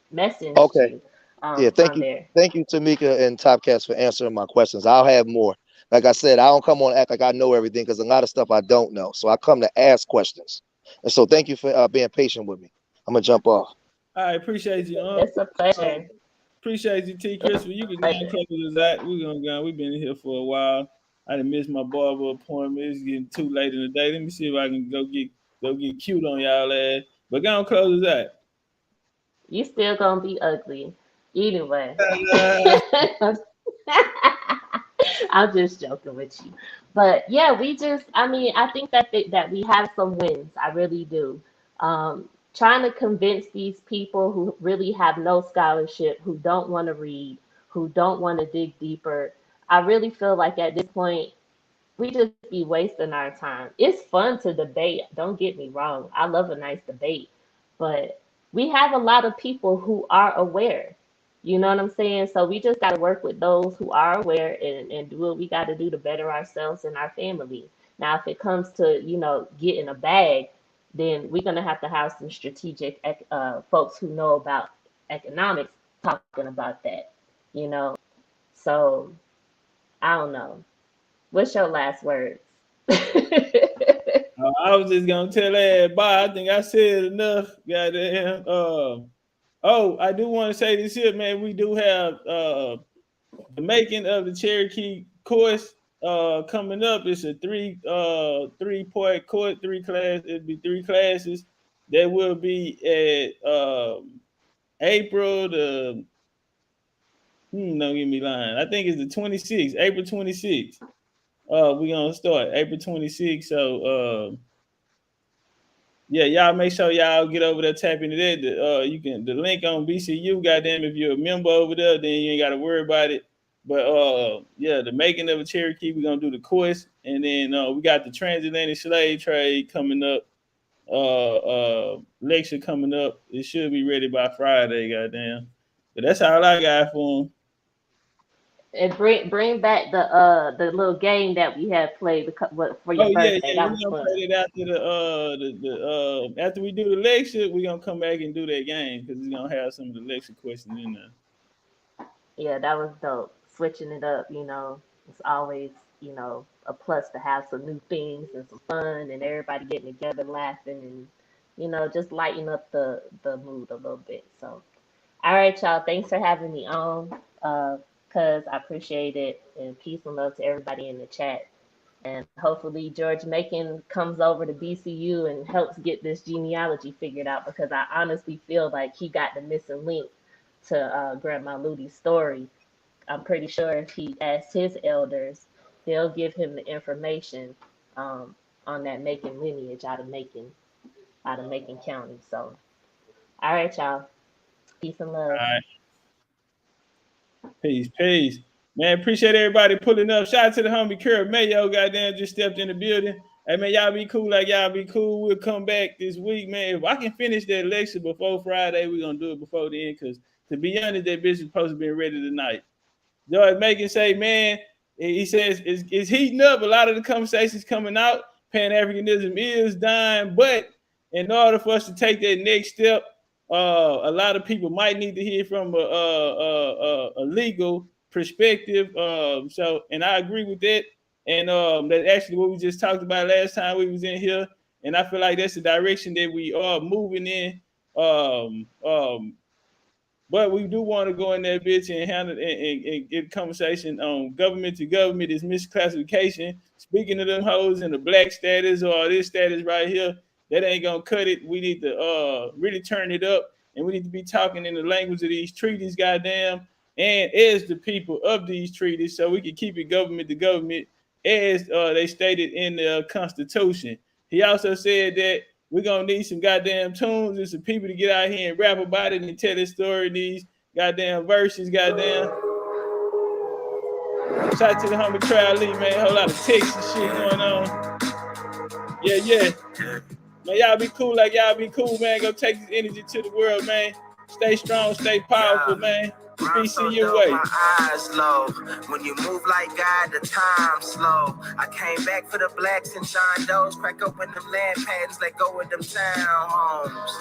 okay. you Yeah, on there. thank you, Tamika and Topcast for answering my questions. I'll have more. Like I said, I don't come on and act like I know everything because a lot of stuff I don't know. So I come to ask questions. And so thank you for being patient with me. I'm gonna jump off. I appreciate you. It's a pleasure. Appreciate you, T. Chris. You can go and close us out. We're gonna go. We've been here for a while. I didn't miss my barber appointment. It's getting too late in the day. Let me see if I can go get cute on y'all ass. But go and close us out. You still gonna be ugly. Anyway. I'm just joking with you. But yeah, I mean, I think that we have some wins. I really do. Trying to convince these people who really have no scholarship, who don't want to read, who don't want to dig deeper. I really feel like at this point, we just be wasting our time. It's fun to debate. Don't get me wrong. I love a nice debate, but we have a lot of people who are aware. You know what I'm saying? So we just got to work with those who are aware and do what we got to do to better ourselves and our family. Now, if it comes to, getting a bag, then we're going to have some strategic folks who know about economics talking about that, you know? So I don't know. What's your last words? I was just gonna tell everybody. I think I said enough. Goddamn. Oh, I do want to say this here, man. We do have the making of the Cherokee course coming up. It's a 3-part course, 3 class. It'll be 3 classes. That will be at April the don't get me lying. I think it's the 26th, April 26th. We're gonna start April 26th. So yeah, y'all make sure y'all get over there, tap into that. You can the link on BCU. Goddamn, if you're a member over there, then you ain't got to worry about it. But yeah, the making of a Cherokee, we're gonna do the course, and then we got the transatlantic slave trade coming up. Lecture coming up. It should be ready by Friday. Goddamn. But that's all I got for them. And bring back the little game that we had played for your Oh yeah, birthday. yeah. That We're was gonna fun. play it after the after we do the lecture. We're gonna come back and do that game because it's gonna have some of the lecture questions in there. Yeah, that was dope. Switching it up, it's always, a plus to have some new things and some fun and everybody getting together laughing and, just lighten up the mood a little bit. So, all right, y'all. Thanks for having me on. Cause I appreciate it, and peace and love to everybody in the chat. And hopefully George Macon comes over to BCU and helps get this genealogy figured out because I honestly feel like he got the missing link to Grandma Ludi's story. I'm pretty sure if he asks his elders, they'll give him the information on that Macon lineage out of Macon County. So, all right, y'all. Peace and love. All right. Peace. Man, appreciate everybody pulling up. Shout out to the homie Kurt Mayo, goddamn, just stepped in the building. Hey, man, y'all be cool like y'all be cool. We'll come back this week, man. If I can finish that lecture before Friday, we're going to do it before then because, to be honest, that bitch is supposed to be ready tonight. George Macon say, man, he says it's heating up. A lot of the conversations coming out. Pan-Africanism is dying, but in order for us to take that next step, a lot of people might need to hear from a legal perspective. So, and I agree with that. And that's actually what we just talked about last time we was in here. And I feel like that's the direction that we are moving in. But we do want to go in that bitch and handle and get a conversation on government to government is misclassification. Speaking of them hoes in the black status or this status right here, that ain't gonna cut it. We need to really turn it up, and we need to be talking in the language of these treaties, goddamn, and as the people of these treaties, so we can keep it government to government as they stated in the Constitution. He also said that we're gonna need some goddamn tunes and some people to get out here and rap about it and tell this story in these goddamn verses, goddamn. Shout out to the homie Crowd Lee, man. Whole lot of Texas shit going on. Yeah. Man, y'all be cool like y'all be cool, man. Go take this energy to the world, man. Stay strong, stay powerful, man. The BCU way. My eyes low. When you move like God, the time slow. I came back for the blacks and John Doe's. Crack open them land patents, let go of them townhomes.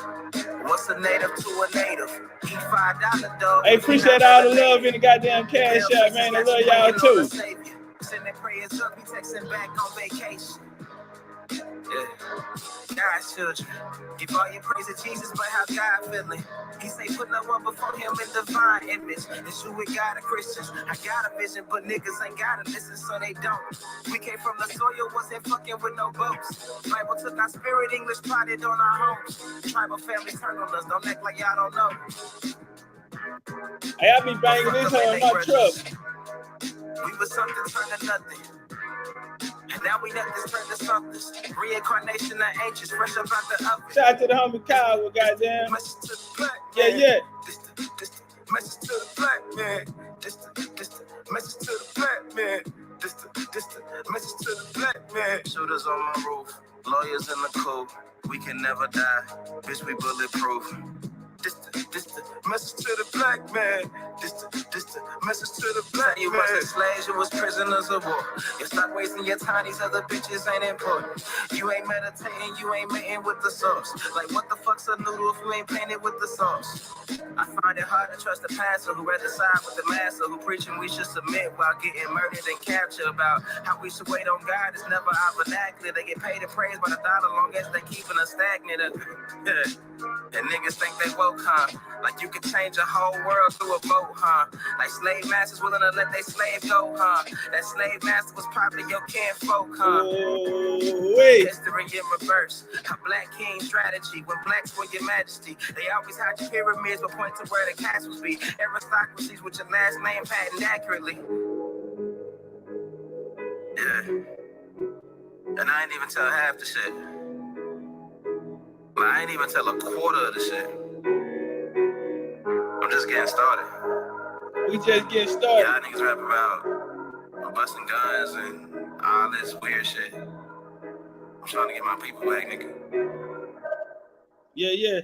What's a native to a native? Eat $5 though. Hey, appreciate all the love in the goddamn cash out, man. I love y'all too. Sending prayers up, he texting back on vacation. Yeah. God's children. Give all your praise to Jesus, but how God feeling? He say put no one before him in divine image. It's you with God and Christians. I got a vision, but niggas ain't gotta listen, so they don't. We came from the soil, wasn't fucking with no boats. Bible took our spirit, English plotted on our homes. Tribal families turn on us, don't act like y'all don't know. Hey, I be banging this hoe in my truck. We was something turned to nothing. And now we nothing's turned to something. Reincarnation of ancients, fresh up out the oven. Shout out to the homie Kyle, goddamn. Message to the black man. Yeah. This the message to the black man. This the message to the black man. This the message to the black man. Shooters on my roof, lawyers in the coop. We can never die, bitch, we bulletproof. This the message to the black man. This the message to the black man. You wasn't slaves, you was prisoners of war. You stop wasting your time, these other bitches ain't important. You ain't meditating, you ain't mating with the sauce. Like what the fuck's a noodle if you ain't painted with the sauce? I find it hard to trust the pastor who rather side with the master who preaching we should submit while getting murdered and captured. About how we should wait on God is never our vernacular. They get paid and praised by the dollar long as they keeping us stagnant. And niggas think they woke, huh? Like you could change a whole world through a vote, huh? Like slave masters willing to let their slave go, huh? That slave master was probably your kinfolk, huh? History in reverse. A black king strategy when blacks were your majesty. They always hide your pyramids but point to where the castles be. Aristocracies with your last name patent accurately. Yeah. And I ain't even tell half the shit. I ain't even tell a quarter of the shit. I'm just getting started. We just getting started. Y'all niggas rap about busting guns and all this weird shit. I'm trying to get my people back, nigga. Yeah.